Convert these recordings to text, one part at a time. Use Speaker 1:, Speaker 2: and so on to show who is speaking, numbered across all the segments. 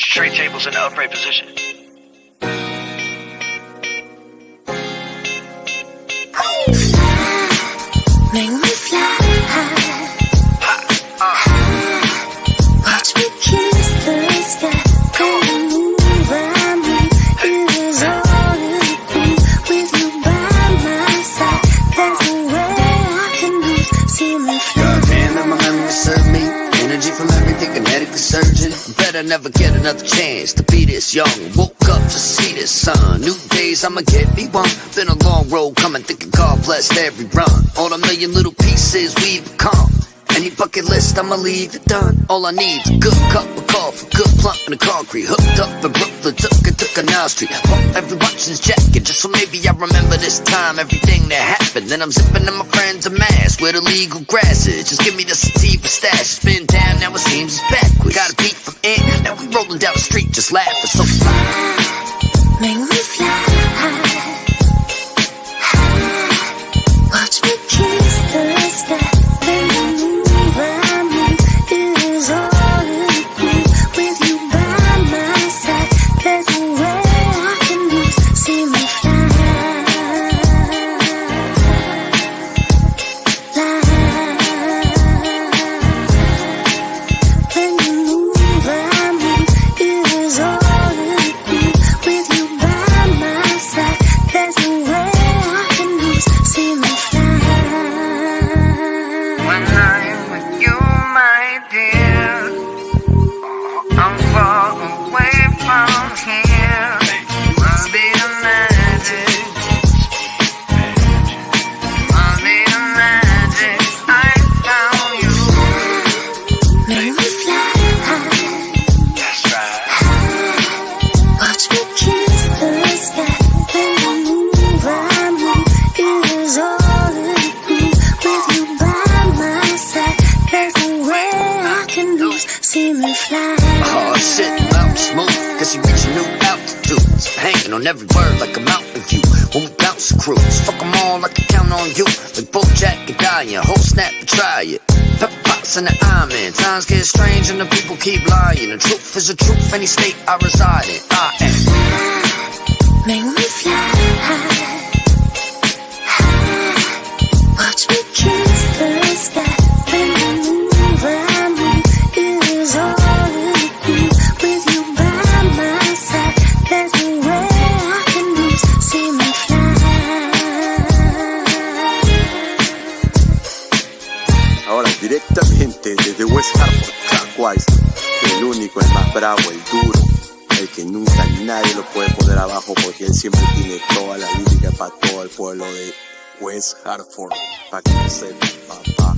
Speaker 1: Tray tables in the upright position.
Speaker 2: Make me fly watch me kiss the sky. When you move around me, it is all in me. With you by my side, there's no way I can lose. See me fly.
Speaker 3: Goddamn, and my memory served me. Energy from everything kinetically surging. Better never get another chance to be this young. Woke up to see this sun. New days, I'ma get me one. Been a long road coming, thinking God blessed every run. All a million little pieces we've become. Any bucket list, I'ma leave it done. All I need is a good cup of coffee, good plump in the concrete. Hooked up in Brooklyn, took a Nile Street. Pump every watch in his jacket, just so maybe I remember this time, everything that happened. Then I'm zipping in my friends a mask where the legal grass is. Just give me the sativa stash. It's been down, now it seems it's backwards. Got a beat from it, now we rolling down the street, just laughing so fly.
Speaker 2: Make me fly watch me kiss the sky. When you move around me, it is all in me. With you by my side, there's no way I can lose. See me fly, when you move around me, it is all in me. With you by my side, there's no way I can lose. See me fly.
Speaker 4: When I'm with you, my dear, I'm far away from here. Must be the magic. Must be the magic. I found you.
Speaker 2: Make me fly
Speaker 1: That's right.
Speaker 2: watch me kiss the sky. When you move around me, it is all in me. With you by my side, there's no way I can lose. See me fly.
Speaker 3: Hard shit, mountain smooth, cause you reach a new altitudes. Hanging on every word like a mountain view. When we bounce a cruise, fuck them all, I can count on you. Like Bojack and Diane, whole snap to try it. Pepper pots in the I'm in. Times get strange and the people keep lying. The truth is the truth, any state I reside in. I am.
Speaker 2: Make me fly watch me kiss the sky. When you move around me, it is all in me. With you by my side, there's no way I can lose. See me fly.
Speaker 5: Ahora directamente desde West Hartford, Clockwise, el único, el más bravo, el duro, el que nunca nadie lo puede poner abajo porque él siempre tiene toda la lírica para todo el pueblo de West Hartford, para que no sepa, papá.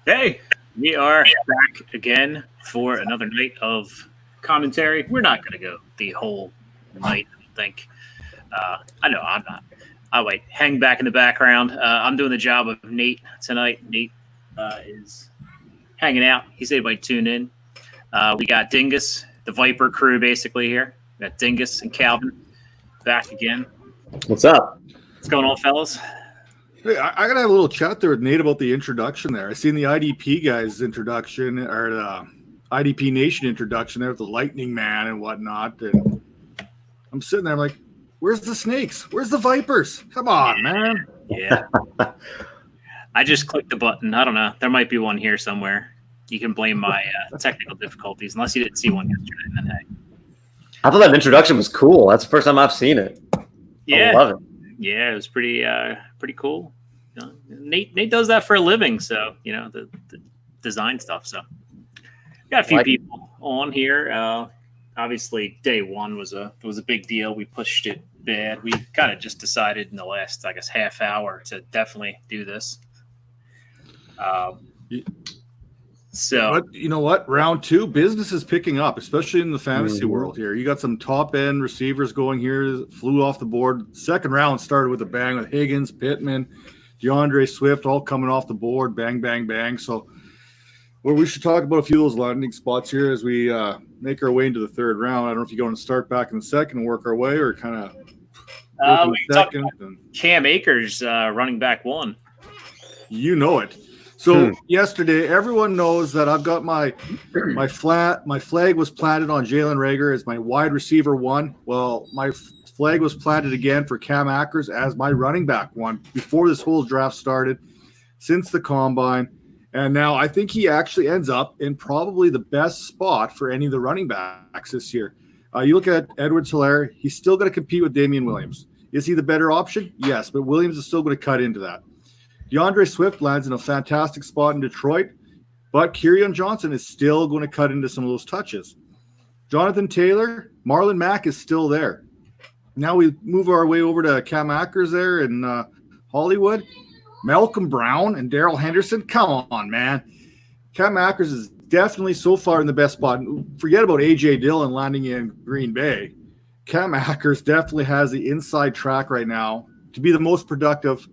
Speaker 6: Hey, we are back again for another night of commentary. We're not going to go the whole night, I don't think. I know I'm not. I'll wait. Hang back in the background. I'm doing the job of Nate tonight. Nate is hanging out. He said he might tune in. We got Dingus, the Viper crew, basically here. We got Dingus and Calvin back again.
Speaker 7: What's up?
Speaker 6: What's going on, fellas?
Speaker 7: Hey, I gotta have a little chat there with Nate about the introduction there. I seen the IDP guys introduction or the IDP Nation introduction there with the Lightning Man and whatnot. And I'm sitting there, I'm like, where's the snakes? Where's the vipers? Come on, man.
Speaker 6: Yeah. I just clicked the button. I don't know. There might be one here somewhere. You can blame my technical difficulties, unless you didn't see one yesterday. Then hey.
Speaker 8: I thought that introduction was cool. That's the first time I've seen it.
Speaker 6: Yeah.
Speaker 8: I love it.
Speaker 6: Yeah, it was pretty cool. You know, Nate does that for a living, so the design stuff. So got a few people on here. Obviously, day one was a big deal. We pushed it bad. We kind of just decided in the last, I guess, half hour to definitely do this. So,
Speaker 7: but you know what? Round two, business is picking up, especially in the fantasy world here. You got some top end receivers going here, flew off the board. Second round started with a bang with Higgins, Pittman, DeAndre Swift, all coming off the board. Bang, bang, bang. So, well, we should talk about a few of those landing spots here as we make our way into the third round. I don't know if you're going to start back in the second and work our way, or kind of
Speaker 6: we talked about Cam Akers, running back one.
Speaker 7: You know it. So yesterday, everyone knows that I've got my flag was planted on Jalen Reagor as my wide receiver one. Well, my flag was planted again for Cam Akers as my running back one before this whole draft started, since the combine. And now I think he actually ends up in probably the best spot for any of the running backs this year. You look at Edwards-Helaire, he's still going to compete with Damian Williams. Is he the better option? Yes, but Williams is still going to cut into that. DeAndre Swift lands in a fantastic spot in Detroit, but Kerryon Johnson is still going to cut into some of those touches. Jonathan Taylor, Marlon Mack is still there. Now we move our way over to Cam Akers there in Hollywood. Malcolm Brown and Darrell Henderson, come on, man. Cam Akers is definitely so far in the best spot. Forget about A.J. Dillon landing in Green Bay. Cam Akers definitely has the inside track right now to be the most productive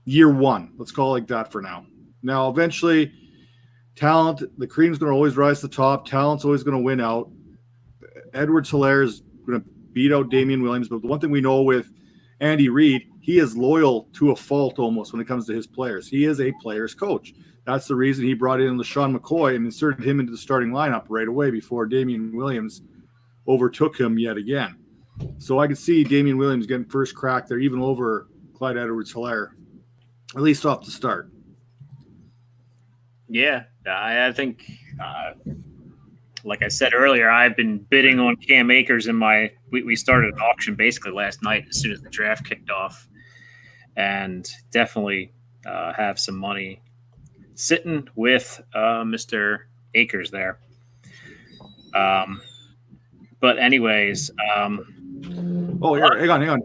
Speaker 7: year one. Let's call it like that for now. Now, eventually, talent, the cream's going to always rise to the top. Talent's always going to win out. Edwards-Helaire is going to beat out Damian Williams. But the one thing we know with Andy Reid, he is loyal to a fault almost when it comes to his players. He is a player's coach. That's the reason he brought in LaShawn McCoy and inserted him into the starting lineup right away before Damian Williams overtook him yet again. So I could see Damian Williams getting first crack there, even over Clyde Edwards-Helaire, at least off the start.
Speaker 6: Yeah, I think, like I said earlier, I've been bidding on Cam Akers in we started an auction basically last night as soon as the draft kicked off, and definitely have some money sitting with Mr. Akers there. But anyways,
Speaker 7: here, hang on.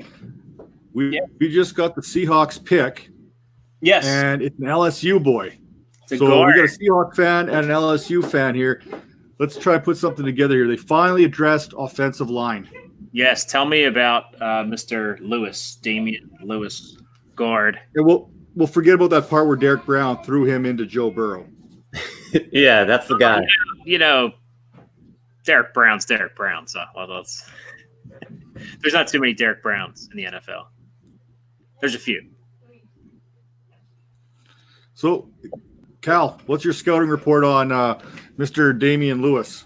Speaker 7: We just got the Seahawks pick.
Speaker 6: Yes.
Speaker 7: And it's an LSU boy.
Speaker 6: So
Speaker 7: we got a Seahawks fan and an LSU fan here. Let's try and put something together here. They finally addressed offensive line.
Speaker 6: Yes. Tell me about Mr. Lewis, Damian Lewis, guard.
Speaker 7: And we'll forget about that part where Derek Brown threw him into Joe Burrow.
Speaker 8: Yeah, that's the guy.
Speaker 6: Derek Brown's Derek Brown. So, there's not too many Derek Browns in the NFL. There's a few.
Speaker 7: So, Cal, what's your scouting report on Mr. Damian Lewis?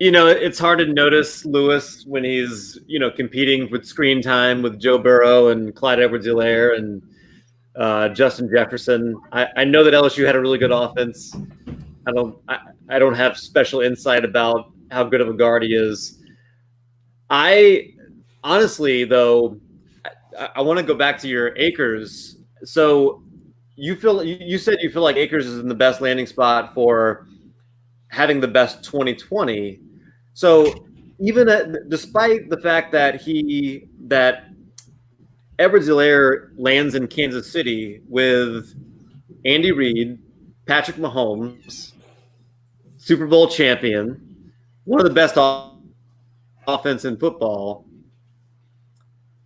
Speaker 8: It's hard to notice Lewis when he's, competing with screen time with Joe Burrow and Clyde Edwards-Helaire and Justin Jefferson. I know that LSU had a really good offense. I don't have special insight about how good of a guard he is. I honestly, though, I want to go back to your Akers. So you said you feel like Akers is in the best landing spot for having the best 2020. So despite the fact that Edwards-Helaire lands in Kansas City with Andy Reid, Patrick Mahomes, Super Bowl champion, one of the best offense in football,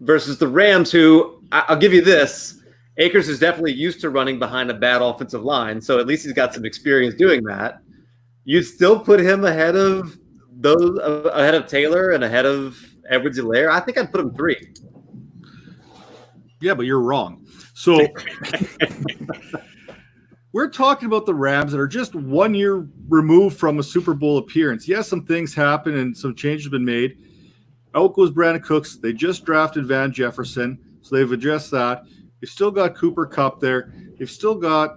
Speaker 8: versus the Rams, who I'll give you this. Akers is definitely used to running behind a bad offensive line, so at least he's got some experience doing that. You'd still put him ahead of Taylor and ahead of Edwards-Helaire. I think I'd put him 3.
Speaker 7: Yeah, but you're wrong. So we're talking about the Rams that are just 1 year removed from a Super Bowl appearance. Yes, some things happen and some changes have been made. Out goes Brandon Cooks. They just drafted Van Jefferson, so they've addressed that. They've still got Cooper Kupp there. They've still got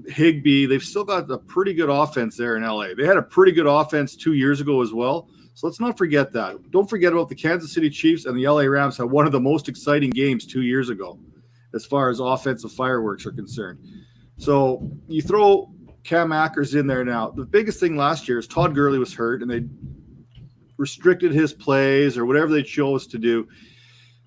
Speaker 7: Higbee. They've still got a pretty good offense there in LA. They had a pretty good offense 2 years ago as well. So let's not forget that. Don't forget about the Kansas City Chiefs and the LA Rams had one of the most exciting games 2 years ago as far as offensive fireworks are concerned. So you throw Cam Akers in there now. The biggest thing last year is Todd Gurley was hurt and they restricted his plays or whatever they chose to do.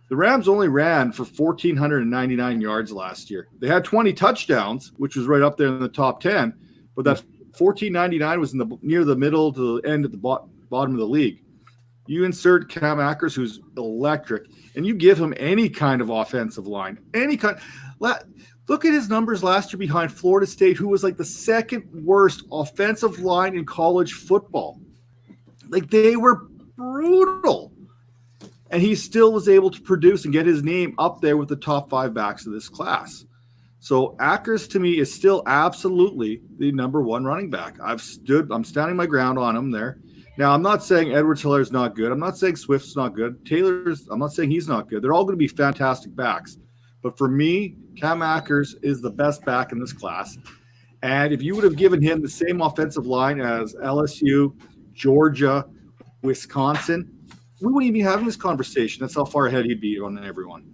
Speaker 7: The Rams only ran for 1,499 yards last year. They had 20 touchdowns, which was right up there in the top 10, but that 1,499 was near the middle to the end at the bottom of the league. You insert Cam Akers, who's electric, and you give him any kind of offensive line, any kind. Look at his numbers last year behind Florida State, who was like the second worst offensive line in college football. Like, they were brutal. And he still was able to produce and get his name up there with the top 5 backs of this class. So Akers to me is still absolutely the number 1 running back. I'm standing my ground on him there. Now, I'm not saying Edwards-Helaire is not good. I'm not saying Swift's not good. I'm not saying he's not good. They're all going to be fantastic backs. But for me, Cam Akers is the best back in this class. And if you would have given him the same offensive line as LSU, Georgia, Wisconsin, we wouldn't even be having this conversation. That's how far ahead he'd be on everyone.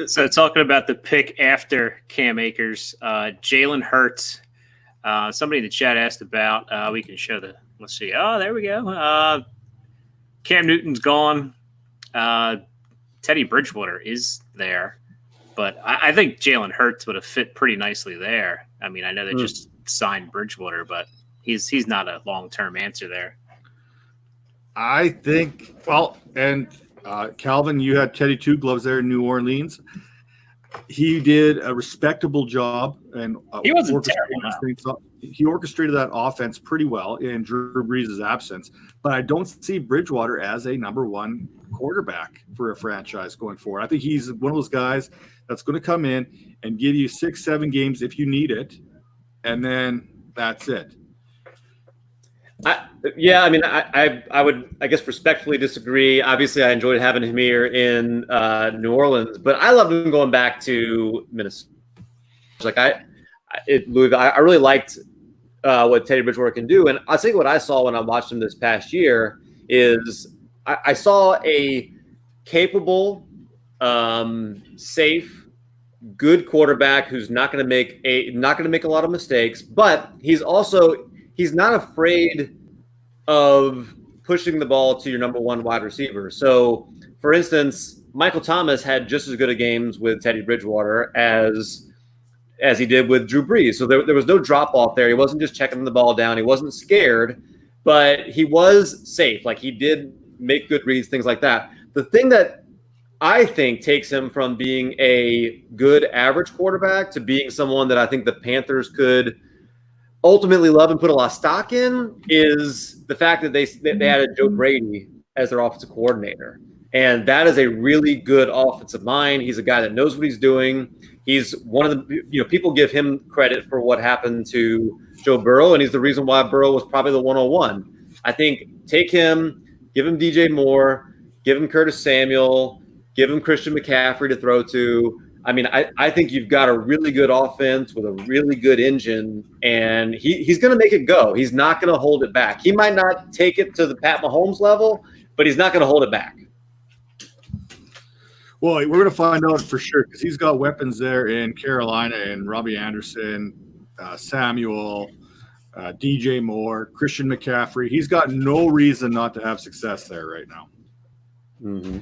Speaker 6: So talking about the pick after Cam Akers, Jalen Hurts. Somebody in the chat asked about, we can show let's see. Oh, there we go. Cam Newton's gone. Teddy Bridgewater is there. But I think Jalen Hurts would have fit pretty nicely there. I mean, I know they just signed Bridgewater, but he's not a long-term answer there.
Speaker 7: I think, and Calvin, you had Teddy Two Gloves there in New Orleans. He did a respectable job, and
Speaker 6: he wasn't terrible.
Speaker 7: He orchestrated that offense pretty well in Drew Brees' absence. But I don't see Bridgewater as a number 1 quarterback for a franchise going forward. I think he's one of those guys that's going to come in and give you 6-7 games if you need it, and then that's it.
Speaker 8: I would, I guess, respectfully disagree. Obviously, I enjoyed having him here in New Orleans, but I loved him going back to Minnesota. Like I really liked what Teddy Bridgewater can do, and I'll tell you what I saw when I watched him this past year is I saw a capable, safe, good quarterback who's not going to make a lot of mistakes, but he's not afraid of pushing the ball to your number 1 wide receiver. So, for instance, Michael Thomas had just as good a games with Teddy Bridgewater as he did with Drew Brees. So there was no drop off there. He wasn't just checking the ball down. He wasn't scared, but he was safe. Like, he did make good reads, things like that. The thing that I think takes him from being a good average quarterback to being someone that I think the Panthers could ultimately love and put a lot of stock in is the fact that they added Joe Brady as their offensive coordinator. And that is a really good offensive mind. He's a guy that knows what he's doing. He's one of the, people give him credit for what happened to Joe Burrow, and he's the reason why Burrow was probably the 101. I think take him, give him DJ Moore, give him Curtis Samuel, give him Christian McCaffrey to throw to. I mean, I think you've got a really good offense with a really good engine, and he's going to make it go. He's not going to hold it back. He might not take it to the Pat Mahomes level, but he's not going to hold it back.
Speaker 7: Well, we're going to find out for sure because he's got weapons there in Carolina and Robbie Anderson, Samuel, DJ Moore, Christian McCaffrey. He's got no reason not to have success there right now.
Speaker 8: Mm-hmm.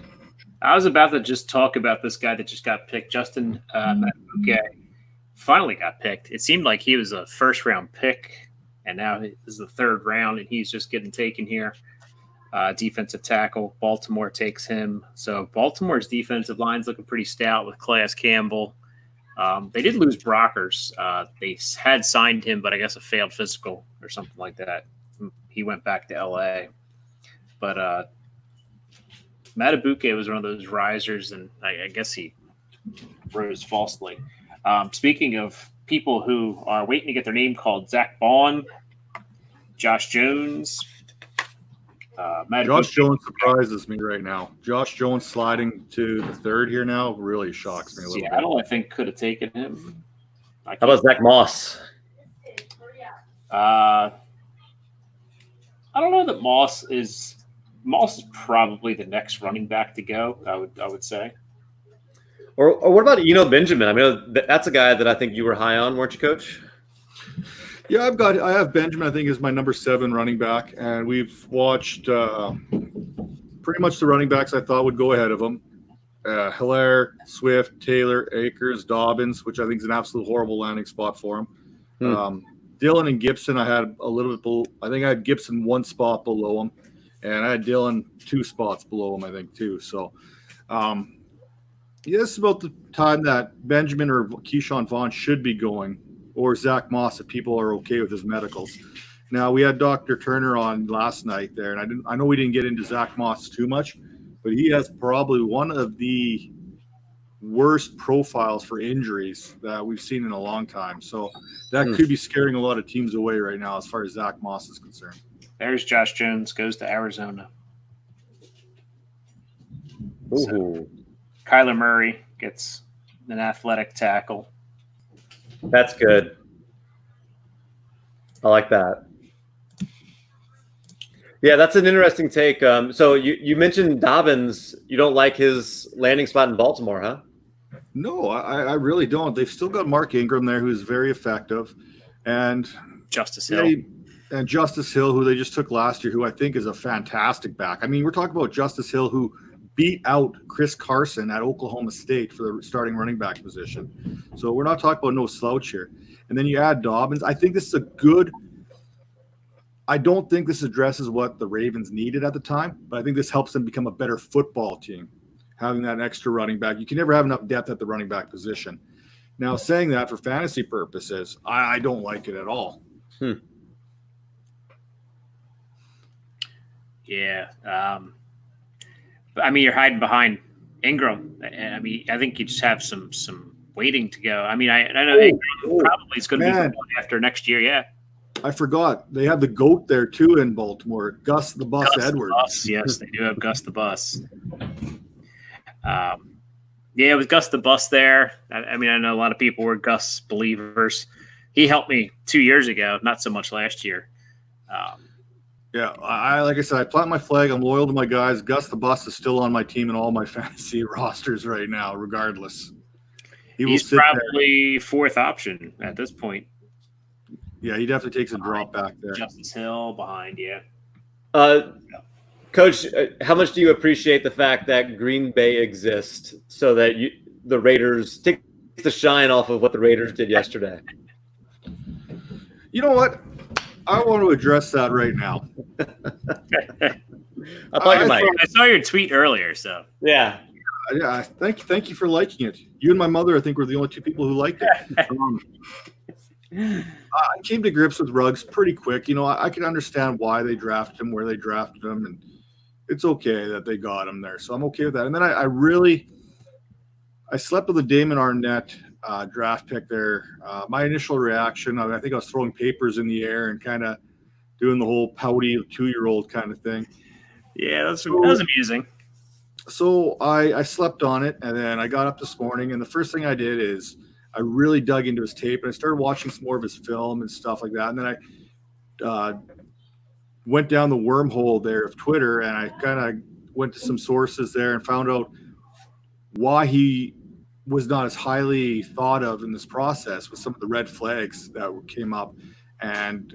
Speaker 6: I was about to just talk about this guy that just got picked, Justin Madubuike. Finally got picked. It seemed like he was a first-round pick, and now this is the 3rd round, and he's just getting taken here. Defensive tackle. Baltimore takes him. So Baltimore's defensive line's looking pretty stout with Calais Campbell. They did lose Brockers. They had signed him, but I guess a failed physical or something like that. He went back to L.A. But Matabuke was one of those risers, and I guess he rose falsely. Speaking of people who are waiting to get their name called, Zach Bond, Josh Jones,
Speaker 7: Josh Jones surprises me right now. Josh Jones sliding to the third here now really shocks me a little bit.
Speaker 6: Seattle, I think, could have taken him.
Speaker 8: How about Zach Moss?
Speaker 6: I don't know that Moss is probably the next running back to go. I would say.
Speaker 8: Or what about Eno Benjamin? I mean, that's a guy that I think you were high on, weren't you, Coach?
Speaker 7: Yeah, I have Benjamin, I think, is my number 7 running back, and we've watched pretty much the running backs I thought would go ahead of him. Hilaire, Swift, Taylor, Akers, Dobbins, which I think is an absolute horrible landing spot for him. Dillon and Gibson, I had a little bit below. I think I had Gibson 1 spot below him, and I had Dillon 2 spots below him, I think, too. So, this is about the time that Benjamin or Keyshawn Vaughn should be going, or Zach Moss if people are okay with his medicals. Now, we had Dr. Turner on last night there, and I know we didn't get into Zach Moss too much, but he has probably one of the worst profiles for injuries that we've seen in a long time. So that could be scaring a lot of teams away right now as far as Zach Moss is concerned.
Speaker 6: There's Josh Jones, goes to Arizona. So, Kyler Murray gets an athletic tackle.
Speaker 8: That's good. I like that. Yeah, that's an interesting take. So you mentioned Dobbins. You don't like his landing spot in Baltimore, huh?
Speaker 7: No, I really don't. They've still got Mark Ingram there, who's very effective, and
Speaker 6: Justice Hill.
Speaker 7: And Justice Hill, who they just took last year, who I think is a fantastic back. I mean, we're talking about Justice Hill, who beat out Chris Carson at Oklahoma State for the starting running back position. So we're not talking about no slouch here. And then you add Dobbins. I think this is a good – I don't think this addresses what the Ravens needed at the time, but I think this helps them become a better football team, having that extra running back. You can never have enough depth at the running back position. Now, saying that for fantasy purposes, I don't like it at all.
Speaker 6: Yeah. I mean, you're hiding behind Ingram. I mean, I think you just have some waiting to go. I mean, I know Ingram probably is going to be gone after next year. Yeah.
Speaker 7: I forgot. They have the GOAT there, too, in Baltimore. Gus the Bus Edwards.
Speaker 6: The Bus. Yes, they do have Gus the Bus. Yeah, with Gus the Bus there, I mean, I know a lot of people were Gus believers. He helped me 2 years ago, not so much last year.
Speaker 7: Yeah, like I said, I plant my flag. I'm loyal to my guys. Gus the Bus is still on my team and all my fantasy rosters right now, regardless.
Speaker 6: He's probably fourth option at this point.
Speaker 7: Yeah, he definitely takes a drop back there.
Speaker 6: Justice Hill behind, yeah.
Speaker 8: Coach, how much do you appreciate the fact that Green Bay exists so that the Raiders take the shine off of what the Raiders did yesterday?
Speaker 7: You know what? I want to address that right now.
Speaker 8: I thought you might.
Speaker 6: I saw your tweet earlier, so.
Speaker 8: Yeah.
Speaker 7: Yeah, thank you for liking it. You and my mother, I think, were the only two people who liked it. I came to grips with Ruggs pretty quick. You know, I can understand why they drafted him, where they drafted him, and it's okay that they got him there. So I'm okay with that. And then I slept with the Damon Arnett draft pick there. My initial reaction, I think I was throwing papers in the air and kind of doing the whole pouty 2-year-old kind of thing.
Speaker 6: Yeah, that was amusing.
Speaker 7: So I slept on it, and then I got up this morning, and the first thing I did is I really dug into his tape, and I started watching some more of his film and stuff like that. And then I went down the wormhole there of Twitter, and I kind of went to some sources there and found out why he was not as highly thought of in this process with some of the red flags that came up. And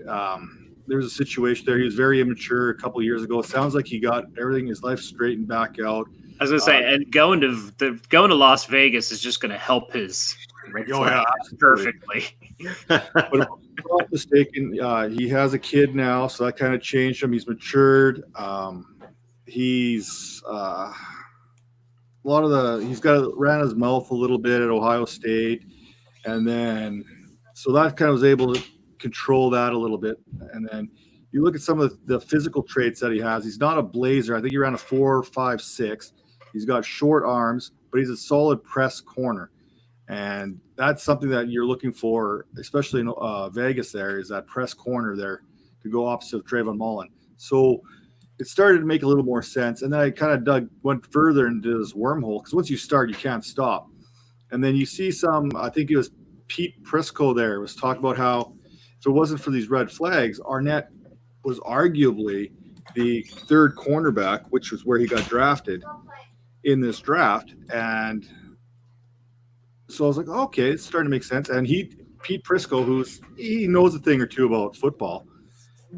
Speaker 7: there was a situation there. He was very immature a couple of years ago. It sounds like he got everything, his life straightened back out.
Speaker 6: I was going to say, and going to Las Vegas is just going to help his perfectly.
Speaker 7: But if I'm not mistaken, he has a kid now, so that kind of changed him. He's matured. He's ran his mouth a little bit at Ohio State, and then so that kind of was able to control that a little bit. And then you look at some of the physical traits that he has. He's not a blazer. I think he ran a 4.56. He's got short arms, but he's a solid press corner. And that's something that you're looking for, especially in Vegas there, is that press corner there to go opposite of Trayvon Mullen. So it started to make a little more sense. And then I kind of went further into this wormhole, because once you start, you can't stop. And then you see I think it was Pete Prisco there was talking about how if it wasn't for these red flags, Arnett was arguably the third cornerback, which was where he got drafted in this draft. And so I was like, okay, it's starting to make sense. And Pete Prisco, he knows a thing or two about football,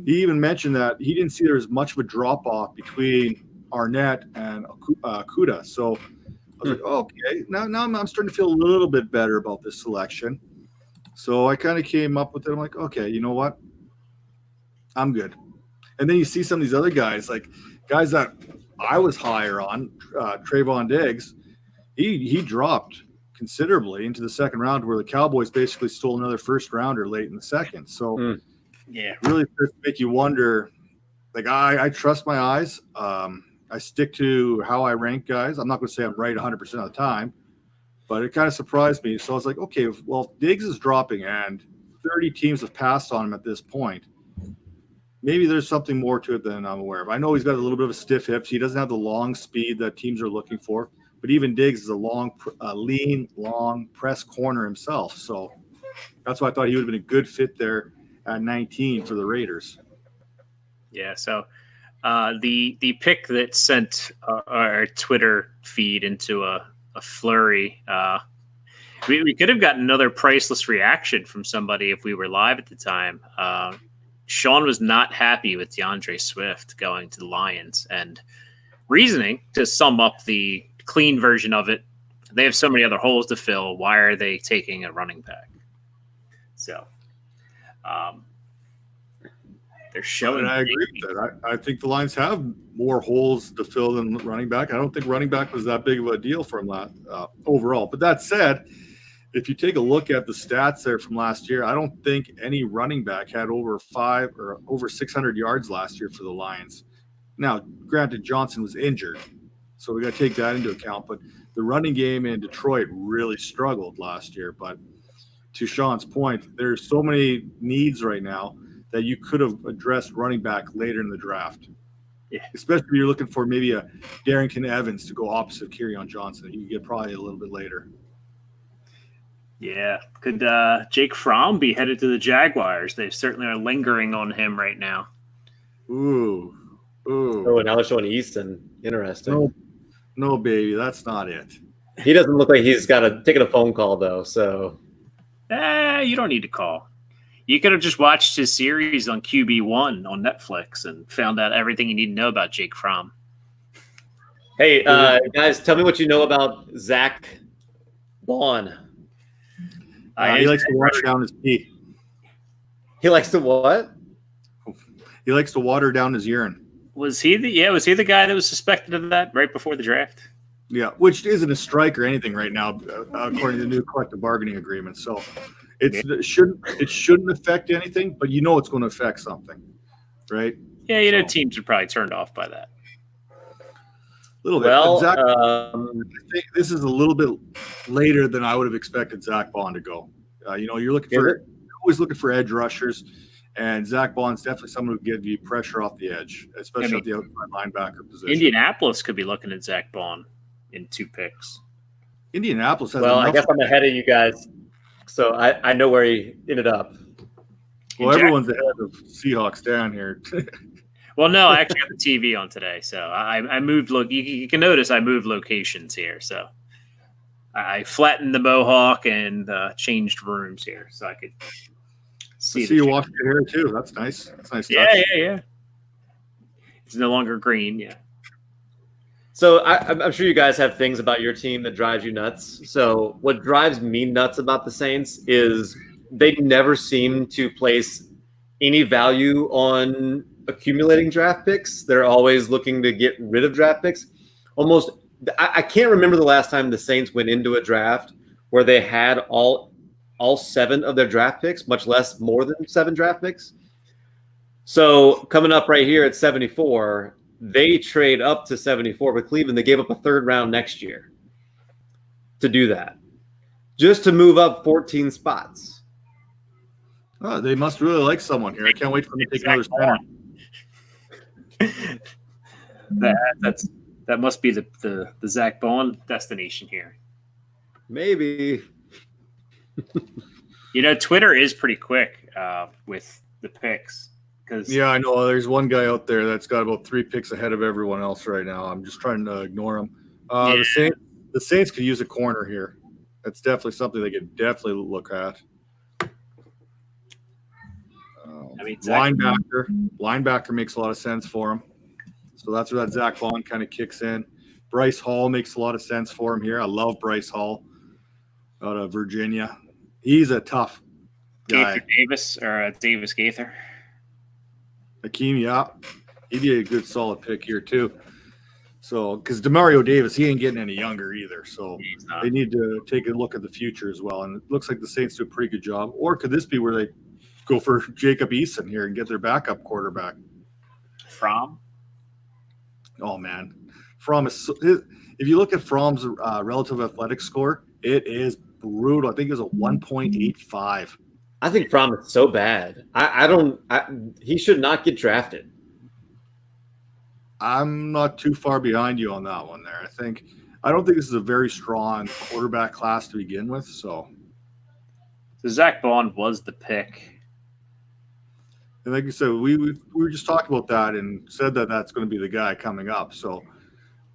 Speaker 7: he even mentioned that he didn't see there was much of a drop off between Arnett and Kuda. So I was like, okay, now I'm starting to feel a little bit better about this selection. So I kind of came up with it. I'm like, okay, you know what? I'm good. And then you see some of these other guys, like guys that I was higher on, Trayvon Diggs, he dropped considerably into the second round, where the Cowboys basically stole another first rounder late in the second. So
Speaker 6: yeah,
Speaker 7: really does make you wonder. Like I trust my eyes. I stick to how I rank guys. I'm not going to say I'm right 100% of the time, but it kind of surprised me. So I was like, okay, well, Diggs is dropping and 30 teams have passed on him at this point. Maybe there's something more to it than I'm aware of. I know he's got a little bit of a stiff hips. He doesn't have the long speed that teams are looking for, but even Diggs is a lean, long press corner himself. So that's why I thought he would have been a good fit there at 19 for the Raiders.
Speaker 6: Yeah. So the pick that sent our Twitter feed into a flurry, we could have gotten another priceless reaction from somebody if we were live at the time. Sean was not happy with DeAndre Swift going to the Lions, and reasoning, to sum up the clean version of it, they have so many other holes to fill. Why are they taking a running back? So they're showing.
Speaker 7: And I agree with that. I think the Lions have more holes to fill than running back. I don't think running back was that big of a deal for him overall. But that said, if you take a look at the stats there from last year, I don't think any running back had over 600 yards last year for the Lions. Now, granted, Johnson was injured, so we got to take that into account. But the running game in Detroit really struggled last year. But to Sean's point, there's so many needs right now that you could have addressed running back later in the draft.
Speaker 6: Yeah. Especially
Speaker 7: if you're looking for maybe a Darrington Evans to go opposite of Kerryon Johnson. You get probably a little bit later.
Speaker 6: Yeah. Could Jake Fromm be headed to the Jaguars? They certainly are lingering on him right now.
Speaker 7: Ooh.
Speaker 8: Oh, and Alshon Easton. Interesting.
Speaker 7: No, baby. That's not it.
Speaker 8: He doesn't look like he's taken a phone call, though. So,
Speaker 6: you don't need to call. You could have just watched his series on QB1 on Netflix and found out everything you need to know about Jake Fromm.
Speaker 8: Hey, guys, tell me what you know about Zach Bond.
Speaker 7: He likes to water down his pee.
Speaker 8: He likes to what?
Speaker 7: He likes to water down his urine.
Speaker 6: Was he the guy that was suspected of that right before the draft?
Speaker 7: Yeah, which isn't a strike or anything right now, according to the new collective bargaining agreement. So it shouldn't affect anything, but you know it's going to affect something, right?
Speaker 6: Yeah, teams are probably turned off by that.
Speaker 7: A little bit.
Speaker 8: Well,
Speaker 7: I think this is a little bit later than I would have expected Zach Bond to go. You're always looking for edge rushers, and Zach Bond's definitely someone who gives you pressure off the edge, especially at the outside linebacker position.
Speaker 6: Indianapolis could be looking at Zach Bond in 2 picks.
Speaker 7: Indianapolis has
Speaker 8: I guess I'm ahead of you guys, so I know where he ended up.
Speaker 7: Well, everyone's ahead of Seahawks down here.
Speaker 6: Well, no, I actually got the TV on today, so I moved. Look, you can notice I moved locations here, so I flattened the mohawk and changed rooms here, so I could see
Speaker 7: you washing your hair too. That's nice. That's nice.
Speaker 6: Yeah. It's no longer green. Yeah.
Speaker 8: So I'm sure you guys have things about your team that drives you nuts. So what drives me nuts about the Saints is they never seem to place any value on accumulating draft picks. They're always looking to get rid of draft picks. I can't remember the last time the Saints went into a draft where they had all 7 of their draft picks, much less more than 7 draft picks. So coming up right here at 74, they trade up to 74 with Cleveland. They gave up a third round next year to do that, just to move up 14 spots.
Speaker 7: Oh, they must really like someone here. I can't wait for them to take another center.
Speaker 6: That must be the Zach Bond destination here.
Speaker 8: Maybe.
Speaker 6: Twitter is pretty quick with the picks.
Speaker 7: Yeah, I know. There's one guy out there that's got about 3 picks ahead of everyone else right now. I'm just trying to ignore him. The Saints could use a corner here. That's definitely something they could definitely look at. Linebacker makes a lot of sense for him. So that's where that Zach Bond kind of kicks in. Bryce Hall makes a lot of sense for him here. I love Bryce Hall out of Virginia. He's a tough guy.
Speaker 6: Gaither Davis or Davis Gaither.
Speaker 7: Hakeem, yeah. He'd be a good solid pick here too. So, because Demario Davis, he ain't getting any younger either. So they need to take a look at the future as well. And it looks like the Saints do a pretty good job. Or could this be where they go for Jacob Eason here and get their backup quarterback?
Speaker 6: Fromm?
Speaker 7: Oh, man. Fromm is – if you look at Fromm's relative athletic score, it is brutal. I think it's a 1.85.
Speaker 8: I think Fromm is so bad. He should not get drafted.
Speaker 7: I'm not too far behind you on that one there. I don't think this is a very strong quarterback class to begin with. So
Speaker 6: Zach Bond was the pick.
Speaker 7: And like you said, we were just talking about that and said that that's going to be the guy coming up. So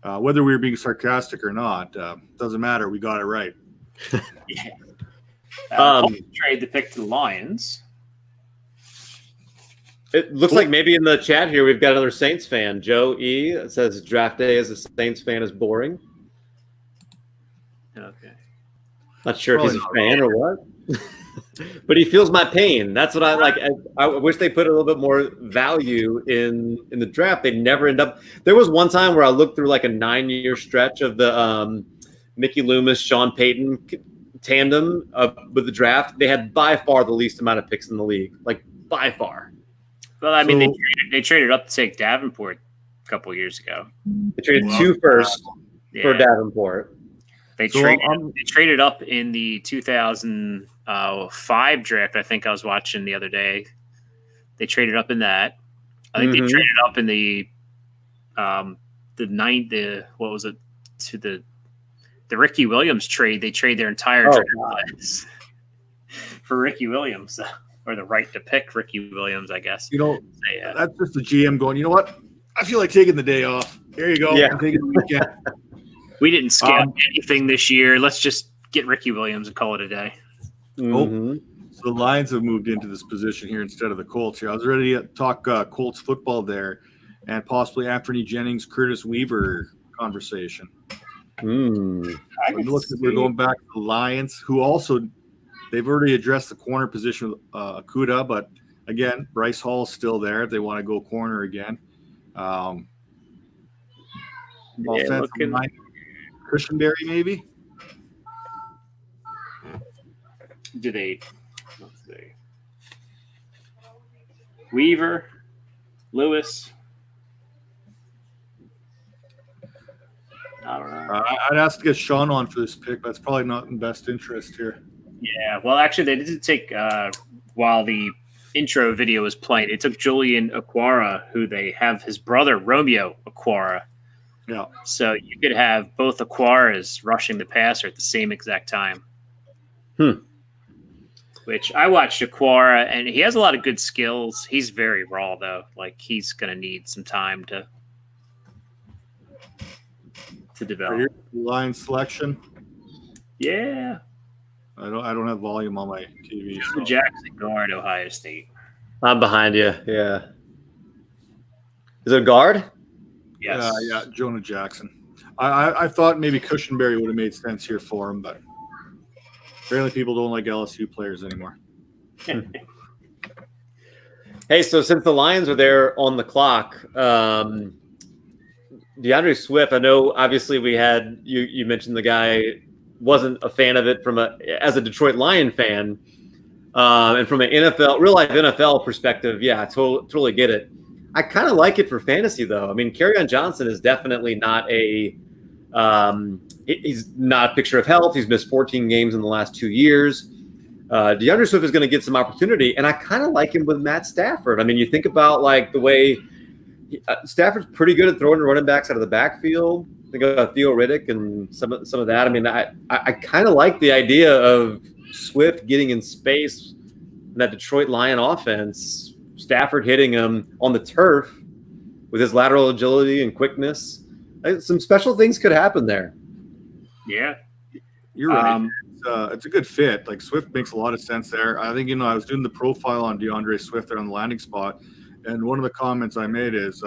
Speaker 7: whether we were being sarcastic or not, doesn't matter. We got it right.
Speaker 6: Yeah. Trade the pick to the Lions.
Speaker 8: It looks like maybe in the chat here we've got another Saints fan. Joe E. It says draft day as a Saints fan is boring.
Speaker 6: Okay.
Speaker 8: Not sure if he's a fan or what. But he feels my pain. That's what I like. I wish they put a little bit more value in the draft. They never end up. There was one time where I looked through like a 9-year stretch of the Mickey Loomis, Sean Payton tandem with the draft. They had by far the least amount of picks in the league, like by far.
Speaker 6: Well, I mean, they traded up to take Davenport a couple of years ago.
Speaker 8: They traded 2 first for Davenport.
Speaker 6: They traded up in the 2005 draft. I think I was watching the other day. They traded up in that. I think they traded up in the Ricky Williams trade. They trade their entire draft class for Ricky Williams, or the right to pick Ricky Williams, I guess.
Speaker 7: That's just the GM going, you know what? I feel like taking the day off. There you go.
Speaker 8: Yeah.
Speaker 7: I'm taking the weekend.
Speaker 6: We didn't scout anything this year. Let's just get Ricky Williams and call it a day.
Speaker 7: So the Lions have moved into this position here instead of the Colts here. I was ready to talk Colts football there and possibly Anthony Jennings, Curtis Weaver conversation. It looks like we're going back to the Lions, who also they've already addressed the corner position with Akuda, but again, Bryce Hall is still there if they want to go corner again. Offensive line, Christianberry maybe.
Speaker 6: Let's see. Weaver, Lewis. I don't know.
Speaker 7: I'd ask to get Sean on for this pick. That's probably not in best interest here.
Speaker 6: Yeah, well, actually, they did take while the intro video was playing. It took Julian Okwara, who they have his brother Romeo Okwara.
Speaker 7: Yeah.
Speaker 6: So you could have both Okwaras rushing the passer at the same exact time. Which I watched Okwara, and he has a lot of good skills. He's very raw, though. Like, he's going to need some time to develop.
Speaker 7: Here's the line selection.
Speaker 6: Yeah.
Speaker 7: I don't have volume on my TV. So.
Speaker 6: Jackson guard, Ohio State.
Speaker 8: I'm behind you. Yeah. Is it a guard?
Speaker 6: Yes.
Speaker 7: Yeah, Jonah Jackson. I thought maybe Cushionberry would have made sense here for him, but apparently people don't like LSU players anymore.
Speaker 8: Hey, so since the Lions are there on the clock, DeAndre Swift, I know obviously we had you mentioned the guy wasn't a fan of it as a Detroit Lion fan, And from an real life NFL perspective, yeah, I totally get it. I kind of like it for fantasy, though. I mean, Kerryon Johnson is definitely not he's not a picture of health. He's missed 14 games in the last 2 years. DeAndre Swift is going to get some opportunity, and I kind of like him with Matt Stafford. I mean, you think about like the way Stafford's pretty good at throwing running backs out of the backfield. Think about Theo Riddick and some of that. I mean, I kind of like the idea of Swift getting in space in that Detroit Lion offense. Stafford hitting him on the turf with his lateral agility and quickness. Some special things could happen there.
Speaker 6: Yeah.
Speaker 7: You're right. It's a good fit. Like Swift makes a lot of sense there. I think, I was doing the profile on DeAndre Swift there on the landing spot, and one of the comments I made is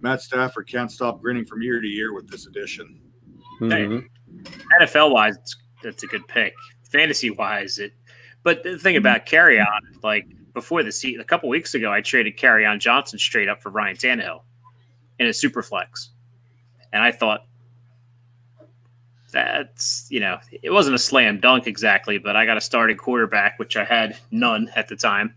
Speaker 7: Matt Stafford can't stop grinning from year to year with this addition.
Speaker 6: Mm-hmm. NFL wise, that's a good pick. Fantasy wise, but the thing about Kerryon, like before the season, a couple weeks ago, I traded Kerryon Johnson straight up for Ryan Tannehill in a super flex, and I thought that's it wasn't a slam dunk exactly, but I got a starting quarterback, which I had none at the time.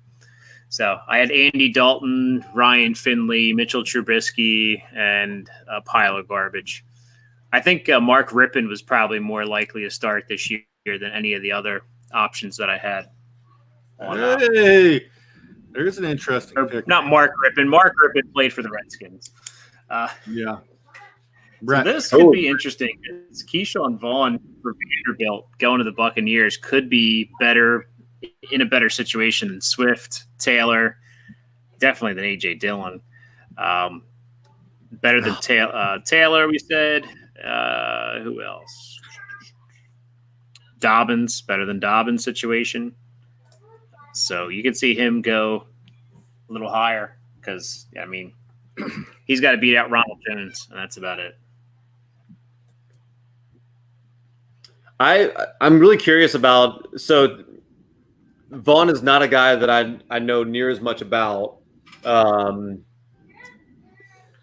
Speaker 6: So I had Andy Dalton, Ryan Finley, Mitchell Trubisky, and a pile of garbage. I think Mark Rippon was probably more likely to start this year than any of the other options that I had.
Speaker 7: Hey, there's an interesting pick.
Speaker 6: Not Mark Rippon. Mark Rippon played for the Redskins.
Speaker 7: Yeah.
Speaker 6: So this could be interesting. Keyshawn Vaughn for Vanderbilt going to the Buccaneers could be in a better situation than Swift, Taylor, definitely than A.J. Dillon. Better than Taylor, we said. Who else? Dobbins, better than Dobbins situation. So you can see him go a little higher because, he's got to beat out Ronald Jones, and that's about it.
Speaker 8: I'm really curious about – so Vaughn is not a guy that I know near as much about. How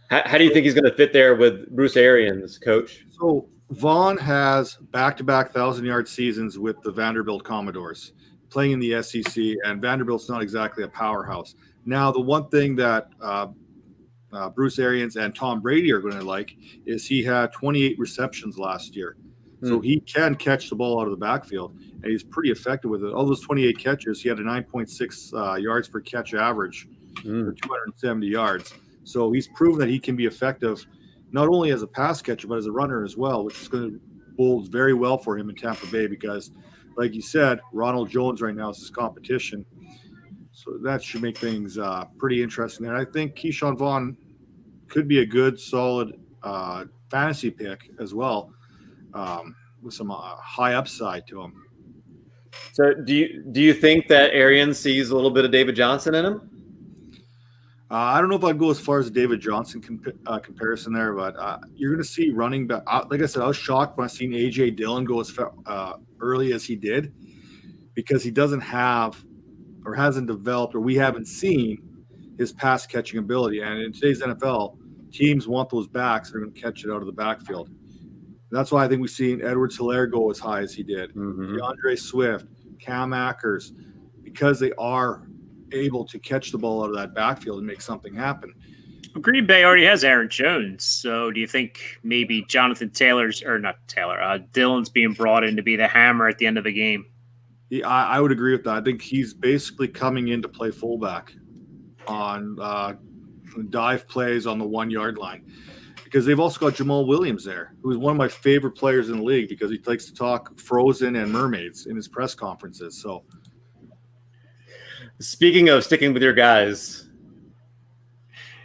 Speaker 8: do you think he's going to fit there with Bruce Arians, coach?
Speaker 7: So Vaughn has back-to-back 1,000-yard seasons with the Vanderbilt Commodores, playing in the SEC, and Vanderbilt's not exactly a powerhouse. Now, the one thing that Bruce Arians and Tom Brady are going to like is he had 28 receptions last year. So he can catch the ball out of the backfield, and he's pretty effective with it. All those 28 catches, he had a 9.6 yards per catch average for 270 yards. So he's proven that he can be effective not only as a pass catcher, but as a runner as well, which is going to bode very well for him in Tampa Bay because, like you said, Ronald Jones right now is his competition. So that should make things pretty interesting there. I think Keyshawn Vaughn could be a good, solid fantasy pick as well, with some high upside to him.
Speaker 8: So do you think that Arians sees a little bit of David Johnson in him?
Speaker 7: I don't know if I'd go as far as a David Johnson comparison there, but you're going to see running back. Like I said, I was shocked when I seen A.J. Dillon go as early as he did because he doesn't have or hasn't developed or we haven't seen his pass catching ability. And in today's NFL, teams want those backs that are going to catch it out of the backfield. That's why I think we've seen Edwards-Helaire go as high as he did. DeAndre Swift, Cam Akers, because they are able to catch the ball out of that backfield and make something happen.
Speaker 6: Green Bay already has Aaron Jones, so do you think maybe Dillon's being brought in to be the hammer at the end of the game?
Speaker 7: Yeah, I would agree with that. I think he's basically coming in to play fullback on dive plays on the 1 yard line. Because they've also got Jamal Williams there, who is one of my favorite players in the league because he likes to talk Frozen and mermaids in his press conferences. So,
Speaker 8: speaking of sticking with your guys,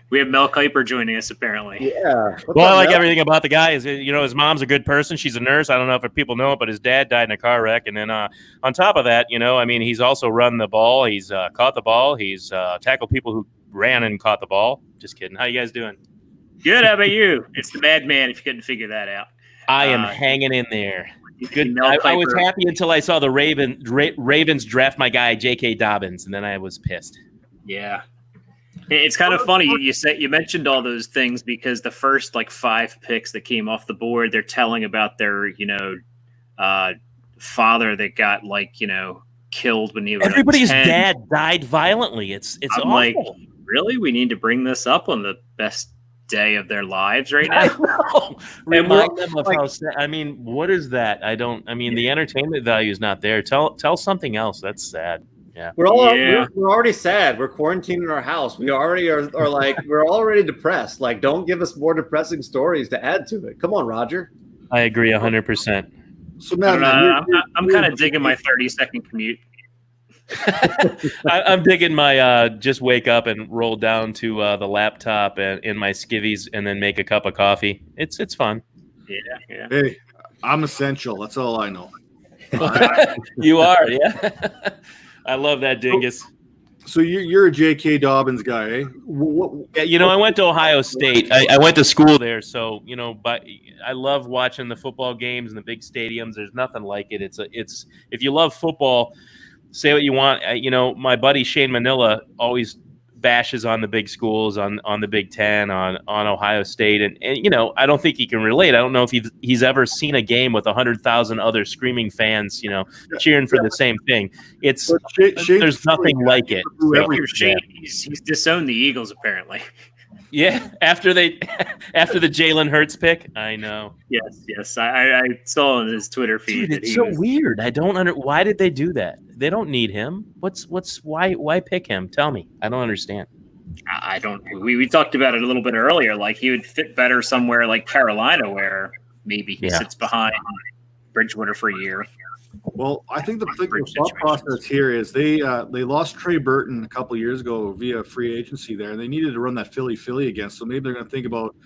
Speaker 6: we have Mel Kiper joining us apparently.
Speaker 8: Yeah.
Speaker 9: Well, I like everything about the guy. His mom's a good person. She's a nurse. I don't know if people know it, but his dad died in a car wreck. And then on top of that, he's also run the ball. He's caught the ball. He's tackled people who ran and caught the ball. Just kidding. How you guys doing?
Speaker 6: Good. How about you? It's the madman. If you couldn't figure that out,
Speaker 9: I am hanging in there. Good. I was happy until I saw the Ravens draft my guy J.K. Dobbins, and then I was pissed.
Speaker 6: Yeah, it's kind of funny. You mentioned all those things because the first 5 picks that came off the board, they're telling about their father that got killed when he was
Speaker 9: Everybody's
Speaker 6: 10.
Speaker 9: dad died violently. It's
Speaker 6: I'm
Speaker 9: awful.
Speaker 6: like, really? We need to bring this up on the best day of their lives right
Speaker 9: I
Speaker 6: now?
Speaker 9: know. Remind them of how sad. I mean, what is that? The entertainment value is not there. Tell something else. That's sad. Yeah.
Speaker 8: We're all
Speaker 6: Yeah.
Speaker 8: we're already sad. We're quarantined in our house. We already are like we're already depressed. Like, don't give us more depressing stories to add to it. Come on, Roger.
Speaker 9: I agree 100%.
Speaker 7: So
Speaker 6: I
Speaker 7: Matt,
Speaker 6: don't know. I'm kind of digging my 30-second commute.
Speaker 9: I'm digging my just wake up and roll down to the laptop and in my skivvies and then make a cup of coffee. It's fun.
Speaker 6: Yeah.
Speaker 7: hey, I'm essential. That's all I know.
Speaker 9: You are, yeah. I love that, Dingus.
Speaker 7: So you're a J.K. Dobbins guy, eh?
Speaker 9: Yeah, I went to Ohio State. I went to school there, so but I love watching the football games and the big stadiums. There's nothing like it. It's if you love football, say what you want. My buddy Shane Manila always bashes on the big schools, on the Big Ten, on Ohio State, and I don't think he can relate. I don't know if he's ever seen a game with 100,000 other screaming fans, cheering for the same thing. There's nothing like it.
Speaker 6: Shane, he's disowned the Eagles apparently.
Speaker 9: Yeah, after the Jalen Hurts pick, I know.
Speaker 6: Yes, I saw on his Twitter feed.
Speaker 9: Dude, it's so weird. I don't why did they do that? They don't need him. Why pick him? Tell me. I don't understand.
Speaker 6: I don't. We talked about it a little bit earlier. Like he would fit better somewhere like Carolina, where maybe he sits behind Bridgewater for a year.
Speaker 7: Well, I think the thought process here is they lost Trey Burton a couple years ago via free agency there, and they needed to run that Philly again. So maybe they're going to think about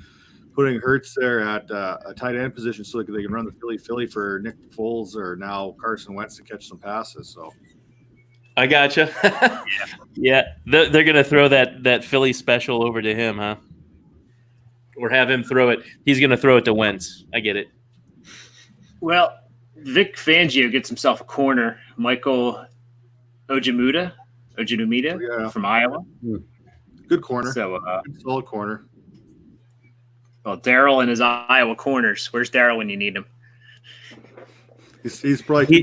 Speaker 7: putting Hurts there at a tight end position so they can run the Philly for Nick Foles or now Carson Wentz to catch some passes. So
Speaker 9: I gotcha. Yeah, they're going to throw that Philly special over to him, huh? Or have him throw it. He's going to throw it to Wentz. I get it.
Speaker 6: Well, Vic Fangio gets himself a corner. Michael Ojimida from Iowa.
Speaker 7: Good corner.
Speaker 6: So,
Speaker 7: solid corner.
Speaker 6: Well, Daryl and his Iowa corners. Where's Daryl when you need him?
Speaker 7: He's probably he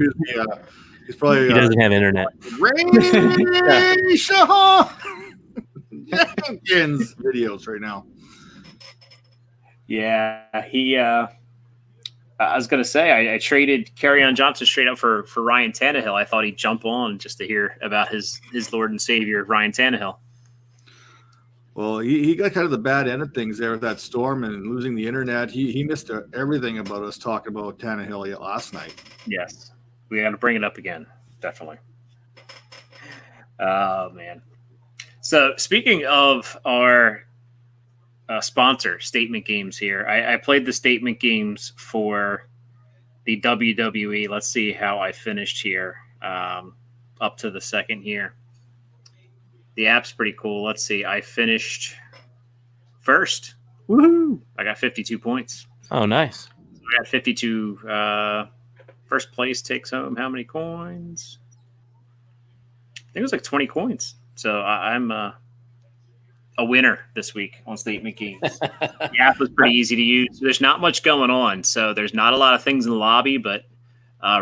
Speaker 9: doesn't have internet.
Speaker 7: Ray Shaw Jenkins videos right now.
Speaker 6: Yeah, he. I was going to say I traded Kerryon Johnson straight up for Ryan Tannehill. I thought he'd jump on just to hear about his Lord and Savior, Ryan Tannehill.
Speaker 7: Well, he got kind of the bad end of things there with that storm and losing the internet. He missed everything about us talking about Tannehill last night.
Speaker 6: Yes, we got to bring it up again, definitely. Oh, man. So speaking of our sponsor, Statement Games here, I played the Statement Games for the WWE. Let's see how I finished here up to the second here. The app's pretty cool. Let's see. I finished first. Woohoo! I got 52 points.
Speaker 9: Oh, nice.
Speaker 6: I got 52. First place takes home how many coins? I think it was like 20 coins. So I'm a winner this week on Statement Games. The app was pretty easy to use. There's not much going on, so there's not a lot of things in the lobby, but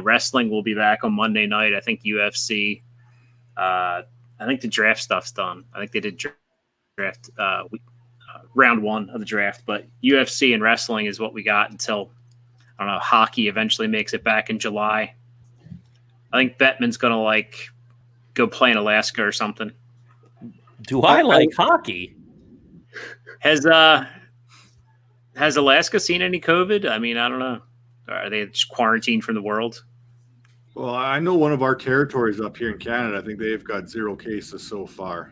Speaker 6: wrestling will be back on Monday night. I think UFC. I think the draft stuff's done. I think they did draft round one of the draft, but UFC and wrestling is what we got until, I don't know, hockey eventually makes it back in July. I think Bettman's going to go play in Alaska or something.
Speaker 9: Do I like hockey?
Speaker 6: Has Alaska seen any COVID? I mean, I don't know. Are they just quarantined from the world?
Speaker 7: Well, I know one of our territories up here in Canada, I think they've got 0 cases so far.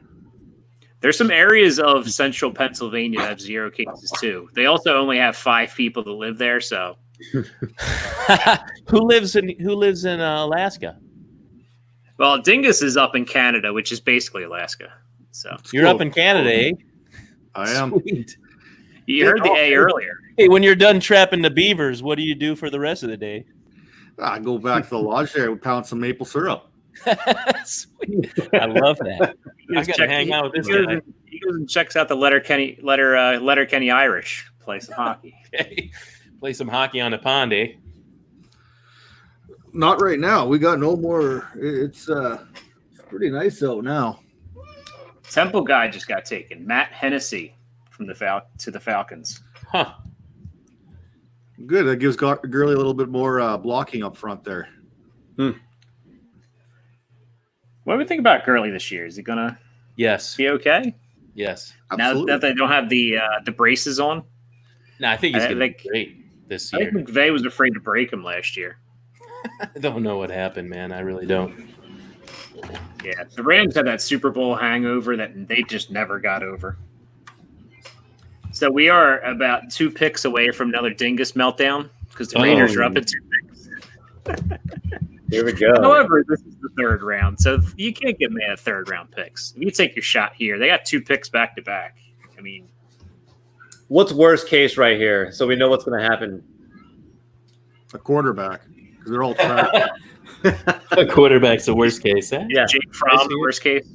Speaker 6: There's some areas of central Pennsylvania that have 0 cases too. They also only have 5 people that live there. So,
Speaker 9: who lives in Alaska?
Speaker 6: Well, Dingus is up in Canada, which is basically Alaska. So
Speaker 9: you're up in Canada, eh?
Speaker 7: I am.
Speaker 9: Sweet.
Speaker 6: You heard the A earlier.
Speaker 9: Hey, when you're done trapping the beavers, what do you do for the rest of the day?
Speaker 7: I go back to the lodge there and pound some maple syrup.
Speaker 9: Sweet. I love that. I got to hang out with this guy.
Speaker 6: He goes and checks out the Letterkenny Irish. Play some hockey.
Speaker 9: Okay. Play some hockey on the pond, eh?
Speaker 7: Not right now. We got no more. It's pretty nice out now.
Speaker 6: Temple guy just got taken. Matt Hennessy from the to the Falcons.
Speaker 9: Huh.
Speaker 7: Good. That gives Gurley a little bit more blocking up front there.
Speaker 6: What do we think about Gurley this year? Is he gonna
Speaker 9: Yes.
Speaker 6: be okay?
Speaker 9: Yes.
Speaker 7: Absolutely.
Speaker 6: Now that they don't have the braces on?
Speaker 9: No, I think he's going to be
Speaker 6: think-
Speaker 9: great this
Speaker 6: I
Speaker 9: year.
Speaker 6: think McVay was afraid to break him last year.
Speaker 9: I don't know what happened, man. I really don't.
Speaker 6: Yeah, the Rams had that Super Bowl hangover that they just never got over. So we are about 2 picks away from another dingus meltdown because the Raiders are up at 2 picks.
Speaker 8: Here we go.
Speaker 6: However, this is the 3rd round, so you can't get mad at 3rd-round picks. You take your shot here. They got 2 picks back to back. I mean,
Speaker 8: What's worst case right here? So we know what's going to happen.
Speaker 7: A quarterback, because they're all trash.
Speaker 9: A quarterback's the worst case. Eh?
Speaker 8: Yeah.
Speaker 6: Jake Fromm, the worst case.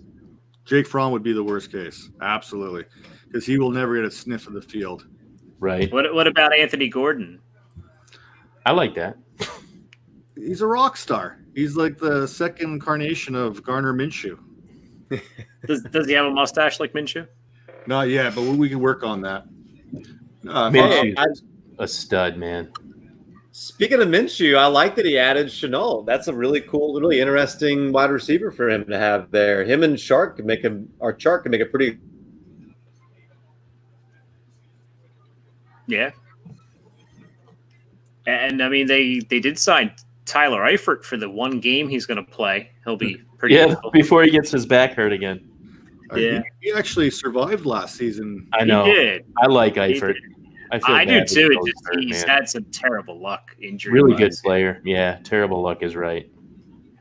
Speaker 7: Jake Fromm would be the worst case. Absolutely. Because he will never get a sniff of the field.
Speaker 9: Right.
Speaker 6: What about Anthony Gordon?
Speaker 9: I like that.
Speaker 7: He's a rock star. He's like the second incarnation of Garner Minshew.
Speaker 6: Does he have a mustache like Minshew?
Speaker 7: Not yet, but we can work on that.
Speaker 9: Minshew's a stud, man.
Speaker 8: Speaking of Minshew, I like that he added Chenault. That's a really cool, really interesting wide receiver for him to have there. Him and Chark can make a pretty.
Speaker 6: Yeah. And I mean, they did sign Tyler Eifert for the one game he's going to play. He'll be pretty useful.
Speaker 9: Before he gets his back hurt again.
Speaker 6: Yeah.
Speaker 7: He actually survived last season.
Speaker 9: I know.
Speaker 6: He did.
Speaker 9: I like Eifert.
Speaker 6: I do
Speaker 9: bad
Speaker 6: too.
Speaker 9: that he goes hurt,
Speaker 6: He's
Speaker 9: man.
Speaker 6: had some terrible luck injury.
Speaker 9: Really good player. Yeah, terrible luck is right.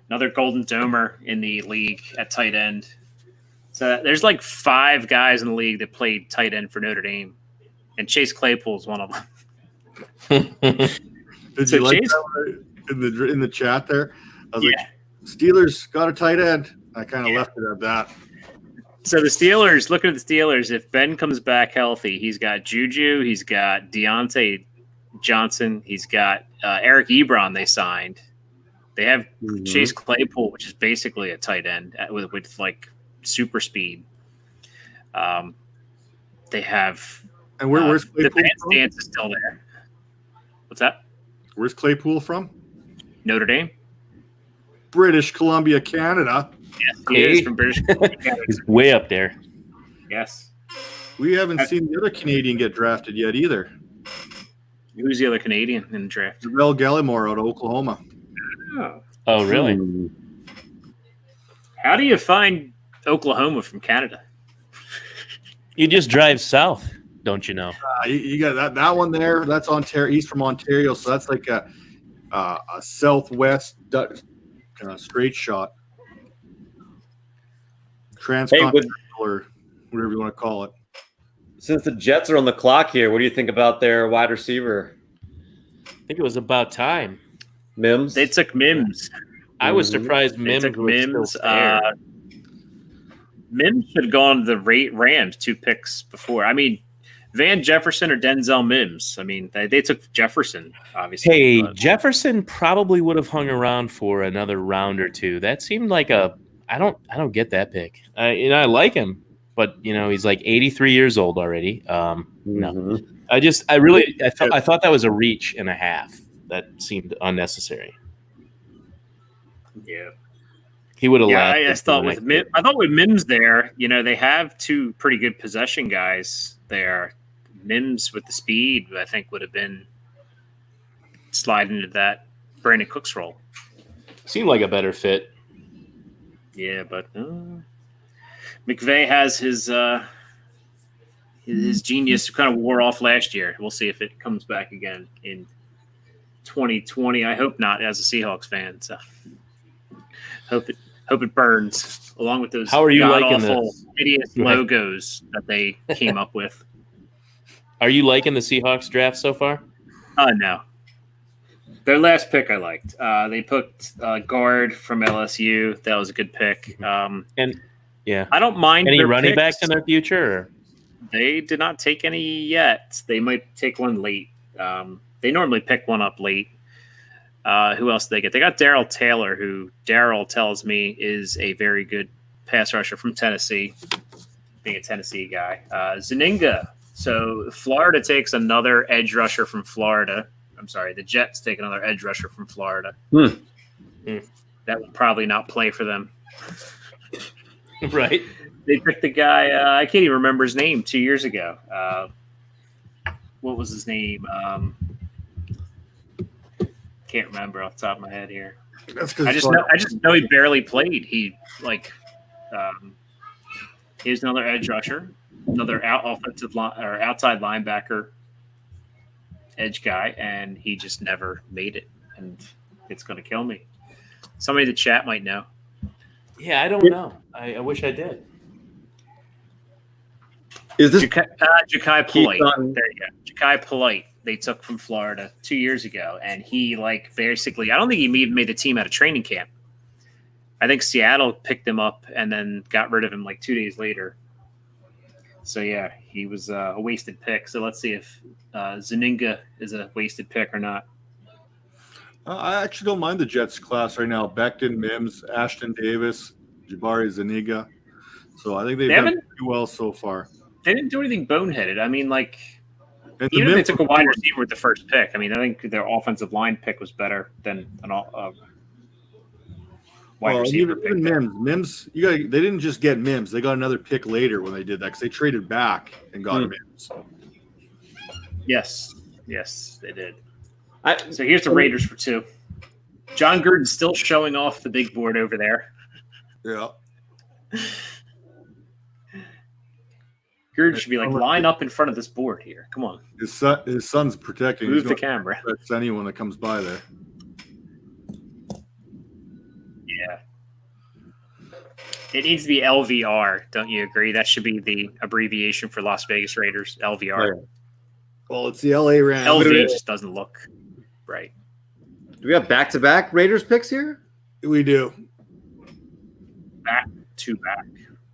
Speaker 6: Another Golden Domer in the league at tight end. So there's like 5 guys in the league that played tight end for Notre Dame, and Chase Claypool's one of them.
Speaker 7: Did
Speaker 6: So
Speaker 7: you like
Speaker 6: Chase-
Speaker 7: that in the chat there? I was like, Steelers got a tight end. I kind of left it at that.
Speaker 6: So the Steelers, looking at the Steelers, if Ben comes back healthy, he's got Juju, he's got Deontay Johnson, he's got Eric Ebron they signed. They have Chase Claypool, which is basically a tight end with like super speed. They have
Speaker 7: And where's
Speaker 6: the
Speaker 7: Claypool
Speaker 6: Vance
Speaker 7: from?
Speaker 6: Dance is still there. What's that?
Speaker 7: Where's Claypool from?
Speaker 6: Notre Dame?
Speaker 7: British Columbia, Canada.
Speaker 6: Yes, he is from British Columbia.
Speaker 9: He's way up there.
Speaker 6: Yes.
Speaker 7: We haven't seen the other Canadian get drafted yet either.
Speaker 6: Who's the other Canadian in the draft?
Speaker 7: Darrell Gallimore out of Oklahoma.
Speaker 6: Oh.
Speaker 9: Oh, really?
Speaker 6: How do you find Oklahoma from Canada?
Speaker 9: You just drive south, don't you know?
Speaker 7: You got that one there. That's Ontario. He's from Ontario, so that's like a southwest kind of straight shot. Transcontinental or whatever you want to call it.
Speaker 8: Since the Jets are on the clock here, what do you think about their wide receiver,
Speaker 9: I think it was about time.
Speaker 8: Mims?
Speaker 6: They took Mims.
Speaker 9: I was surprised
Speaker 6: They
Speaker 9: Mims
Speaker 6: took
Speaker 9: was still
Speaker 6: Mims.
Speaker 9: there.
Speaker 6: Mims should have gone to the Rams 2 picks before. I mean, Van Jefferson or Denzel Mims. I mean, they took Jefferson, obviously.
Speaker 9: Hey,
Speaker 6: but-
Speaker 9: Jefferson probably would have hung around for another round or 2. That seemed like I don't get that pick. I like him, but he's like 83 years old already. No, I thought that was a reach and a half. That seemed unnecessary.
Speaker 6: Yeah.
Speaker 9: He would have
Speaker 6: Yeah,
Speaker 9: laughed.
Speaker 6: I thought with Mims there, they have 2 pretty good possession guys there. Mims with the speed, I think, would have been slide into that Brandon Cooks role.
Speaker 9: Seemed like a better fit.
Speaker 6: Yeah, but McVay has his genius kind of wore off last year. We'll see if it comes back again in 2020. I hope not, as a Seahawks fan. So hope it burns along with those
Speaker 9: How are you liking
Speaker 6: god-awful,
Speaker 9: this?
Speaker 6: hideous
Speaker 9: Go ahead.
Speaker 6: logos that they came up with.
Speaker 9: Are you liking the Seahawks draft so far?
Speaker 6: No. Their last pick I liked. They picked guard from LSU. That was a good pick.
Speaker 9: And yeah,
Speaker 6: I don't mind
Speaker 9: any
Speaker 6: their
Speaker 9: running
Speaker 6: picks.
Speaker 9: backs in their future? Or?
Speaker 6: They did not take any yet. They might take one late. They normally pick one up late. Who else did they get? They got Darrell Taylor, who Darrell tells me is a very good pass rusher from Tennessee, being a Tennessee guy. Zeninga. So Florida takes another edge rusher from Florida. I'm sorry, the Jets take another edge rusher from Florida. That will probably not play for them.
Speaker 9: Right.
Speaker 6: They picked the guy, I can't even remember his name, 2 years ago. What was his name? Can't remember off the top of my head here. I just know he barely played. He he's another edge rusher, another outside linebacker edge guy, and he just never made it, and it's going to kill me. Somebody in the chat might know.
Speaker 9: Yeah, I don't know. I wish I did.
Speaker 8: Is this
Speaker 6: Ja'Kai Polite? There you go. Ja'Kai Polite. They took from Florida 2 years ago, and he basically, I don't think he even made the team out of training camp. I think Seattle picked him up and then got rid of him 2 days later. So yeah, he was a wasted pick. So let's see if Zeninga is a wasted pick or not.
Speaker 7: I actually don't mind the Jets class right now. Becton, Mims, Ashton Davis, Jabari Zuniga. So I think they've done pretty well so far.
Speaker 6: They didn't do anything boneheaded. I mean,
Speaker 7: and
Speaker 6: even if they took a wide receiver with the first pick, I mean, I think their offensive line pick was better than an wide receiver pick.
Speaker 7: Even Mims, they didn't just get Mims. They got another pick later when they did that because they traded back and got Mims.
Speaker 6: Yes, they did. So here's the Raiders for 2. John Gruden's still showing off the big board over there.
Speaker 7: Yeah.
Speaker 6: Gruden should be line up in front of this board here. Come on.
Speaker 7: His son's protecting.
Speaker 6: Move the camera.
Speaker 7: That's anyone that comes by there.
Speaker 6: Yeah. It needs to be LVR. Don't you agree? That should be the abbreviation for Las Vegas Raiders. LVR.
Speaker 7: Right. Well, it's the LA Rams.
Speaker 6: LV just doesn't look right.
Speaker 8: Do we have back-to-back Raiders picks here?
Speaker 7: We do.
Speaker 6: Back to back.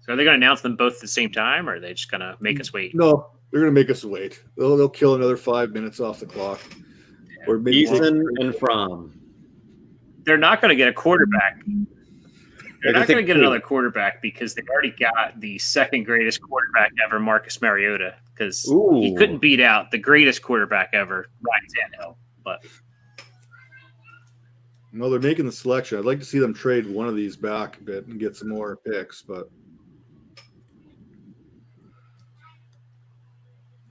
Speaker 6: So are they going to announce them both at the same time, or are they just going to make us wait?
Speaker 7: No, they're going to make us wait. They'll kill another 5 minutes off the clock.
Speaker 6: Yeah.
Speaker 7: Or
Speaker 8: Eason and Fromm.
Speaker 6: They're not going to get a quarterback. They're not going to get another quarterback because they already got the second greatest quarterback ever, Marcus Mariota, because he couldn't beat out the greatest quarterback ever, Ryan Tannehill. But
Speaker 7: no, they're making the selection. I'd like to see them trade one of these back a bit and get some more picks, but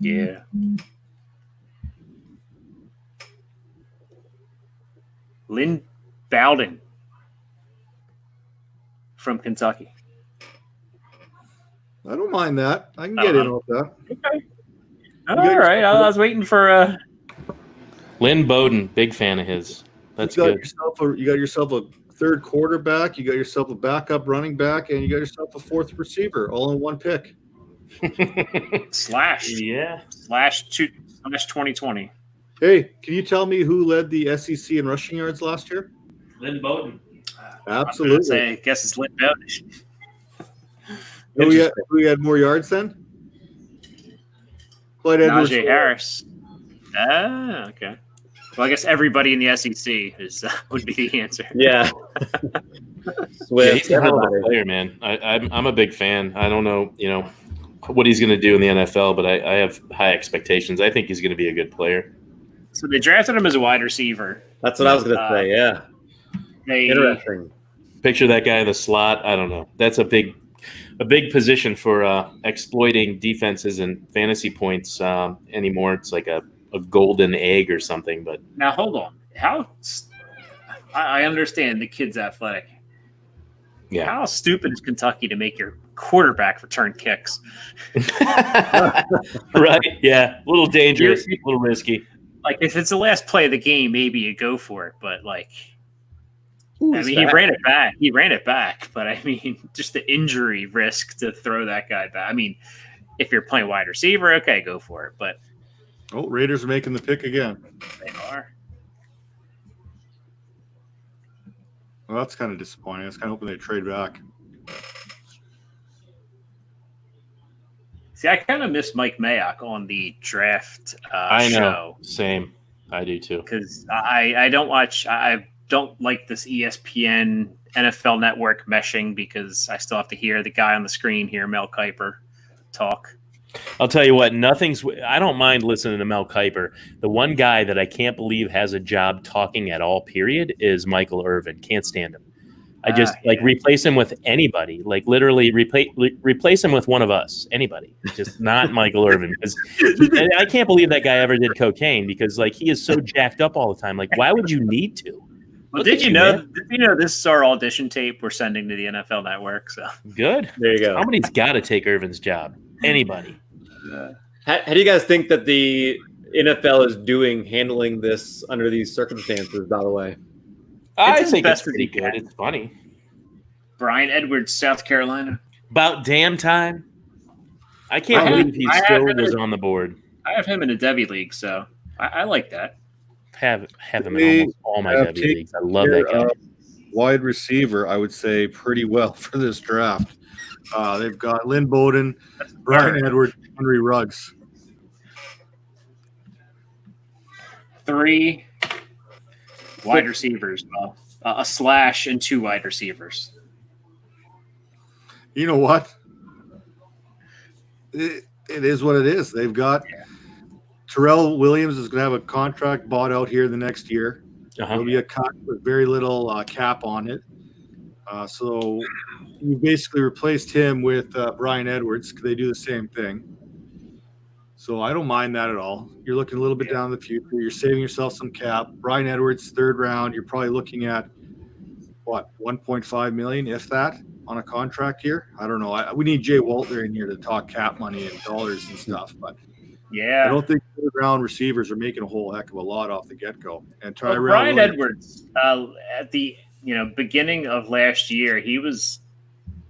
Speaker 6: yeah. Lynn Bowden from Kentucky.
Speaker 7: I don't mind that. I can get in with that.
Speaker 6: Okay. All right. I was waiting for
Speaker 9: Lynn Bowden, big fan of his. That's good.
Speaker 7: You got yourself a third quarterback, you got yourself a backup running back, and you got yourself a fourth receiver, all in one pick.
Speaker 6: Slash 2020.
Speaker 7: Hey, can you tell me who led the SEC in rushing yards last year?
Speaker 9: Lynn Bowden.
Speaker 7: Absolutely.
Speaker 6: I guess it's Lynn Bowden.
Speaker 7: Who had more yards then? Clyde Edwards.
Speaker 6: Najee Harris. Okay. Well, I guess everybody in the SEC would be the answer.
Speaker 8: Yeah.
Speaker 9: He's a hell of a player, man. I'm a big fan. I don't know, what he's going to do in the NFL, but I have high expectations. I think he's going to be a good player.
Speaker 6: So they drafted him as a wide receiver.
Speaker 8: That's what I was going to say. Yeah. Interesting.
Speaker 9: Picture that guy in the slot. I don't know. That's a big position for exploiting defenses and fantasy points anymore. It's like a golden egg or something. But
Speaker 6: now hold on. I understand the kid's athletic.
Speaker 9: Yeah.
Speaker 6: How stupid is Kentucky to make your quarterback return kicks?
Speaker 9: Right. Yeah. A little dangerous, a little risky.
Speaker 6: If it's the last play of the game, maybe you go for it. But he ran it back. He ran it back. But I mean, just the injury risk to throw that guy back. I mean, if you're playing wide receiver, okay, go for it. But
Speaker 7: Raiders are making the pick again.
Speaker 6: They are.
Speaker 7: Well, that's kind of disappointing. I was kind of hoping they'd trade back.
Speaker 6: See, I kind of miss Mike Mayock on the draft
Speaker 9: I know.
Speaker 6: show.
Speaker 9: Same. I do too.
Speaker 6: Because I don't watch. I don't like this ESPN NFL Network meshing because I still have to hear the guy on the screen here, Mel Kiper, talk.
Speaker 9: I'll tell you what, I don't mind listening to Mel Kiper. The one guy that I can't believe has a job talking at all, period, is Michael Irvin. Can't stand him. I just replace him with anybody. Like literally replace him with one of us. Anybody. Just not Michael Irvin. I can't believe that guy ever did cocaine because like he is so jacked up all the time. Like why would you need to?
Speaker 6: Well, did you know this is our audition tape we're sending to the NFL Network? So
Speaker 9: good.
Speaker 8: There you go.
Speaker 9: Somebody's got to take Irvin's job. Anybody.
Speaker 8: How do you guys think that the NFL is handling this under these circumstances, by the way?
Speaker 9: I think it's pretty good. It's funny.
Speaker 6: Brian Edwards, South Carolina.
Speaker 9: About damn time. I can't believe he still was on the board.
Speaker 6: I have him in a Debbie league, so I like that.
Speaker 9: Have him in almost all my Debbie leagues. I love that guy.
Speaker 7: Wide receiver, I would say, pretty well for this draft. They've got Lynn Bowden, Brian Edwards, Henry Ruggs.
Speaker 6: 3 wide receivers, a slash and 2 wide receivers.
Speaker 7: You know what? It is what it is. They've got Terrell Williams is going to have a contract bought out here the next year. There'll be a cut with very little cap on it. So you basically replaced him with Brian Edwards because they do the same thing. So I don't mind that at all. You're looking a little bit down the future. You're saving yourself some cap. Brian Edwards, 3rd round. You're probably looking at, what, $1.5 million, if that, on a contract here? I don't know. We need Jay Walter in here to talk cap money and dollars and stuff. But I don't think 3rd round receivers are making a whole heck of a lot off the get-go. And
Speaker 6: Brian Edwards, at the beginning of last year, he was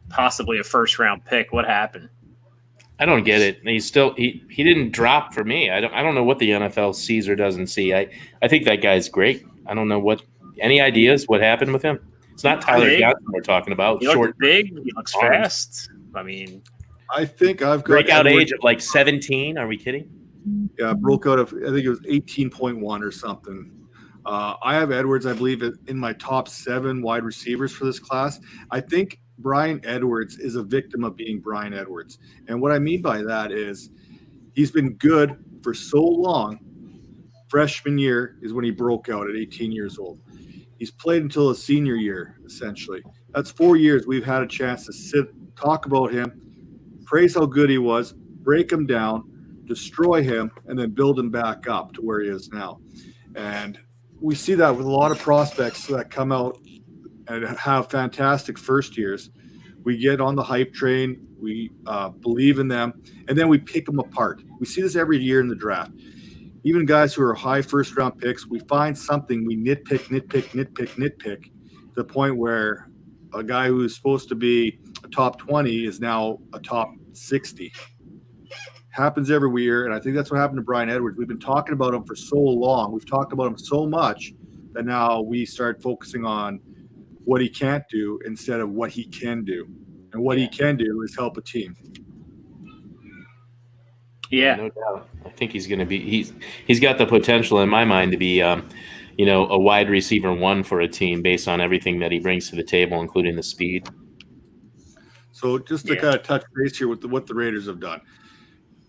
Speaker 6: possibly a 1st-round pick. What happened?
Speaker 9: I don't get it. He didn't drop for me. I don't know what the NFL sees or doesn't see. I think that guy's great. I don't know any ideas what happened with him. It's not Tyler Johnson we're talking about.
Speaker 6: He looks big. He looks fast. I mean,
Speaker 7: I think I've got
Speaker 9: breakout age of like 17. Are we kidding?
Speaker 7: Yeah, broke out of I think it was 18.1 or something. I have Edwards, I believe, in my top 7 wide receivers for this class. I think Brian Edwards is a victim of being Brian Edwards. And what I mean by that is he's been good for so long. Freshman year is when he broke out at 18 years old. He's played until his senior year, essentially. That's 4 years we've had a chance to talk about him, praise how good he was, break him down, destroy him, and then build him back up to where he is now. And we see that with a lot of prospects that come out and have fantastic first years. We get on the hype train, we believe in them, and then we pick them apart. We see this every year in the draft. Even guys who are high 1st-round picks, we find something, we nitpick to the point where a guy who is supposed to be a top 20 is now a top 60. Happens every year, and I think that's what happened to Brian Edwards. We've been talking about him for so long. We've talked about him so much that now we start focusing on what he can't do instead of what he can do. And what he can do is help a team.
Speaker 6: Yeah,
Speaker 9: no doubt. I think he's going to be. He's got the potential in my mind to be, a wide receiver 1 for a team based on everything that he brings to the table, including the speed.
Speaker 7: So just to kind of touch base here with what the Raiders have done,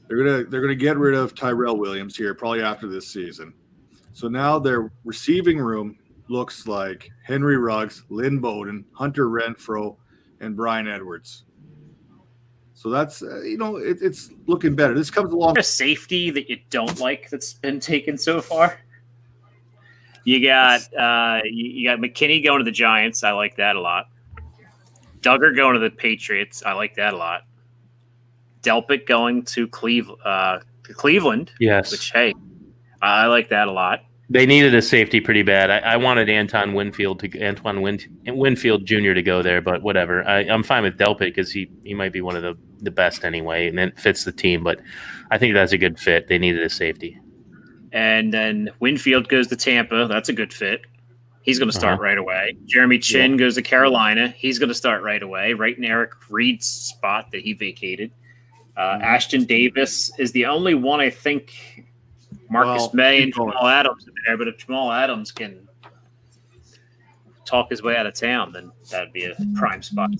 Speaker 7: they're gonna get rid of Tyrell Williams here probably after this season. So now their receiving room looks like Henry Ruggs, Lynn Bowden, Hunter Renfrow, and Brian Edwards. So that's, it's looking better. This comes along.
Speaker 6: A safety that you don't like that's been taken so far. You got McKinney going to the Giants. I like that a lot. Duggar going to the Patriots. I like that a lot. Delpit going to Cleveland.
Speaker 9: Yes.
Speaker 6: Which, hey, I like that a lot.
Speaker 9: They needed a safety pretty bad. I wanted Antoine Winfield Jr. to go there, but whatever. I'm fine with Delpit because he might be one of the best anyway, and it fits the team. But I think that's a good fit. They needed a safety.
Speaker 6: And then Winfield goes to Tampa. That's a good fit. He's going to start right away. Jeremy Chin goes to Carolina. He's going to start right away, right in Eric Reed's spot that he vacated. Ashton Davis is the only one I think Marcus May and
Speaker 7: keep going.
Speaker 6: Jamal Adams are there, but if Jamal Adams can talk his way out of town, then that'd be a prime spot.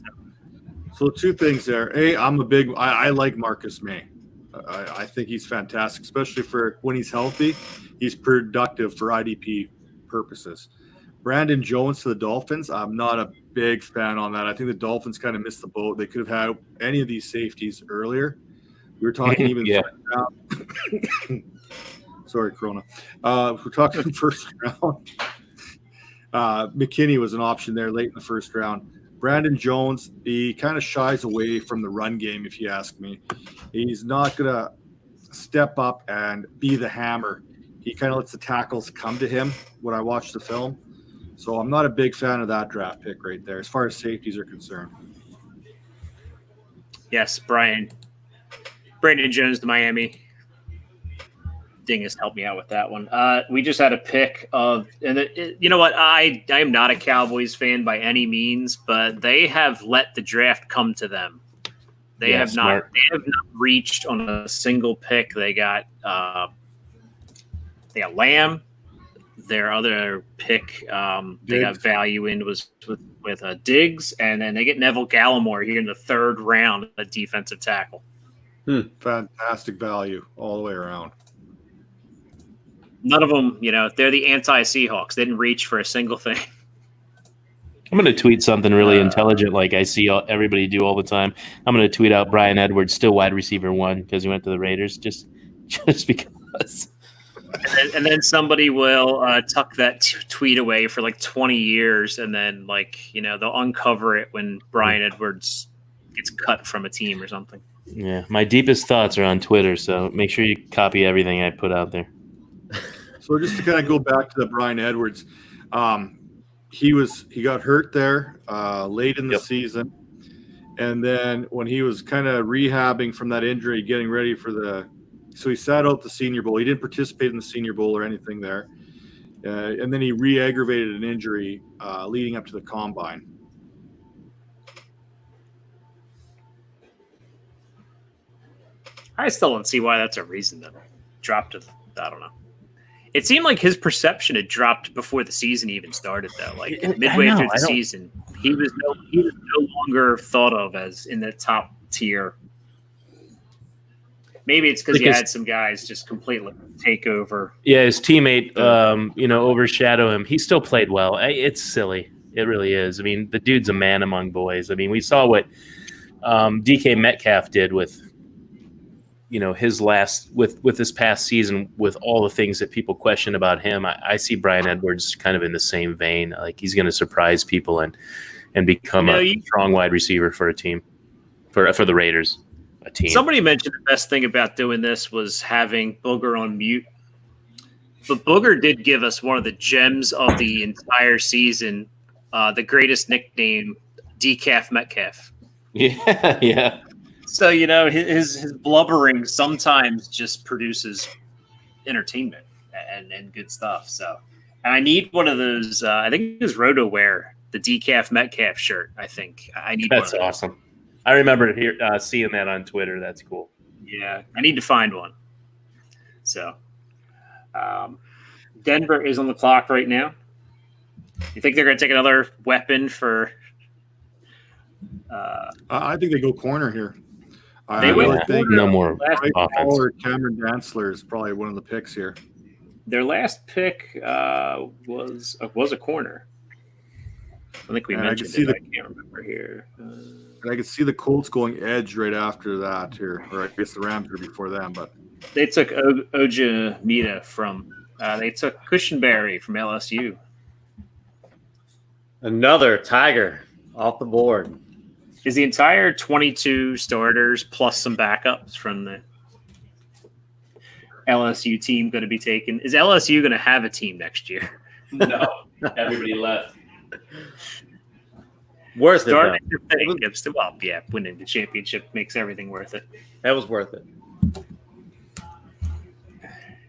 Speaker 7: So 2 things there. I like Marcus May. I think he's fantastic, especially for when he's healthy. He's productive for IDP purposes. Brandon Jones to the Dolphins, I'm not a big fan on that. I think the Dolphins kind of missed the boat. They could have had any of these safeties earlier. We were talking even
Speaker 9: Yeah.
Speaker 7: first round. Sorry, Corona. We're talking first round. McKinney was an option there late in the first round. Brandon Jones, he kind of shies away from the run game, if you ask me. He's not going to step up and be the hammer. He kind of lets the tackles come to him when I watch the film. So I'm not a big fan of that draft pick right there as far as safeties are concerned.
Speaker 6: Yes, Brandon Jones to Miami. Dingus helped me out with that one. We just had a pick of, and you know what? I am not a Cowboys fan by any means, but they have let the draft come to them. They have not reached on a single pick. They got Lamb. Their other pick they got value in was with Diggs, and then they get Neville Gallimore here in the 3rd round, a defensive tackle.
Speaker 7: Fantastic value all the way around.
Speaker 6: None of them, they're the anti-Seahawks. They didn't reach for a single thing.
Speaker 9: I'm going to tweet something really intelligent like I see everybody do all the time. I'm going to tweet out Brian Edwards, still wide receiver 1 because he went to the Raiders, just because.
Speaker 6: And then somebody will tuck that tweet away for like 20 years, and then they'll uncover it when Brian Edwards gets cut from a team or something.
Speaker 9: Yeah, my deepest thoughts are on Twitter, so make sure you copy everything I put out there.
Speaker 7: So just to kind of go back to the Brian Edwards, he got hurt there late in the season, and then when he was kind of rehabbing from that injury, getting ready for so he sat out the Senior Bowl. He didn't participate in the Senior Bowl or anything there, and then he re-aggravated an injury leading up to the Combine.
Speaker 6: I still don't see why that's a reason to drop to. I don't know. It seemed like his perception had dropped before the season even started, though. Like midway through the season, he was no longer thought of as in the top tier. Maybe it's because he had some guys just completely take over.
Speaker 9: Yeah, his teammate, overshadow him. He still played well. It's silly. It really is. I mean, the dude's a man among boys. I mean, we saw what DK Metcalf did with his with this past season, with all the things that people question about him. I see Brian Edwards kind of in the same vein. Like he's going to surprise people and become a strong wide receiver for a team, for the Raiders. A team.
Speaker 6: Somebody mentioned the best thing about doing this was having Booger on mute. But Booger did give us one of the gems of the entire season, the greatest nickname, Decaf Metcalf.
Speaker 9: Yeah, yeah.
Speaker 6: So, his blubbering sometimes just produces entertainment and good stuff. So, and I need one of those, I think it was RotoWear, the Decaf Metcalf shirt, I think. I need
Speaker 9: That's
Speaker 6: one of
Speaker 9: awesome. I remember seeing that on Twitter. That's cool.
Speaker 6: Yeah, I need to find one. So, Denver is on the clock right now. You think they're going to take another weapon for?
Speaker 7: I think they go corner here.
Speaker 6: They
Speaker 7: really think
Speaker 9: no more
Speaker 7: offense. Cameron Dantzler is probably one of the picks here.
Speaker 6: Their last pick was a corner. I think we mentioned it. I can't remember here.
Speaker 7: I could see the Colts going edge right after that here, or I guess the Rams were before them. But
Speaker 6: they took Ojamita from. They took Cushenberry from LSU.
Speaker 8: Another Tiger off the board.
Speaker 6: Is the entire 22 starters plus some backups from the LSU team going to be taken? Is LSU going to have a team next year?
Speaker 9: No, everybody left.
Speaker 8: Worth it.
Speaker 6: Well, yeah, winning the championship makes everything worth it.
Speaker 8: That was worth it.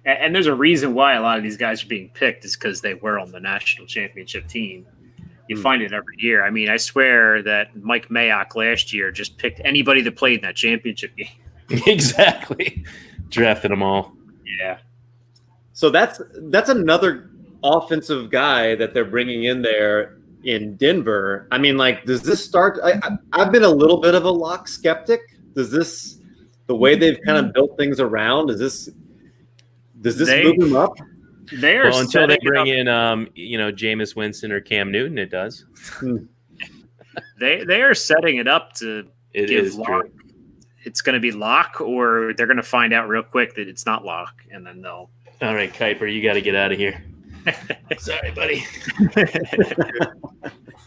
Speaker 6: And there's a reason why a lot of these guys are being picked is because they were on the national championship team. You find it every year. I mean, I swear that Mike Mayock last year just picked anybody that played in that championship game.
Speaker 9: Exactly. Drafted them all.
Speaker 6: Yeah.
Speaker 8: So that's another offensive guy that they're bringing in there in Denver. I mean, like, does this start? I've been a little bit of a lock skeptic. Does this, the way they've kind of built things around, does this move him up?
Speaker 6: They are
Speaker 9: Well, until they
Speaker 6: setting it
Speaker 9: bring
Speaker 6: up-
Speaker 9: in, Jameis Winston or Cam Newton, it does.
Speaker 6: They are setting it up to
Speaker 9: It
Speaker 6: give
Speaker 9: is
Speaker 6: Lock.
Speaker 9: true.
Speaker 6: It's going to be Lock, or they're going to find out real quick that it's not Lock, and then they'll.
Speaker 9: All right, Kuiper, you got to get out of here. Sorry, buddy.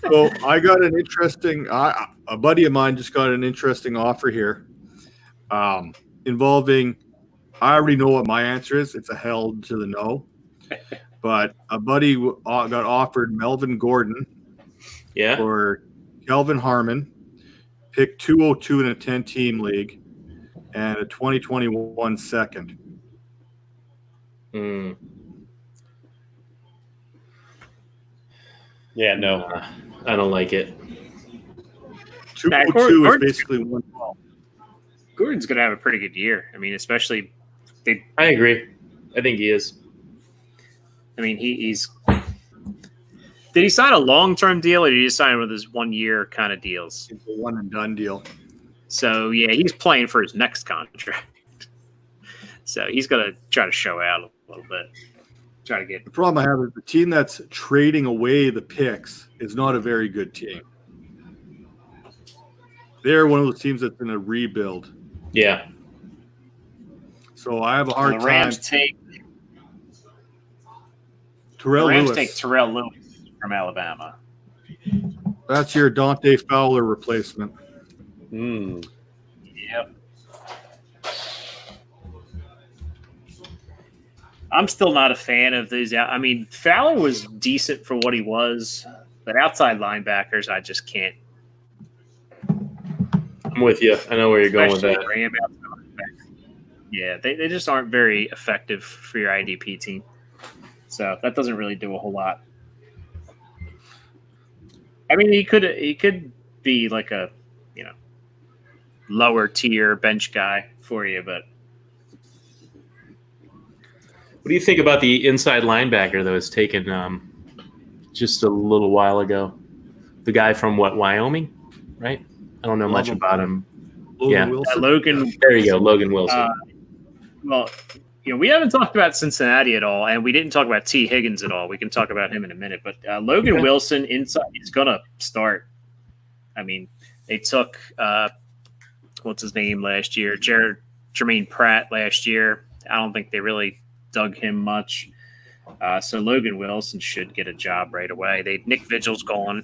Speaker 7: So I got an interesting. A buddy of mine just got an interesting offer here, involving. I already know what my answer is. It's a hell to the no, but a buddy got offered Melvin Gordon
Speaker 9: Yeah.
Speaker 7: for Kelvin Harmon, pick 202 in a 10-team league, and a 2021 second.
Speaker 9: Mm.
Speaker 8: Yeah, no.
Speaker 9: I don't like it.
Speaker 7: 202 is
Speaker 6: Gordon's-
Speaker 7: basically 112.
Speaker 6: Gordon's going to have a pretty good year. I mean, especially
Speaker 9: I agree. I think he is.
Speaker 6: I mean, he's. Did he sign a long-term deal, or did he just sign one of those one-year kind of deals?
Speaker 7: It's a one and done deal.
Speaker 6: So yeah, he's playing for his next contract. So he's going to try to show out a little bit. Try to get.
Speaker 7: The problem I have is the team that's trading away the picks is not a very good team. They're one of those teams that's in a rebuild.
Speaker 9: Yeah.
Speaker 7: So I have a hard
Speaker 6: The Rams
Speaker 7: time.
Speaker 6: take
Speaker 7: Terrell
Speaker 6: the Rams
Speaker 7: Lewis.
Speaker 6: take Terrell Lewis from Alabama.
Speaker 7: That's your Dante Fowler replacement.
Speaker 8: Hmm.
Speaker 6: Yep. I'm still not a fan of these. I mean, Fowler was decent for what he was, but outside linebackers, I just can't.
Speaker 9: I'm with you. I know where you're going with
Speaker 6: especially
Speaker 9: that.
Speaker 6: Ram outside linebackers. Yeah, they just aren't very effective for your IDP team. So that doesn't really do a whole lot. I mean, he could be like a lower tier bench guy for you, but
Speaker 9: What do you think about the inside linebacker that was taken just a little while ago? The guy from Wyoming, right? I don't know much about him.
Speaker 7: Logan
Speaker 9: Yeah.
Speaker 7: Wilson.
Speaker 6: Logan.
Speaker 9: There you go, Logan Wilson.
Speaker 6: Well, we haven't talked about Cincinnati at all, and we didn't talk about T. Higgins at all. We can talk about him in a minute, but Logan Wilson inside is going to start. I mean, they took what's his name last year, Jermaine Pratt last year. I don't think they really dug him much. So Logan Wilson should get a job right away. Nick Vigil's gone.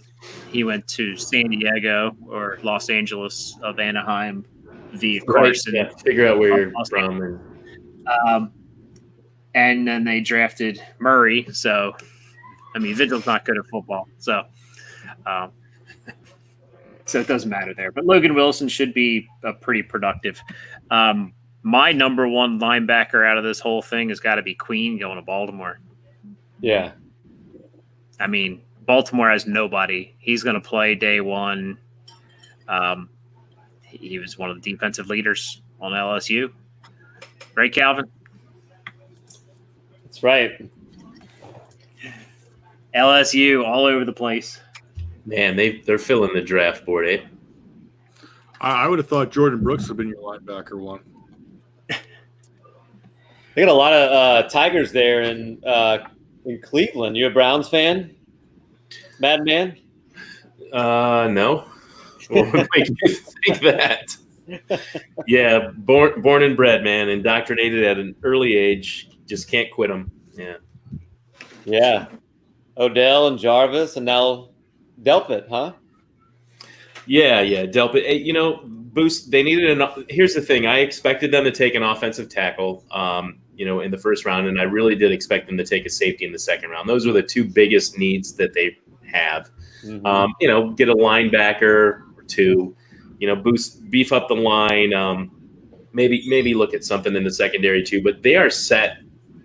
Speaker 6: He went to San Diego or Los Angeles of Anaheim via Carson.
Speaker 9: Yeah, figure out where you're
Speaker 6: Los
Speaker 9: from. And
Speaker 6: And then they drafted Murray. So, I mean, Vigil's not good at football. So it doesn't matter there. But Logan Wilson should be pretty productive. My number one linebacker out of this whole thing has got to be Queen going to Baltimore.
Speaker 8: Yeah.
Speaker 6: I mean, Baltimore has nobody. He's going to play day one. He was one of the defensive leaders on LSU. Right, Calvin?
Speaker 8: That's right.
Speaker 6: LSU all over the place.
Speaker 9: man, they're filling the draft board, eh?
Speaker 7: I would have thought Jordan Brooks would have been your linebacker one.
Speaker 8: They got a lot of Tigers there in Cleveland. You a Browns fan, Madman?
Speaker 9: No. What would make you think that? Yeah, born and bred, man, indoctrinated at an early age. Just can't quit them. Yeah.
Speaker 8: Yeah. Odell and Jarvis, and now Delpit, huh?
Speaker 9: Yeah, Delpit. Hey, Boost. They needed Here's the thing. I expected them to take an offensive tackle, in the first round, and I really did expect them to take a safety in the second round. Those are the two biggest needs that they have.
Speaker 8: Mm-hmm.
Speaker 9: Get a linebacker or two. Beef up the line. Maybe look at something in the secondary too. But they are set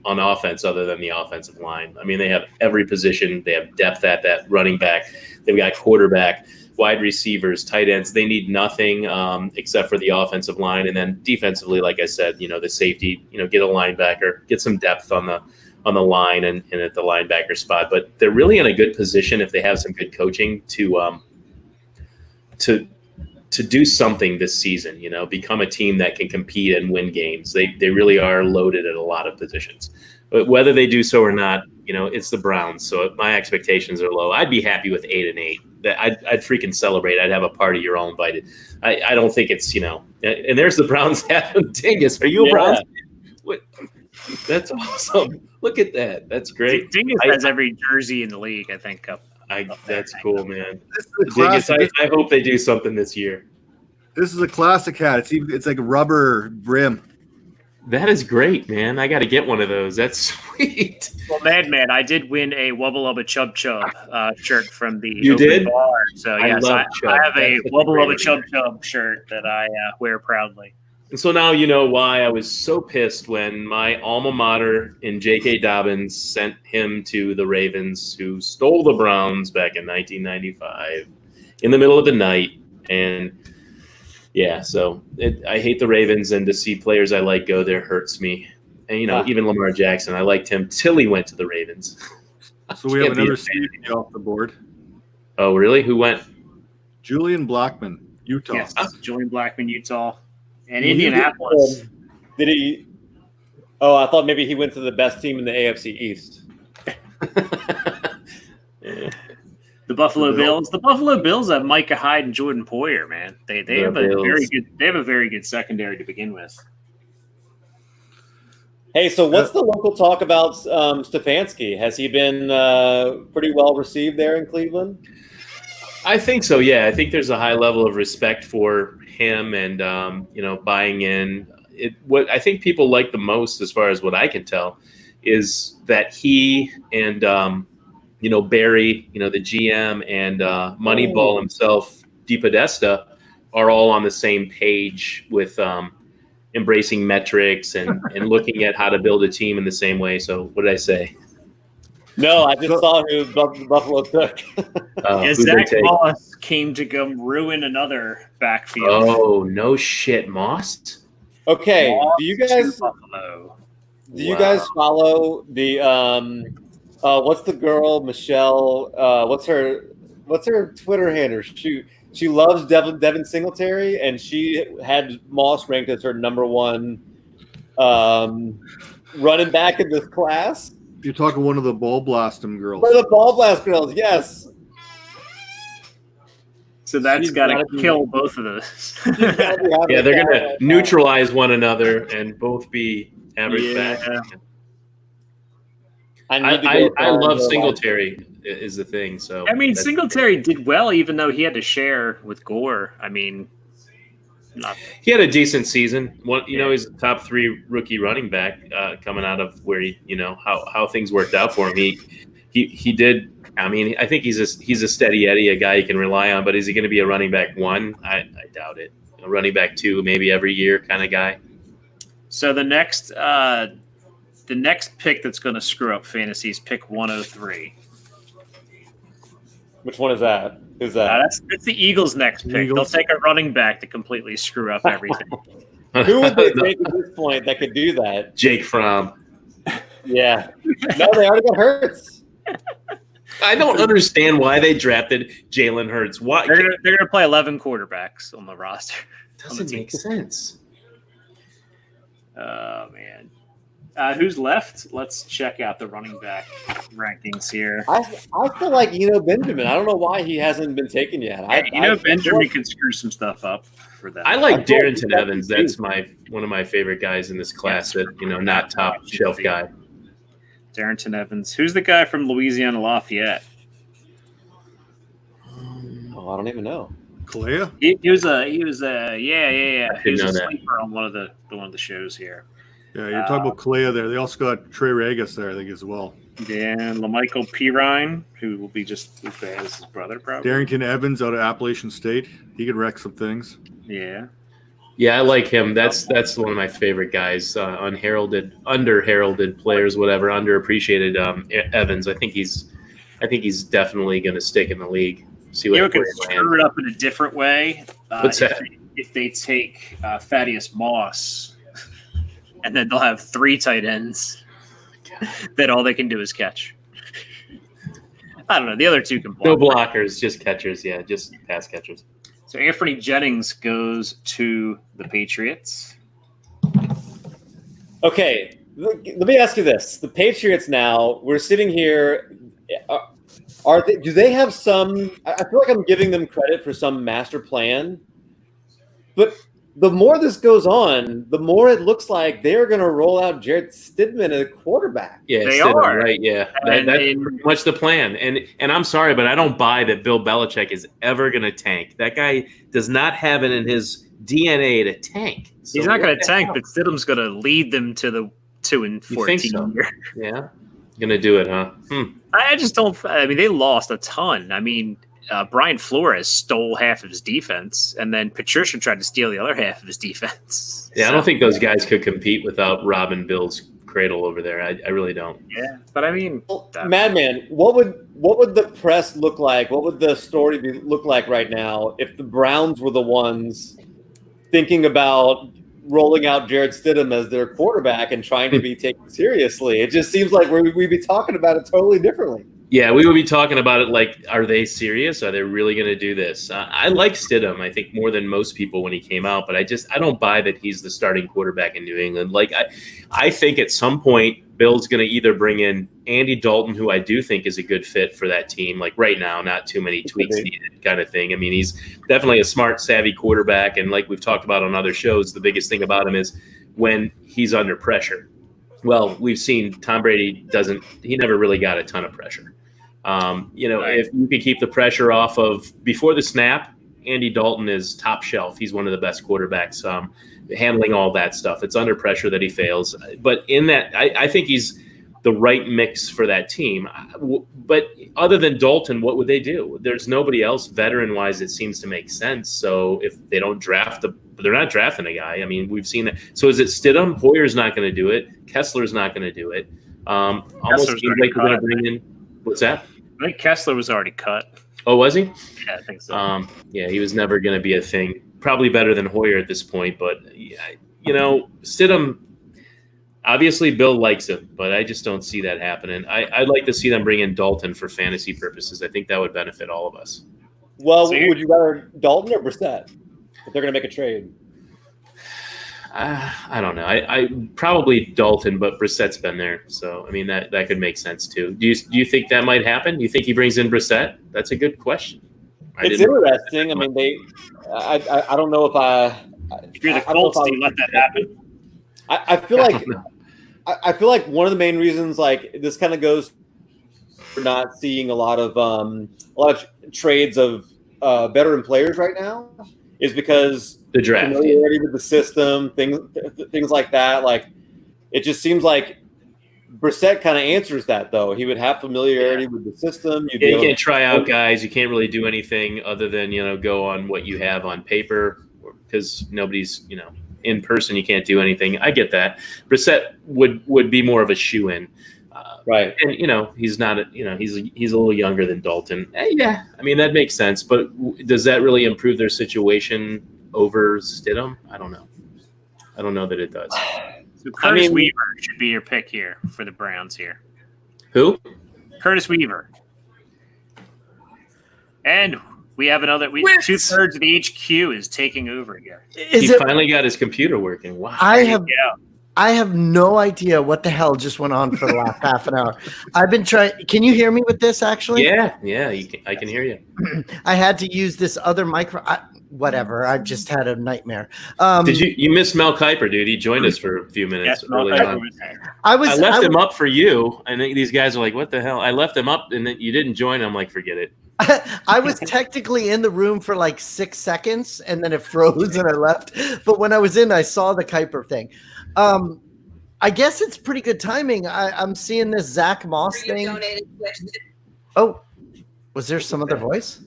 Speaker 9: on offense, other than the offensive line. I mean, they have every position. They have depth at that running back. They've got quarterback, wide receivers, tight ends. They need nothing except for the offensive line, and then defensively, like I said, the safety. Get a linebacker, get some depth on on the line and at the linebacker spot. But they're really in a good position if they have some good coaching to do something this season, become a team that can compete and win games. They really are loaded at a lot of positions. But whether they do so or not, it's the Browns. So my expectations are low. I'd be happy with 8-8. I'd freaking celebrate. I'd have a party. You're all invited. I don't think it's, and there's the Browns having Dingus. Are you a Browns fan? What? That's awesome. Look at that. That's great.
Speaker 6: Dingus has every jersey in the league, I think.
Speaker 9: That's cool, man. Dingus, I hope they do something this year.
Speaker 7: This is a classic hat. It's like a rubber brim.
Speaker 9: That is great, man. I got to get one of those. That's sweet.
Speaker 6: Well, Madman, I did win a Wubba Lubba Chub Chub shirt from the
Speaker 9: You did?
Speaker 6: bar. So, yes, I have a
Speaker 9: That's
Speaker 6: Wubba
Speaker 9: great
Speaker 6: Lubba Chub Chub shirt that I wear proudly.
Speaker 9: And so now you know why I was so pissed when my alma mater in J.K. Dobbins sent him to the Ravens, who stole the Browns back in 1995 in the middle of the night. And yeah, so I hate the Ravens, and to see players I like go there hurts me. And, even Lamar Jackson, I liked him till he went to the Ravens.
Speaker 7: So we have another safety off the board.
Speaker 9: Oh, really? Who went?
Speaker 7: Julian Blackman, Utah.
Speaker 6: Yes, Julian Blackman, Utah. And Indianapolis.
Speaker 8: Did he? Oh, I thought maybe he went to the best team in the AFC East.
Speaker 6: The Buffalo Bills. The Buffalo Bills have Micah Hyde and Jordan Poyer, man. They have a very good. They have a very good secondary to begin with.
Speaker 8: Hey, so what's the local talk about Stefanski? Has he been pretty well received there in Cleveland?
Speaker 9: I think so. Yeah, I think there's a high level of respect for him, and buying in. What I think people like the most, as far as what I can tell, is that he and Barry, the GM, and Moneyball himself, DePodesta, are all on the same page with embracing metrics and looking at how to build a team in the same way. So what did I say?
Speaker 8: No, I just saw who Buffalo took.
Speaker 6: Zach Moss came to go ruin another backfield.
Speaker 9: Oh, no shit, Moss?
Speaker 8: Okay, do you guys follow the what's the girl, Michelle? What's her Twitter handle? She loves Devin Singletary, and she had Moss ranked as her number one running back in this class.
Speaker 7: You're talking one of the Ball Blastum girls.
Speaker 8: One of the Ball Blast girls, yes.
Speaker 6: So that's got to kill both of those.
Speaker 9: Yeah, they're going to neutralize one another and both be average back. I love Singletary is the thing. So
Speaker 6: Singletary did well, even though he had to share with Gore.
Speaker 9: He had a decent season. He's a top 3 rookie running back coming out of where how things worked out for him. He did. I think he's a steady Eddie, a guy you can rely on. But is he going to be a running back 1? I doubt it. A running back 2, maybe every year kind of guy.
Speaker 6: So the next pick that's going to screw up fantasy is pick 103.
Speaker 8: Which one is that? Who's that?
Speaker 6: It's the Eagles' next pick. They'll take a running back to completely screw up everything.
Speaker 8: Who would they take at this point that could do that?
Speaker 9: Jake Fromm.
Speaker 8: Yeah. No, they already got Hurts.
Speaker 9: I don't understand why they drafted Jalen Hurts. Why?
Speaker 6: They're going to play 11 quarterbacks on the roster.
Speaker 9: Doesn't make sense.
Speaker 6: Oh, man. Who's left? Let's check out the running back rankings here.
Speaker 8: I feel like Benjamin. I don't know why he hasn't been taken yet.
Speaker 6: Benjamin can screw some stuff up for them.
Speaker 9: I like Darrington Evans. That's one of my favorite guys in this class. Not top shelf guy.
Speaker 6: Darrington Evans. Who's the guy from Louisiana Lafayette?
Speaker 8: Oh, I don't even know.
Speaker 7: Kalea?
Speaker 6: He was a He was a sleeper on one of the shows here.
Speaker 7: Yeah, you're talking about Kalea there. They also got Trey Regis there, I think, as well.
Speaker 6: Yeah, LaMichael Pirine, who will be just as bad as his brother, probably.
Speaker 7: Darrington Evans out of Appalachian State. He could wreck some things.
Speaker 6: Yeah.
Speaker 9: Yeah, I like him. That's one of my favorite guys. Under-heralded players, whatever. Underappreciated Evans. I think he's definitely going to stick in the league. See what
Speaker 6: could screw it up in a different way.
Speaker 9: What's that?
Speaker 6: If they take Thaddeus Moss, and then they'll have 3 tight ends. that all they can do is catch. I don't know. The other two can block.
Speaker 9: No blockers, just catchers. Yeah, just pass catchers.
Speaker 6: So Anthony Jennings goes to the Patriots.
Speaker 8: Okay, let me ask you this: the Patriots now, we're sitting here. Do they have some? I feel like I'm giving them credit for some master plan, but the more this goes on, the more it looks like they're going to roll out Jared Stidham as a quarterback.
Speaker 9: Yeah,
Speaker 6: They
Speaker 9: Stidham,
Speaker 6: are.
Speaker 9: right. Yeah, that's pretty much the plan. And I'm sorry, but I don't buy that Bill Belichick is ever going to tank. That guy does not have it in his DNA to tank. So
Speaker 6: He's not going
Speaker 9: what
Speaker 6: to
Speaker 9: the
Speaker 6: tank,
Speaker 9: hell?
Speaker 6: but Stidham's going to lead them to the 2-14
Speaker 9: so?
Speaker 6: year.
Speaker 9: Yeah, going to do it, huh?
Speaker 6: I just don't. I mean, they lost a ton. I mean, Brian Flores stole half of his defense, and then Patricia tried to steal the other half of his defense.
Speaker 9: Yeah, I don't think those guys could compete without Robin Bill's cradle over there. I really don't.
Speaker 6: Yeah, but I mean,
Speaker 8: Madman, what would the press look like? What would the story look like right now if the Browns were the ones thinking about rolling out Jared Stidham as their quarterback and trying to be taken seriously? It just seems like we'd be talking about it totally differently.
Speaker 9: Yeah, we would be talking about it like, are they serious? Are they really going to do this? I like Stidham, I think, more than most people when he came out, but I don't buy that he's the starting quarterback in New England. Like, I think at some point, Bill's going to either bring in Andy Dalton, who I do think is a good fit for that team, like right now, not too many tweaks needed kind of thing. I mean, he's definitely a smart, savvy quarterback, and like we've talked about on other shows, the biggest thing about him is when he's under pressure. Well, we've seen Tom Brady he never really got a ton of pressure. If you could keep the pressure off of before the snap, Andy Dalton is top shelf. He's one of the best quarterbacks, handling all that stuff. It's under pressure that he fails. But in that, I think he's the right mix for that team. But other than Dalton, what would they do? There's nobody else veteran-wise that seems to make sense. So if they don't they're not drafting a guy. I mean, we've seen that. So is it Stidham? Hoyer's not going to do it. Kessler's not going to do it. Almost seems like we're going to bring in. What's that?
Speaker 6: I think Kessler was already cut.
Speaker 9: Oh, was he?
Speaker 6: Yeah, I think so.
Speaker 9: Yeah, he was never going to be a thing. Probably better than Hoyer at this point, but Stidham. Obviously, Bill likes him, but I just don't see that happening. I'd like to see them bring in Dalton for fantasy purposes. I think that would benefit all of us.
Speaker 8: Well, would you rather Dalton or Brissett if they're going to make a trade?
Speaker 9: I don't know. I probably Dalton, but Brissett's been there, so I mean that could make sense too. Do you think that might happen? Do you think he brings in Brissett? That's a good question.
Speaker 8: It's interesting. I mean, I don't know if
Speaker 6: if you're the Colts, do you let that happen?
Speaker 8: I feel like I feel like one of the main reasons, like this kind of goes for not seeing a lot of trades of veteran players right now, is because
Speaker 9: the draft,
Speaker 8: familiarity with the system, things like that. Like it just seems like Brissett kind of answers that, though. He would have familiarity with the system.
Speaker 9: You can't try out guys. You can't really do anything other than go on what you have on paper, because nobody's in person. You can't do anything. I get that. Brissett would be more of a shoe-in.
Speaker 8: Right.
Speaker 9: And, he's not, he's a little younger than Dalton. Yeah. I mean, that makes sense. But does that really improve their situation over Stidham? I don't know. I don't know that it does.
Speaker 6: So Curtis Weaver should be your pick here for the Browns here.
Speaker 9: Who?
Speaker 6: Curtis Weaver. And we have another. 2/3 of the HQ is taking over here.
Speaker 9: He finally got his computer working. Wow.
Speaker 10: I have no idea what the hell just went on for the last half an hour. I've been trying. Can you hear me with this, actually?
Speaker 9: Yeah. I can hear you.
Speaker 10: I had to use this other micro. Whatever. I just had a nightmare.
Speaker 9: Did you miss Mel Kiper, dude? He joined us for a few minutes early on. I left him up for you, and these guys are like, "What the hell?" I left him up, and then you didn't join. I'm like, "Forget it."
Speaker 10: I was technically in the room for like 6 seconds, and then it froze, and I left. But when I was in, I saw the Kiper thing. I guess it's pretty good timing. I'm seeing this Zach Moss thing. Oh, was there some other voice?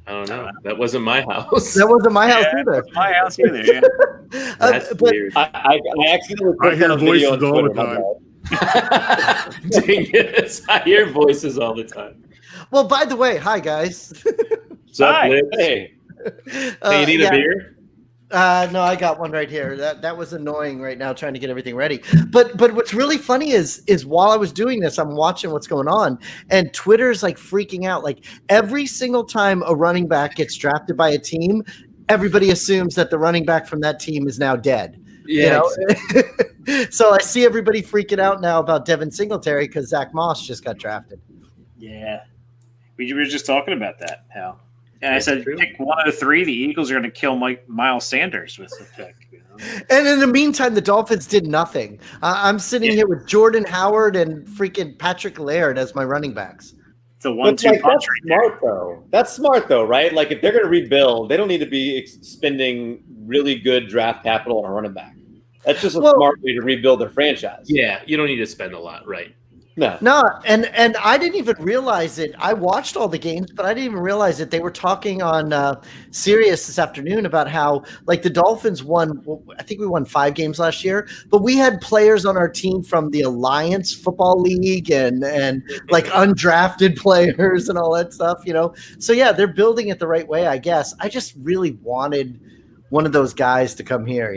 Speaker 9: I don't know. That wasn't my house.
Speaker 10: That wasn't my house either.
Speaker 6: My house either. Yeah.
Speaker 9: That's weird.
Speaker 8: I accidentally put
Speaker 7: hear
Speaker 8: on a video
Speaker 7: voices all the
Speaker 8: time.
Speaker 9: Dingus. I hear voices all the time.
Speaker 10: Well, by the way, hi guys.
Speaker 9: What's up,
Speaker 6: Hi.
Speaker 9: Liz? Hey, you need a beer?
Speaker 10: No, I got one right here. That was annoying right now, trying to get everything ready. But what's really funny is while I was doing this, I'm watching what's going on, and Twitter's like freaking out. Like every single time a running back gets drafted by a team, everybody assumes that the running back from that team is now dead.
Speaker 9: Yeah.
Speaker 10: So I see everybody freaking out now about Devin Singletary because Zach Moss just got drafted.
Speaker 6: Yeah. We were just talking about that, Hal. And
Speaker 9: That's
Speaker 6: I said,
Speaker 9: true.
Speaker 6: pick one of the three. The Eagles are going to kill Miles Sanders with the pick. You know?
Speaker 10: And in the meantime, the Dolphins did nothing. I'm sitting here with Jordan Howard and freaking Patrick Laird as my running backs.
Speaker 6: It's a
Speaker 8: But,
Speaker 6: one-two
Speaker 8: like,
Speaker 6: punch
Speaker 8: that's
Speaker 6: right there.
Speaker 8: smart, though. That's smart, though, right? Like, if they're going to rebuild, they don't need to be spending really good draft capital on a running back. That's just a smart way to rebuild their franchise.
Speaker 9: Yeah, you don't need to spend a lot, right?
Speaker 10: No, and I didn't even realize it. I watched all the games, but I didn't even realize it. They were talking on Sirius this afternoon about how, like, the Dolphins won. I think we won 5 games last year, but we had players on our team from the Alliance Football League and like undrafted players and all that stuff. So yeah, they're building it the right way, I guess. I just really wanted one of those guys to come here.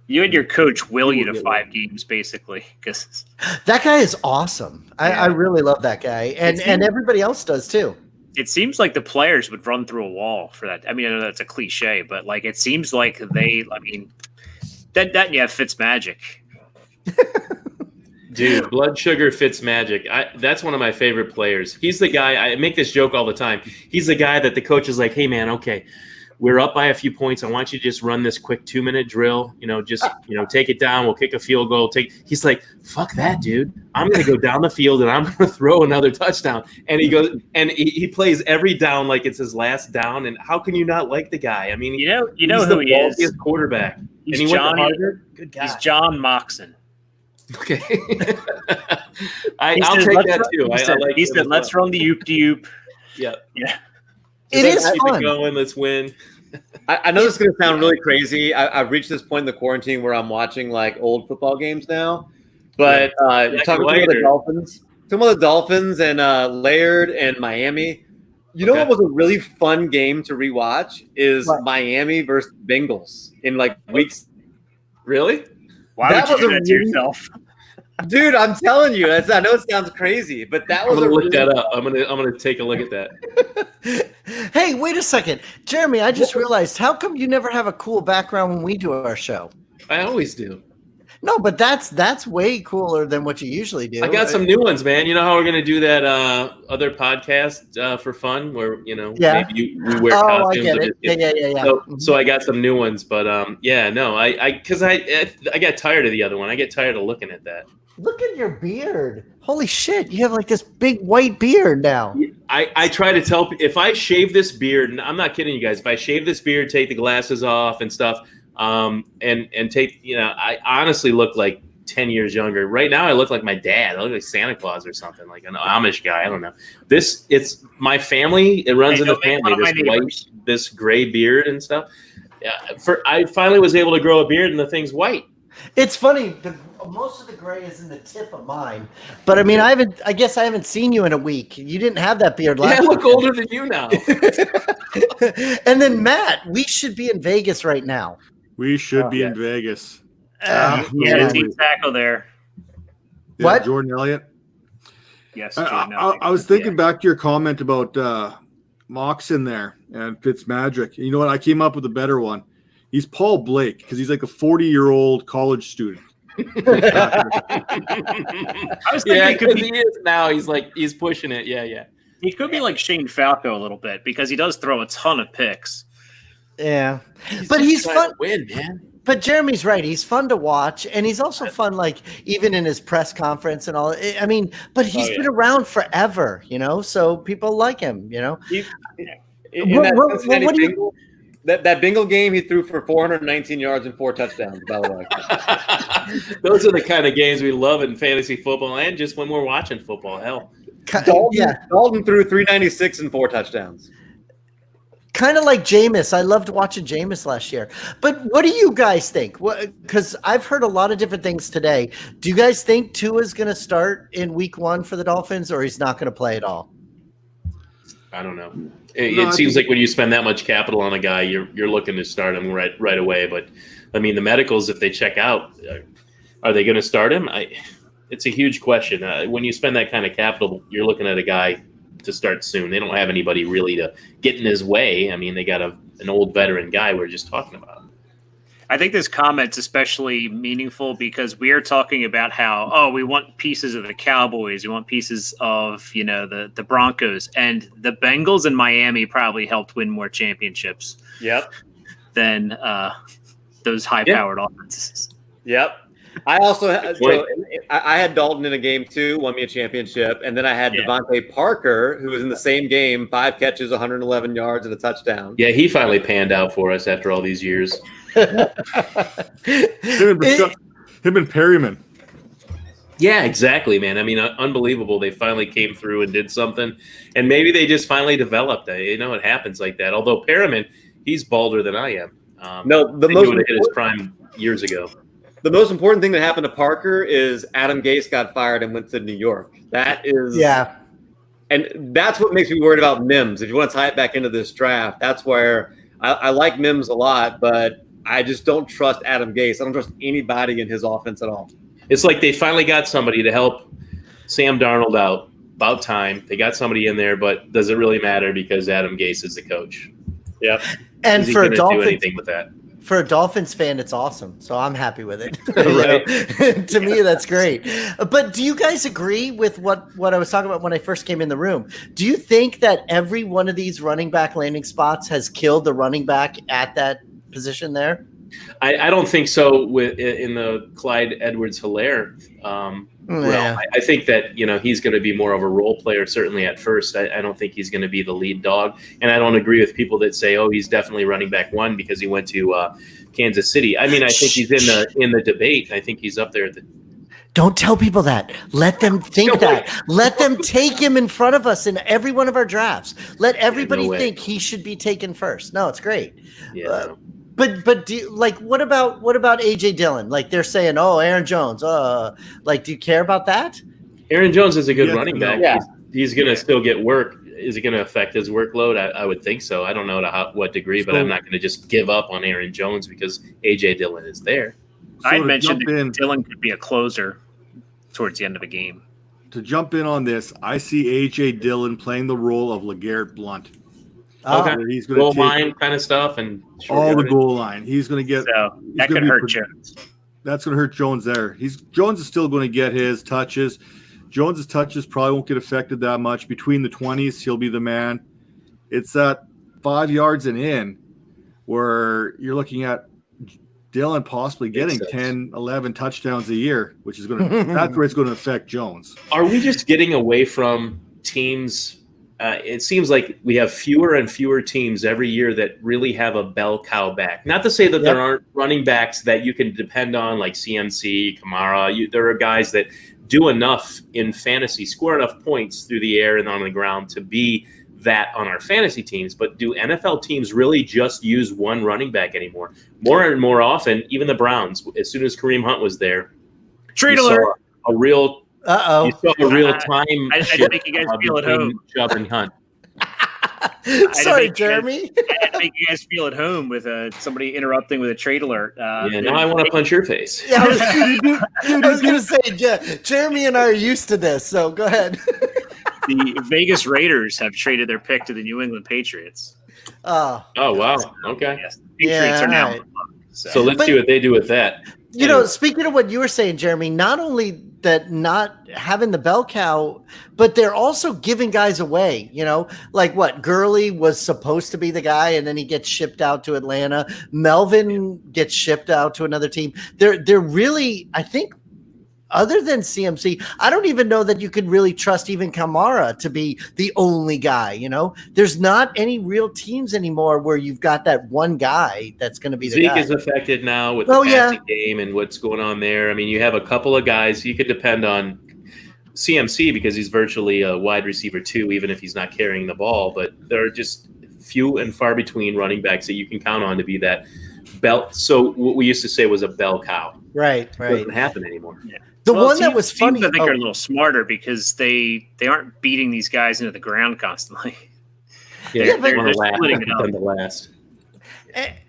Speaker 6: You and your coach will you to 5 games, basically, because
Speaker 10: that guy is awesome. I really love that guy, and everybody else does too.
Speaker 6: it seems like the players would run through a wall for that. I mean, I know that's a cliche, but like it seems like they. I mean, that fits magic.
Speaker 9: Dude, blood sugar fits magic. That's one of my favorite players. He's the guy. I make this joke all the time. He's the guy that the coach is like, "Hey, man, okay, we're up by a few points. I want you to just run this quick 2-minute drill. Take it down. We'll kick a field goal. He's like, fuck that, dude. I'm going to go down the field and I'm going to throw another touchdown. And he goes and he plays every down like it's his last down. And how can you not like the guy? I mean,
Speaker 6: you know
Speaker 9: he's
Speaker 6: who he is.
Speaker 9: He's quarterback.
Speaker 6: He's
Speaker 9: and he
Speaker 6: John.
Speaker 9: went to Harvard. Good guy.
Speaker 6: He's John Moxon.
Speaker 9: Okay. I'll take that too.
Speaker 6: He said, let's run the yoop.
Speaker 9: Yeah.
Speaker 6: Yeah.
Speaker 10: It is
Speaker 9: keep
Speaker 10: fun.
Speaker 9: it going. Let's win.
Speaker 8: I know this is going to sound really crazy. I've reached this point in the quarantine where I'm watching like old football games now. But talking about the Dolphins and Laird and Miami. You know what was a really fun game to rewatch is Miami versus Bengals in like weeks.
Speaker 9: Really?
Speaker 6: Why would you do that to yourself?
Speaker 8: Dude, I'm telling you, I know it sounds crazy, but that was
Speaker 9: I'm gonna look that up. I'm gonna take a look at that.
Speaker 10: Hey, wait a second, Jeremy. I just realized. How come you never have a cool background when we do our show?
Speaker 9: I always do.
Speaker 10: No, but that's way cooler than what you usually do.
Speaker 9: I got some new ones, man. You know how we're gonna do that other podcast for fun, where maybe we wear costumes.
Speaker 10: I get it. Yeah.
Speaker 9: So I got some new ones, but because I got tired of the other one. I get tired of looking at that.
Speaker 10: Look at your beard. Holy shit, you have like this big white beard now.
Speaker 9: I try to tell if I shave this beard, and I'm not kidding you guys. If I shave this beard, take the glasses off and stuff. And take, I honestly look like 10 years younger. Right now, I look like my dad. I look like Santa Claus or something, like an Amish guy. I don't know. It's my family. It runs in the family. This gray beard and stuff. Yeah, I finally was able to grow a beard, and the thing's white.
Speaker 10: It's funny. Most of the gray is in the tip of mine, but I mean, I guess I haven't seen you in a week. You didn't have that beard last.
Speaker 9: Yeah, I look older than you now.
Speaker 10: And then Matt, we should be in Vegas right now.
Speaker 7: We should be in Vegas.
Speaker 6: Yeah, team tackle there.
Speaker 7: Yeah,
Speaker 10: what?
Speaker 7: Jordan Elliott?
Speaker 6: Yes.
Speaker 7: I was thinking back to your comment about Moxon there and Fitzmagic. You know what? I came up with a better one. He's Paul Blake because he's like a 40-year-old college student.
Speaker 6: I was thinking
Speaker 9: he is now. He's pushing it. Yeah.
Speaker 6: He could be like Shane Falco a little bit because he does throw a ton of picks.
Speaker 10: Yeah, but he's fun.
Speaker 9: Win, man.
Speaker 10: But Jeremy's right. He's fun to watch, and he's also fun, like even in his press conference and all. I mean, but he's been around forever, so people like him,
Speaker 8: That Bengal game, he threw for 419 yards and 4 touchdowns, by the way.
Speaker 9: Those are the kind of games we love in fantasy football and just when we're watching football. Hell.
Speaker 8: Dalton threw 396 and 4 touchdowns.
Speaker 10: Kind of like Jameis. I loved watching Jameis last year. But what do you guys think? Because I've heard a lot of different things today. Do you guys think Tua's going to start in week 1 for the Dolphins, or he's not going to play at all?
Speaker 9: I don't know. It seems like when you spend that much capital on a guy, you're looking to start him right away. But I mean, the medicals, if they check out, are they going to start him? It's a huge question. When you spend that kind of capital, you're looking at a guy to start soon. They don't have anybody really to get in his way. I mean, they got an old veteran guy we're just talking about.
Speaker 6: I think this comment's especially meaningful because we are talking about how, we want pieces of the Cowboys, we want pieces of, the Broncos, and the Bengals and Miami probably helped win more championships.
Speaker 8: Yep.
Speaker 6: Than those high-powered offenses.
Speaker 8: Yep. I also I had Dalton in a game too, won me a championship, and then I had Devontae Parker, who was in the same game, 5 catches, 111 yards, and a touchdown.
Speaker 9: Yeah, he finally panned out for us after all these years.
Speaker 7: Him and Perryman.
Speaker 9: Yeah, exactly, man. I mean, unbelievable. They finally came through and did something, and maybe they just finally developed. It happens like that. Although Perryman, he's balder than I am.
Speaker 8: The
Speaker 9: most would have hit his prime years ago.
Speaker 8: The most important thing that happened to Parker is Adam Gase got fired and went to New York. That is, and that's what makes me worried about Mims. If you want to tie it back into this draft, that's where I like Mims a lot, but I just don't trust Adam Gase. I don't trust anybody in his offense at all.
Speaker 9: It's like they finally got somebody to help Sam Darnold out. About time. They got somebody in there, but does it really matter because Adam Gase is the coach?
Speaker 8: Yep.
Speaker 10: And for a
Speaker 9: do anything with that?
Speaker 10: For a Dolphins fan, it's awesome. So I'm happy with it.
Speaker 9: Right.
Speaker 10: To me, that's great. But do you guys agree with what I was talking about when I first came in the room? Do you think that every one of these running back landing spots has killed the running back at that position there?
Speaker 9: I don't think so. In the Clyde Edwards-Helaire realm, I think that he's going to be more of a role player. Certainly at first, I don't think he's going to be the lead dog, and I don't agree with people that say, "Oh, he's definitely running back one because he went to Kansas City." I mean, I think he's in the debate. I think he's up there at the.
Speaker 10: Don't tell people that. Let them think that. Let them take him in front of us in every one of our drafts. Let everybody think he should be taken first. No, it's great.
Speaker 9: Yeah.
Speaker 10: But do you, what about AJ Dillon? Like they're saying, Aaron Jones. Do you care about that?
Speaker 9: Aaron Jones is a good running back.
Speaker 10: Yeah.
Speaker 9: He's going to still get work. Is it going to affect his workload? I would think so. I don't know to what degree, but I'm not going to just give up on Aaron Jones because AJ Dillon is there.
Speaker 6: I mentioned that Dillon could be a closer towards the end of a game.
Speaker 7: To jump in on this, I see AJ Dillon playing the role of LeGarrette Blount.
Speaker 9: Okay,
Speaker 7: he's going
Speaker 9: goal
Speaker 7: to
Speaker 9: line kind of stuff and
Speaker 7: all the goal line. He's going to get
Speaker 6: that could hurt Jones.
Speaker 7: That's going to hurt Jones there. Jones is still going to get his touches. Jones's touches probably won't get affected that much. Between the 20s, he'll be the man. It's at 5 yards and in where you're looking at Dillon possibly getting 10, 11 touchdowns a year, which is going to that's where it's going to affect Jones.
Speaker 9: Are we just getting away from teams? It seems like we have fewer and fewer teams every year that really have a bell cow back. Not to say that there aren't running backs that you can depend on, like CMC, Kamara. There are guys that do enough in fantasy, score enough points through the air and on the ground to be that on our fantasy teams. But do NFL teams really just use one running back anymore? More and more often, even the Browns, as soon as Kareem Hunt was there,
Speaker 6: trade alert.
Speaker 9: A real You saw a real time.
Speaker 6: I had to make you guys feel at home.
Speaker 9: Chubb and Hunt.
Speaker 10: Sorry, Jeremy.
Speaker 6: I had to make you guys feel at home with somebody interrupting with a trade alert.
Speaker 9: Now I want to punch your face.
Speaker 10: Yeah, I was going to say, Jeremy and I are used to this, so go ahead.
Speaker 6: The Vegas Raiders have traded their pick to the New England Patriots.
Speaker 9: Oh, wow. Okay.
Speaker 6: Yes, the Patriots are now.
Speaker 10: Right.
Speaker 9: So let's see what they do with that.
Speaker 10: Speaking of what you were saying, Jeremy, not only that not having the bell cow, but they're also giving guys away, like what Gurley was supposed to be the guy. And then he gets shipped out to Atlanta. Melvin gets shipped out to another team. They're really, I think, other than CMC, I don't even know that you could really trust even Kamara to be the only guy. There's not any real teams anymore where you've got that one guy that's going to be the guy.
Speaker 9: Zeke is affected now with the passing game and what's going on there. I mean, you have a couple of guys you could depend on. CMC because he's virtually a wide receiver too, even if he's not carrying the ball. But there are just few and far between running backs that you can count on to be that belt. So what we used to say was a bell cow.
Speaker 10: Right.
Speaker 9: It doesn't happen anymore.
Speaker 10: Yeah. The one that was funny,
Speaker 6: I think are a little smarter because they aren't beating these guys into the ground constantly.
Speaker 9: Yeah,
Speaker 10: but-
Speaker 9: one of the last,
Speaker 6: splitting it up.
Speaker 9: than the last.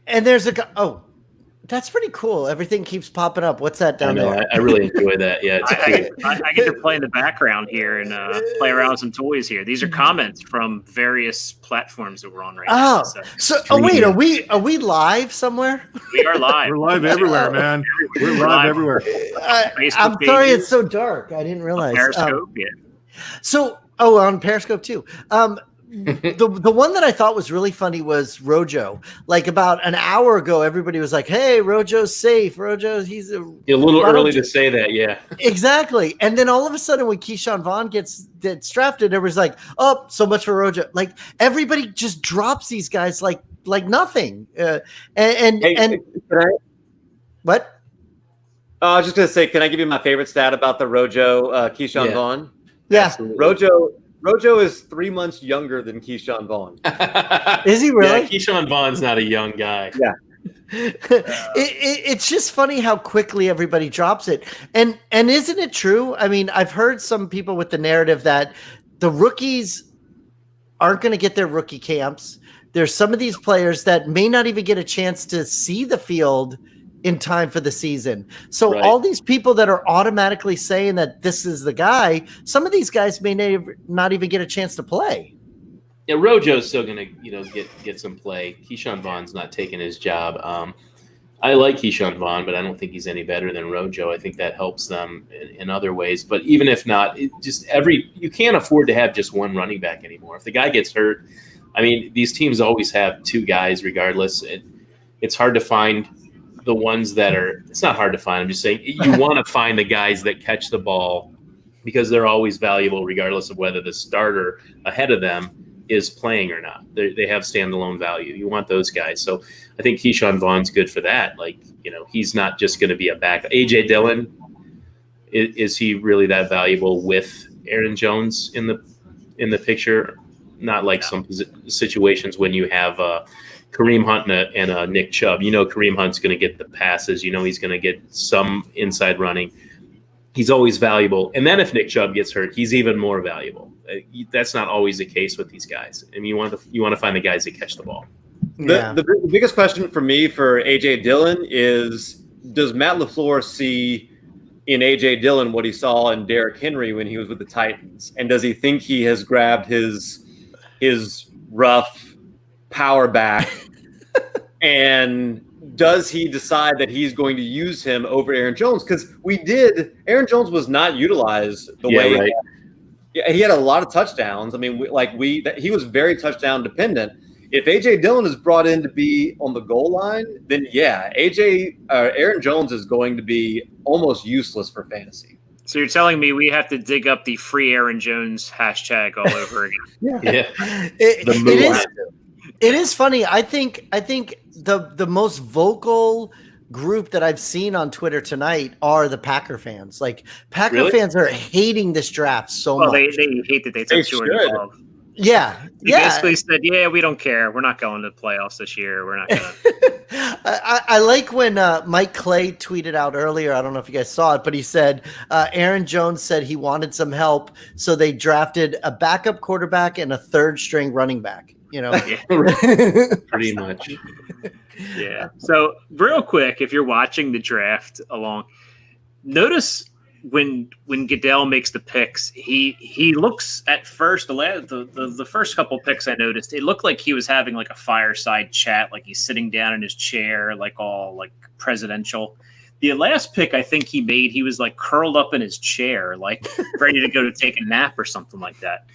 Speaker 10: And there's a guy. Oh, that's pretty cool. Everything keeps popping up. What's that
Speaker 9: I
Speaker 10: down
Speaker 9: know.
Speaker 10: there?
Speaker 9: I really enjoy that. Yeah, it's cute.
Speaker 6: I get to play in the background here and play around with some toys here. These are comments from various platforms that we're on right now.
Speaker 10: Oh, so wait, are we live somewhere?
Speaker 6: We are live.
Speaker 7: We're live everywhere, man. We're live everywhere.
Speaker 10: I'm sorry, it's so dark. I didn't realize.
Speaker 6: Periscope, yeah.
Speaker 10: So, on Periscope too. The one that I thought was really funny was Rojo. Like about an hour ago, everybody was like, "Hey, Rojo's safe. He's a
Speaker 9: little early to say that." Yeah,
Speaker 10: exactly." And then all of a sudden, when Keyshawn Vaughn gets drafted, everybody's like, "Oh, so much for Rojo!" Like everybody just drops these guys like nothing. And what?
Speaker 8: I was just gonna say, can I give you my favorite stat about the Rojo Keyshawn Vaughn?
Speaker 10: Yeah,
Speaker 8: Absolutely. Rojo is 3 months younger than Keyshawn Vaughn.
Speaker 10: Is he really?
Speaker 9: Yeah, Keyshawn Vaughn's not a young guy.
Speaker 8: Yeah.
Speaker 10: It's just funny how quickly everybody drops it. And isn't it true? I mean, I've heard some people with the narrative that the rookies aren't going to get their rookie camps. There's some of these players that may not even get a chance to see the field in time for the season. So all these people that are automatically saying that this is the guy, some of these guys may not even get a chance to play.
Speaker 9: Yeah, Rojo's still gonna, get some play. Keyshawn Vaughn's not taking his job. I like Keyshawn Vaughn, but I don't think he's any better than Rojo. I think that helps them in other ways. But even if not, you can't afford to have just one running back anymore. If the guy gets hurt, I mean, these teams always have two guys regardless. It's hard to find the ones that are – it's not hard to find. I'm just saying you want to find the guys that catch the ball because they're always valuable regardless of whether the starter ahead of them is playing or not. They have standalone value. You want those guys. So I think Keyshawn Vaughn's good for that. Like, he's not just going to be a back. A.J. Dillon, is he really that valuable with Aaron Jones in the picture? Not like some situations when you have Kareem Hunt and Nick Chubb. Kareem Hunt's going to get the passes. He's going to get some inside running. He's always valuable. And then if Nick Chubb gets hurt, he's even more valuable. That's not always the case with these guys. I mean, you want to find the guys that catch the ball.
Speaker 8: The biggest question for me for A.J. Dillon is, does Matt LaFleur see in A.J. Dillon what he saw in Derrick Henry when he was with the Titans? And does he think he has grabbed his rough power back? And does he decide that he's going to use him over Aaron Jones? Because Aaron Jones was not utilized the way.
Speaker 9: Right.
Speaker 8: He had a lot of touchdowns. I mean, he was very touchdown dependent. If A.J. Dillon is brought in to be on the goal line, then Aaron Jones is going to be almost useless for fantasy.
Speaker 6: So you're telling me we have to dig up the free Aaron Jones hashtag all over again?
Speaker 10: It is funny. I think the most vocal group that I've seen on Twitter tonight are the Packer fans. Like Packer fans are hating this draft so much.
Speaker 6: They hate that they took Jordan Love.
Speaker 10: Yeah.
Speaker 6: He basically said, we don't care. We're not going to the playoffs this year. We're not going to.
Speaker 10: I like when Mike Clay tweeted out earlier. I don't know if you guys saw it, but he said Aaron Jones said he wanted some help. So they drafted a backup quarterback and a third string running back.
Speaker 9: Pretty much.
Speaker 6: Yeah. So real quick, if you're watching the draft along, notice when Goodell makes the picks, he looks at first the first couple picks I noticed, it looked like he was having like a fireside chat, like he's sitting down in his chair, like all like presidential. The last pick I think he made, he was like curled up in his chair, like ready to go to take a nap or something like that.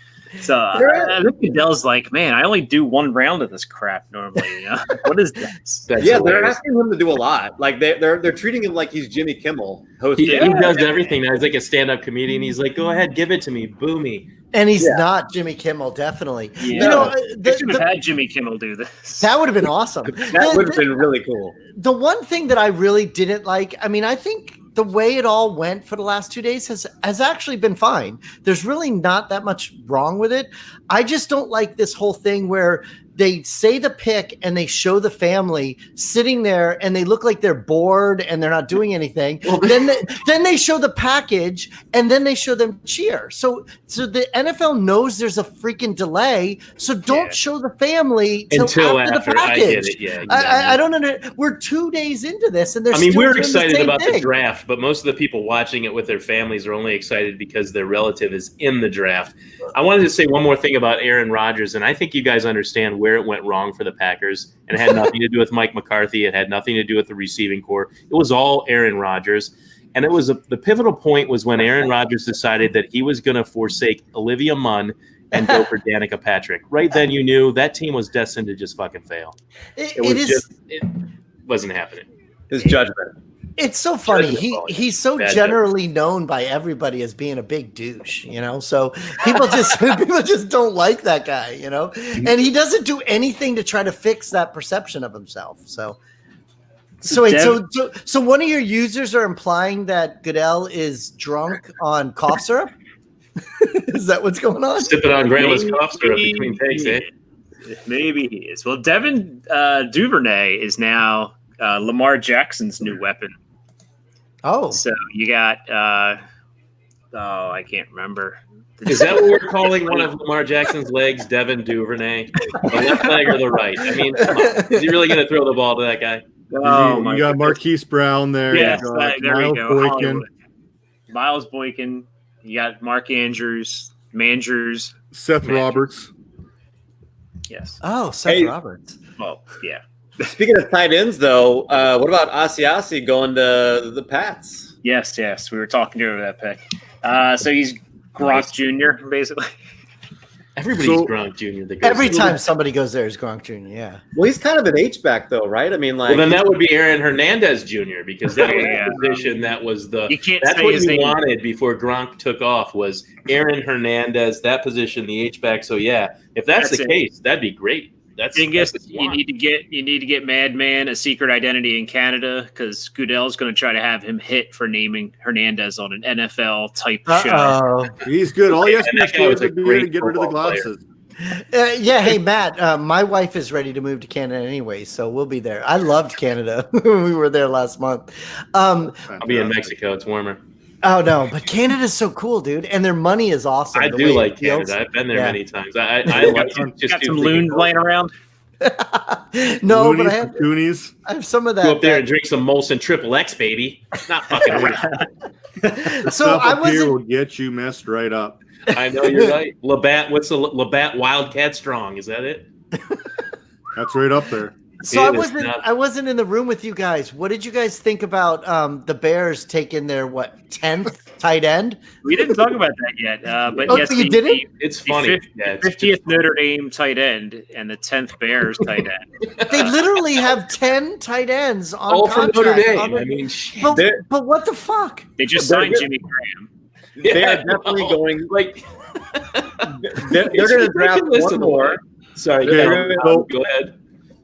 Speaker 6: So I think Goodell's like, man, I only do one round of this crap normally. What is this?
Speaker 8: They're asking him to do a lot. Like they're treating him like he's Jimmy Kimmel.
Speaker 9: He does everything now. He's like a stand-up comedian. He's like, go ahead, give it to me, boo me.
Speaker 10: And he's not Jimmy Kimmel, definitely.
Speaker 6: Yeah. They should have had Jimmy Kimmel do this.
Speaker 10: That would have been awesome.
Speaker 8: That would have been really cool.
Speaker 10: The one thing that I really didn't like, I mean, I think the way it all went for the last 2 days has actually been fine. There's really not that much wrong with it. I just don't like this whole thing where they say the pick and they show the family sitting there and they look like they're bored and they're not doing anything. Then they show the package and then they show them cheer. So the NFL knows there's a freaking delay. So don't show the family until after the package.
Speaker 9: I get it. Yeah, exactly.
Speaker 10: I don't understand. We're 2 days into this and they're
Speaker 9: we're excited about the draft, but most of the people watching it with their families are only excited because their relative is in the draft. I wanted to say one more thing about Aaron Rodgers, and I think you guys understand where it went wrong for the Packers, and it had nothing to do with Mike McCarthy. It had nothing to do with the receiving corps. It was all Aaron Rodgers, and it was the pivotal point was when Aaron Rodgers decided that he was going to forsake Olivia Munn and go for Danica Patrick. Right then, you knew that team was destined to just fucking fail. It wasn't happening.
Speaker 8: His judgment.
Speaker 10: It's so funny. He's so generally known by everybody as being a big douche, So people just don't like that guy, And he doesn't do anything to try to fix that perception of himself. So one of your users are implying that Goodell is drunk on cough syrup. Is that what's going on?
Speaker 9: Sipping on grandma's cough syrup between takes, eh?
Speaker 6: Maybe he is. Well, Devin Duvernay is now Lamar Jackson's new weapon.
Speaker 10: Oh,
Speaker 6: so you got I can't remember.
Speaker 9: Is that what we're calling one of Lamar Jackson's legs, Devin Duvernay? The left leg or the right? I mean, come on. Is he really going to throw the ball to that guy?
Speaker 7: Oh, you got Marquise Brown there.
Speaker 6: Yes, there we go.
Speaker 7: Boykin.
Speaker 6: Miles Boykin. You got Mark Andrews, Mandrews,
Speaker 7: Seth Roberts.
Speaker 6: Yes.
Speaker 10: Oh, Seth Roberts.
Speaker 6: Well, yeah.
Speaker 8: Speaking of tight ends, though, what about Asiasi going to the Pats?
Speaker 6: Yes. We were talking to that pick. So he's Gronk Jr., basically.
Speaker 9: Everybody's Gronk Jr.
Speaker 10: Every time somebody goes there is Gronk Jr., yeah.
Speaker 8: Well, he's kind of an H-back, though, right? I mean,
Speaker 9: well, then that would be Aaron Hernandez Jr., because that was the position that was that's what you wanted before Gronk took off was Aaron Hernandez, that position, the H-back. So, yeah, if that's the case, that'd be great.
Speaker 6: I guess you need to get Madman a secret identity in Canada because Goodell's going to try to have him hit for naming Hernandez on an NFL type show.
Speaker 7: He's good. All he has to do is get rid of the glasses.
Speaker 10: Hey Matt, my wife is ready to move to Canada anyway, so we'll be there. I loved Canada when we were there last month.
Speaker 9: I'll be in Mexico. It's warmer.
Speaker 10: Oh no, but Canada's so cool, dude, and their money is awesome.
Speaker 9: I do like Canada. I've been there many times. I like
Speaker 6: just got some loons laying around.
Speaker 10: No,
Speaker 7: Loonies,
Speaker 10: but I have some of that.
Speaker 9: Go up there and drink some Molson Triple X, baby. Not fucking around.
Speaker 10: So I wasn't.
Speaker 7: Will get you messed right up.
Speaker 9: I know you're right. Labatt, what's the Labatt Wildcat Strong? Is that it?
Speaker 7: That's right up there.
Speaker 10: So I wasn't in the room with you guys. What did you guys think about the Bears taking their 10th tight end?
Speaker 6: We didn't talk about that yet. But yes,
Speaker 10: you didn't.
Speaker 9: It's funny.
Speaker 6: The 50th Notre Dame tight end and the 10th Bears tight end.
Speaker 10: They literally have 10 tight ends on contract.
Speaker 9: From Notre Dame.
Speaker 10: But what the fuck?
Speaker 6: They just signed Jimmy Graham.
Speaker 8: They are definitely going like they're going to draft one more.
Speaker 9: Sorry, go ahead.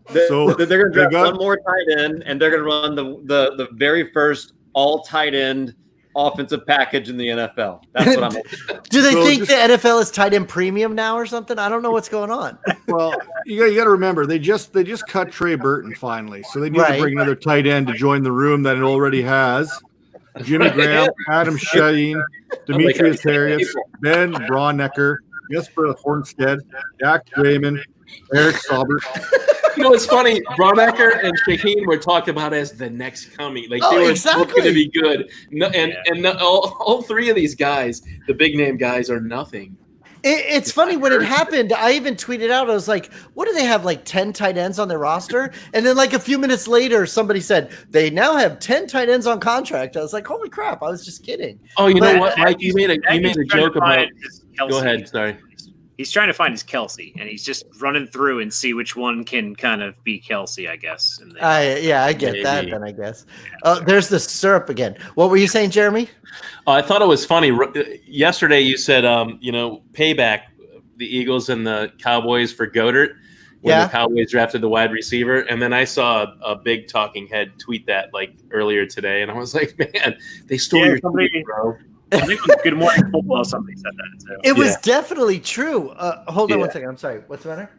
Speaker 8: They're going to draft one more tight end, and they're going to run the very first all tight end offensive package in the NFL. That's what I'm hoping for.
Speaker 10: Do they think the NFL is tight end premium now or something? I don't know what's going on.
Speaker 7: Well, you got to remember they just cut Trey Burton finally, so they need to bring another tight end to join the room that it already has. Jimmy Graham, Adam Shaheen, Demetrius Harris, Ben Braunecker, Jesper Hornstead, Jack Raymond, Eric Saubert.
Speaker 9: You know, it's funny. Braunecker and Shaheen were talked about as the next coming. Like they were going to be good. No, and all three of these guys, the big name guys, are nothing.
Speaker 10: It's funny when it happened. I even tweeted out. I was like, "What do they have? Like 10 tight ends on their roster?" And then, like a few minutes later, somebody said they now have 10 tight ends on contract. I was like, "Holy crap!" I was just kidding.
Speaker 9: Oh, you know what, Mike? You made a joke about. Go ahead. Sorry.
Speaker 6: He's trying to find his Kelsey, and he's just running through and see which one can kind of be Kelsey, I guess.
Speaker 10: I get that. Then I guess. There's the syrup again. What were you saying, Jeremy?
Speaker 9: I thought it was funny. Yesterday, you said, payback the Eagles and the Cowboys for Goddard when the Cowboys drafted the wide receiver, and then I saw a big talking head tweet that like earlier today, and I was like, man, they stole your tweet, bro.
Speaker 6: I think it was Good Morning Football. Somebody said that too.
Speaker 10: It was definitely true. Hold on one second. I'm sorry. What's the matter?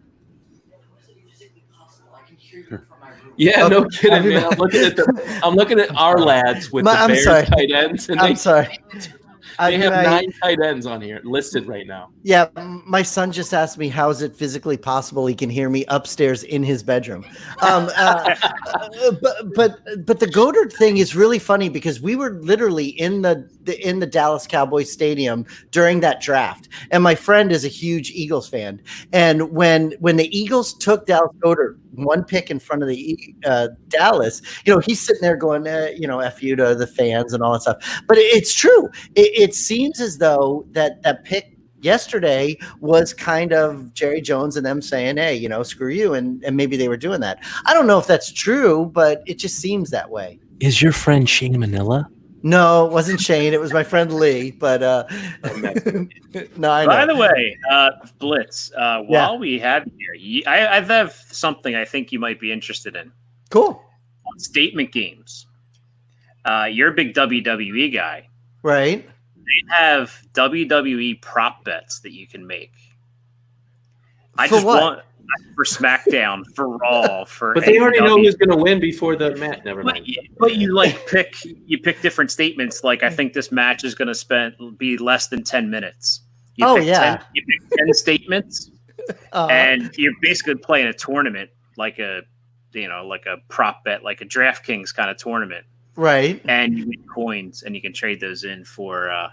Speaker 9: Yeah, no
Speaker 10: Okay.
Speaker 9: kidding, man. I'm looking at our lads with the
Speaker 10: I'm
Speaker 9: Bears
Speaker 10: sorry.
Speaker 9: tight ends, and
Speaker 10: I'm sorry.
Speaker 9: they have
Speaker 10: I-
Speaker 9: 9 tight ends on here listed right now.
Speaker 10: Yeah, my son just asked me how is it physically possible he can hear me upstairs in his bedroom. But the Goddard thing is really funny because we were literally in the Dallas Cowboys stadium during that draft, and my friend is a huge Eagles fan. And when the Eagles took Dallas Goddard one pick in front of the Dallas, he's sitting there going, F you to the fans and all that stuff. But it's true. It seems as though that pick yesterday was kind of Jerry Jones and them saying, hey, screw you. And maybe they were doing that. I don't know if that's true, but it just seems that way.
Speaker 9: Is your friend Shane Manila?
Speaker 10: No, it wasn't Shane. It was my friend Lee. But no, I know.
Speaker 6: By the way, Blitz, while we have you here, I have something I think you might be interested in.
Speaker 10: Cool.
Speaker 6: Statement games. You're a big WWE guy.
Speaker 10: Right.
Speaker 6: They have WWE prop bets that you can make. I
Speaker 10: For
Speaker 6: just
Speaker 10: what?
Speaker 6: want for SmackDown, for Raw, for
Speaker 9: But they already know
Speaker 6: AEW.
Speaker 9: who's going to win before the match. Never mind.
Speaker 6: But you pick different statements. Like I think this match is going to be less than 10 minutes. You pick 10 statements, and you're basically playing a tournament, like a prop bet, like a DraftKings kind of tournament.
Speaker 10: Right.
Speaker 6: And you win coins, and you can trade those in for.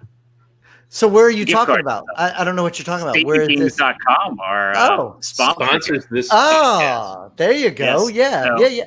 Speaker 10: So where are you
Speaker 6: gift
Speaker 10: talking
Speaker 6: card
Speaker 10: about? I don't know what you're talking about. Where is this?
Speaker 6: StatementGames.com are
Speaker 9: sponsors this.
Speaker 10: Oh, there you go.
Speaker 6: Yes.
Speaker 10: Yeah,
Speaker 6: So-
Speaker 10: yeah.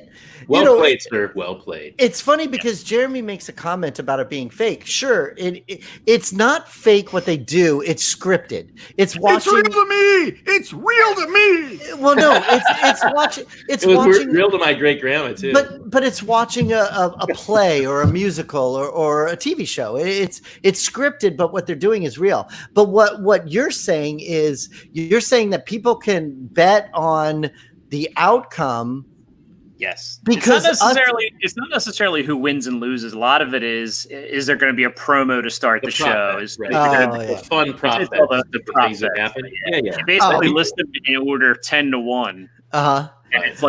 Speaker 9: Well played, sir. Well played.
Speaker 10: It's funny because Jeremy makes a comment about it being fake. Sure, it's not fake what they do. It's scripted. It's watching.
Speaker 7: It's real to me. It's real to me.
Speaker 10: Well, no, it's watching. It's
Speaker 9: It was
Speaker 10: watching.
Speaker 9: real to my great grandma too.
Speaker 10: But it's watching a play or a musical or a TV show. It's scripted, but what they're doing is real. But what you're saying is you're saying that people can bet on the outcome.
Speaker 6: Yes,
Speaker 10: Because
Speaker 6: it's not necessarily who wins and loses. A lot of it is there going to be a promo to start the show?
Speaker 9: Right.
Speaker 6: Is
Speaker 9: The fun prop
Speaker 6: It's
Speaker 9: bets,
Speaker 6: all the prop
Speaker 9: things that
Speaker 6: bets.
Speaker 9: happen. Yeah.
Speaker 6: You basically list them in order 10-1.
Speaker 10: Uh-huh.
Speaker 6: And it's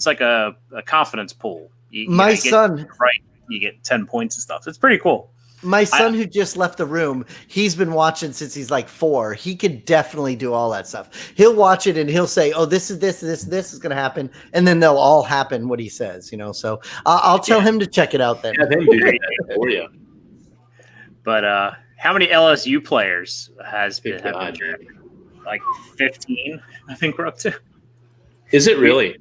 Speaker 6: like a confidence pool.
Speaker 10: My
Speaker 6: you get
Speaker 10: son,
Speaker 6: right, you get 10 points and stuff. It's pretty cool.
Speaker 10: my son who just left the room, he's been watching since he's like 4. He could definitely do all that stuff. He'll watch it and he'll say, "Oh, this is going to happen," and then they'll all happen. What he says, So I'll tell him to check it out then.
Speaker 9: Have him do that for you.
Speaker 6: But how many LSU players have
Speaker 9: Good
Speaker 6: been
Speaker 9: God,
Speaker 6: drafted? Like 15, I think we're up to.
Speaker 9: Is it really?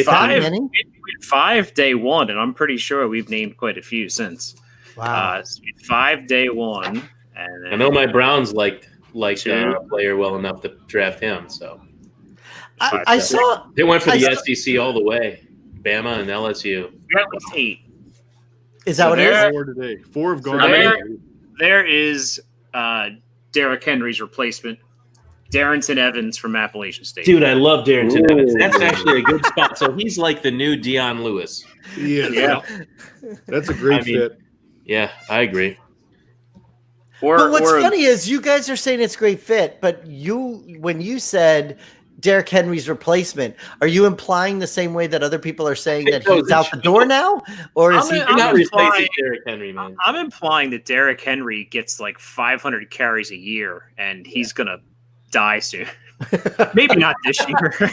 Speaker 6: Five,
Speaker 10: many?
Speaker 6: we had 5 day one, and I'm pretty sure we've named quite a few since.
Speaker 10: Wow.
Speaker 6: So we had 5 day one, and then
Speaker 9: I know my Browns liked a player well enough to draft him. So
Speaker 10: I saw.
Speaker 9: they went for
Speaker 10: I
Speaker 9: the
Speaker 10: saw-
Speaker 9: SEC all the way. Bama and LSU.
Speaker 6: that was 8.
Speaker 10: Is that
Speaker 6: So
Speaker 10: what it
Speaker 6: there-
Speaker 10: is?
Speaker 7: 4 today. 4 have gone.
Speaker 6: There is Derrick Henry's replacement, Darrington Evans from Appalachian State.
Speaker 9: Dude, I love Darrington
Speaker 5: Ooh.
Speaker 9: Evans. That's actually a good spot. So he's like the new Deion Lewis.
Speaker 6: Yeah.
Speaker 7: That's a great
Speaker 9: I mean,
Speaker 7: fit.
Speaker 9: Yeah, I agree.
Speaker 10: But what's funny is you guys are saying it's great fit, but when you said Derrick Henry's replacement, are you implying the same way that other people are saying that
Speaker 9: No,
Speaker 10: he's out the door now, or is he?
Speaker 9: You're not
Speaker 6: implying-
Speaker 9: replacing Derrick Henry, man.
Speaker 6: I'm implying that Derrick Henry gets like 500 carries a year, and he's gonna die soon. Maybe not this year.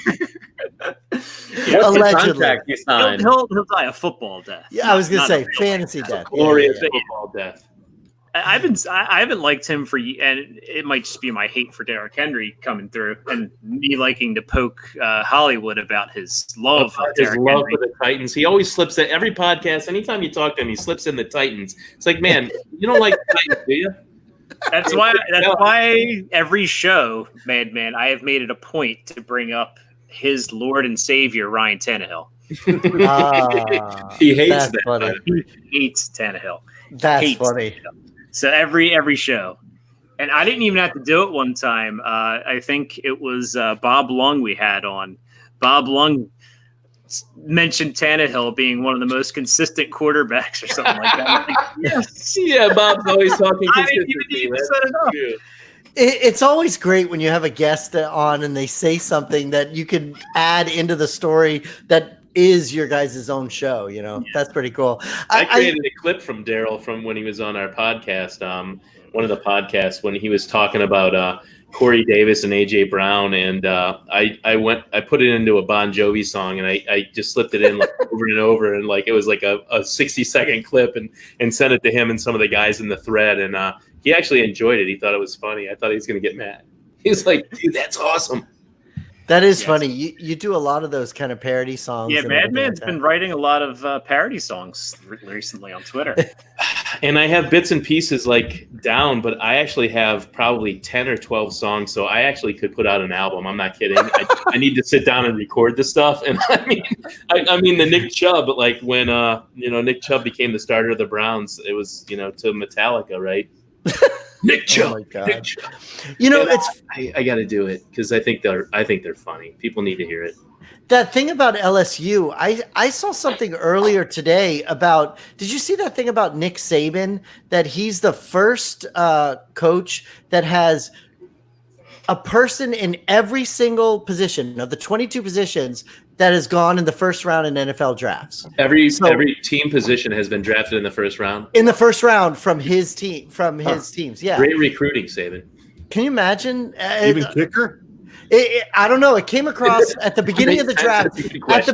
Speaker 9: What's the
Speaker 10: Allegedly.
Speaker 9: contract he signed?
Speaker 6: he'll die a football death.
Speaker 10: Yeah, I was gonna
Speaker 6: Not
Speaker 10: say
Speaker 6: a real
Speaker 10: fantasy death.
Speaker 9: Glorious
Speaker 10: Yeah.
Speaker 9: football death.
Speaker 6: I haven't liked him and it might just be my hate for Derrick Henry coming through, and me liking to poke Hollywood about his love of
Speaker 9: His
Speaker 6: Derrick
Speaker 9: love
Speaker 6: Henry.
Speaker 9: for the Titans. He always slips in every podcast. Anytime you talk to him, he slips in the Titans. It's like, man, you don't like the Titans, do you?
Speaker 6: That's why every show, Madman, I have made it a point to bring up his Lord and Savior Ryan Tannehill.
Speaker 10: Ah,
Speaker 9: He hates
Speaker 10: that's
Speaker 9: that.
Speaker 10: funny.
Speaker 6: He hates Tannehill.
Speaker 10: That's
Speaker 6: Hates
Speaker 10: funny.
Speaker 6: Tannehill. So every show, and I didn't even have to do it one time. I think it was Bob Lung we had on. Bob Lung mentioned Tannehill being one of the most consistent quarterbacks or something like that. I'm like, yes.
Speaker 9: Yeah, Bob's always talking
Speaker 6: I didn't even
Speaker 9: consistency.
Speaker 6: need to
Speaker 9: That's
Speaker 6: set it up.
Speaker 9: true.
Speaker 10: It's always great when you have a guest on and they say something that you can add into the story that is your guys' own show. That's pretty cool.
Speaker 9: I created a clip from Daryl from when he was on our podcast, one of the podcasts, when he was talking about Corey Davis and AJ Brown, and I put it into a Bon Jovi song, and I just slipped it in like over and over, and like it was like a 60-second clip, and sent it to him and some of the guys in the thread, and he actually enjoyed it. He thought it was funny. I thought he was going to get mad. He was like, "Dude, that's awesome."
Speaker 10: That is funny. You do a lot of those kind of parody songs.
Speaker 6: Yeah, Madman's been writing a lot of parody songs recently on Twitter.
Speaker 9: And I have bits and pieces like down, but I actually have probably 10 or 12 songs, so I actually could put out an album. I'm not kidding. I need to sit down and record this stuff. And I mean the Nick Chubb, like when Nick Chubb became the starter of the Browns, it was to Metallica, right? Nick Chubb.
Speaker 10: Oh my God.
Speaker 9: Nick Chubb. I got to do it because I think they're funny. People need to hear it.
Speaker 10: That thing about LSU, I saw something earlier today about. Did you see that thing about Nick Saban? That he's the first coach that has a person in every single position of the 22 positions that has gone in the first round in NFL drafts.
Speaker 9: Every team position has been drafted in the first round.
Speaker 10: In the first round from his teams. Yeah.
Speaker 9: Great recruiting, Saban.
Speaker 10: Can you imagine?
Speaker 7: Even kicker?
Speaker 10: I don't know. It came across at the beginning of the draft. At the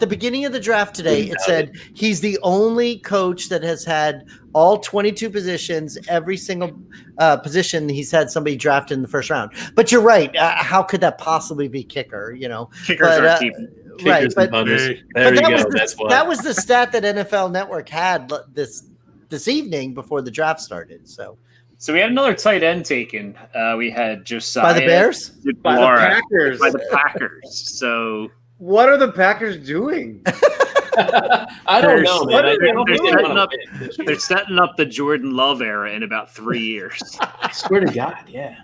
Speaker 10: beginning of the draft today, it said he's the only coach that has had all 22 positions, every single position. He's had somebody drafted in the first round. But you're right. How could that possibly be kicker?
Speaker 6: Kickers are deep.
Speaker 10: Right, but
Speaker 9: that
Speaker 10: was the stat that NFL Network had this evening before the draft started.
Speaker 6: So we had another tight end taken. We had Josiah
Speaker 10: by the Bears,
Speaker 8: by the Packers,
Speaker 6: by the Packers. So
Speaker 8: what are the Packers doing?
Speaker 9: I don't know, man.
Speaker 6: They're setting up the Jordan Love era in about 3 years.
Speaker 9: I swear to God, yeah.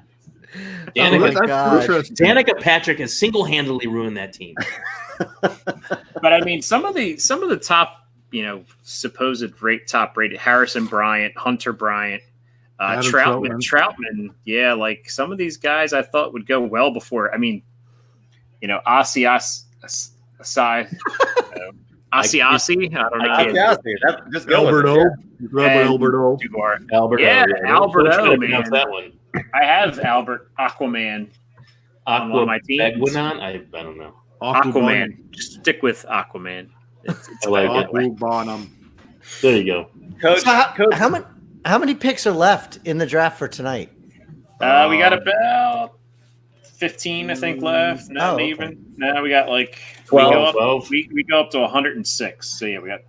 Speaker 6: Danica Patrick has single-handedly ruined that team. But I mean, some of the top, supposed top rated Harrison Bryant, Hunter Bryant. Troutman, yeah, like some of these guys I thought would go well before. I mean, Asiasi, I don't know.
Speaker 7: Alberto.
Speaker 6: Yeah, Alberto, man. That one. I have Albert Aquaman on my team.
Speaker 9: I don't know.
Speaker 6: Aquaman. Just stick with Aquaman. It's
Speaker 9: I like
Speaker 7: it.
Speaker 9: There you go.
Speaker 10: Coach, how many picks are left in the draft for tonight?
Speaker 6: We got about 15, I think, left. Not even. No, we got like 12. We go up to 106. So yeah, we got.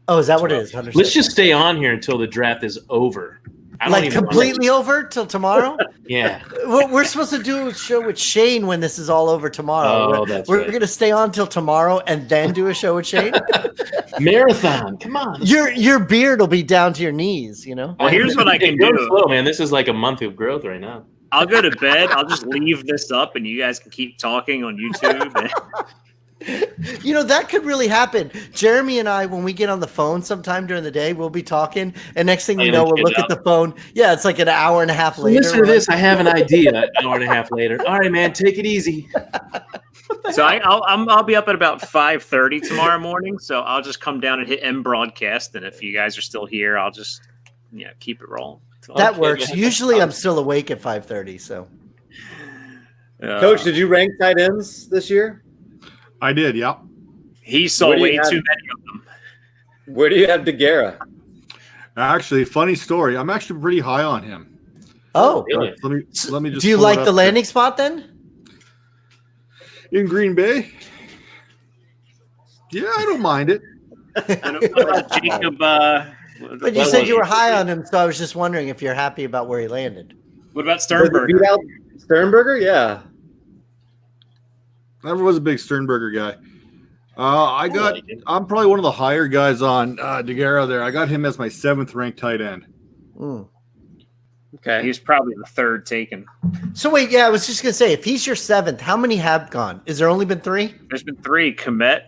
Speaker 10: Oh, is that 12. What it is? 106.
Speaker 9: Let's just stay on here until the draft is over.
Speaker 10: Like completely over till tomorrow?
Speaker 9: Yeah.
Speaker 10: We're supposed to do a show with Shane when this is all over tomorrow. We're going to stay on till tomorrow and then do a show with Shane.
Speaker 9: Marathon, come on.
Speaker 10: Your beard will be down to your knees,
Speaker 6: Well, here's what I can do.
Speaker 9: Slow, man. This is like a month of growth right now.
Speaker 6: I'll go to bed. I'll just leave this up, and you guys can keep talking on YouTube.
Speaker 10: That could really happen. Jeremy and I, when we get on the phone sometime during the day, we'll be talking, and next thing we know, we'll look at the phone. Yeah, it's like an hour and a half later.
Speaker 9: Listen to this. I have an idea. An hour and a half later. All right, man, take it easy.
Speaker 6: So I'll be up at about 5:30 tomorrow morning. So I'll just come down and hit end broadcast, and if you guys are still here, I'll just keep it rolling.
Speaker 10: That works. Man. Usually, I'm still awake at 5:30. So,
Speaker 8: Coach, did you rank tight ends this year?
Speaker 7: I did. Yeah.
Speaker 6: He saw way too many of them.
Speaker 8: Where do you have DeGuara?
Speaker 7: Actually, funny story. I'm actually pretty high on him.
Speaker 10: Oh,
Speaker 9: really?
Speaker 7: Let me just.
Speaker 10: Do you like the landing spot then?
Speaker 7: In Green Bay? Yeah, I don't mind it.
Speaker 6: Jacob.
Speaker 10: But you said you were high on him, so I was just wondering if you're happy about where he landed.
Speaker 6: What about Sternberger?
Speaker 8: Sternberger, yeah.
Speaker 7: Never was a big Sternberger guy. I'm probably one of the higher guys on DeGuara there. I got him as my 7th ranked tight end.
Speaker 6: Okay. He's probably the 3rd taken.
Speaker 10: So wait, I was just gonna say, if he's your 7th, how many have gone? Is there only been 3?
Speaker 6: There's been 3. Komet,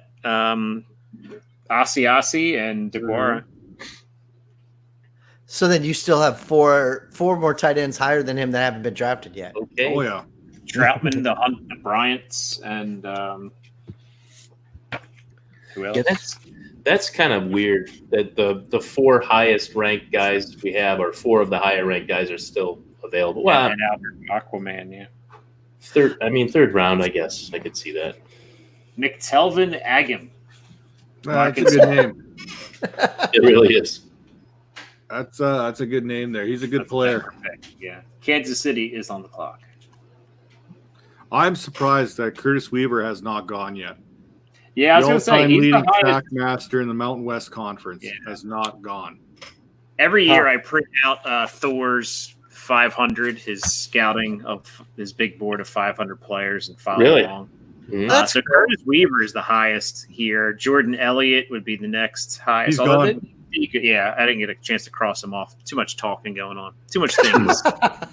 Speaker 6: Asiasi, and DeGuara.
Speaker 10: So then you still have four more tight ends higher than him that haven't been drafted yet.
Speaker 6: Okay.
Speaker 7: Oh yeah.
Speaker 6: Troutman, the Bryants, and Who else?
Speaker 9: Yeah, that's kind of weird that the 4 highest ranked guys we have, or 4 of the higher ranked guys, are still available. Well,
Speaker 6: and Albert Aquaman, yeah.
Speaker 9: third round, I guess I could see that.
Speaker 6: McTelvin Agam.
Speaker 7: That's a good name.
Speaker 9: It really is.
Speaker 7: That's a good name there. He's a good player.
Speaker 6: Perfect. Yeah. Kansas City is on the clock.
Speaker 7: I'm surprised that Curtis Weaver has not gone yet.
Speaker 6: Yeah, I was going to say,
Speaker 7: all-time
Speaker 6: he's
Speaker 7: leading
Speaker 6: the highest.
Speaker 7: track master in the Mountain West Conference has not gone.
Speaker 6: Every year I print out Thor's 500, his scouting of his big board of 500 players, and follow along.
Speaker 9: Mm-hmm.
Speaker 6: So Curtis Weaver is the highest here. Jordan Elliott would be the next highest.
Speaker 7: He's gone.
Speaker 6: Yeah, I didn't get a chance to cross him off. Too much talking going on. Too much things.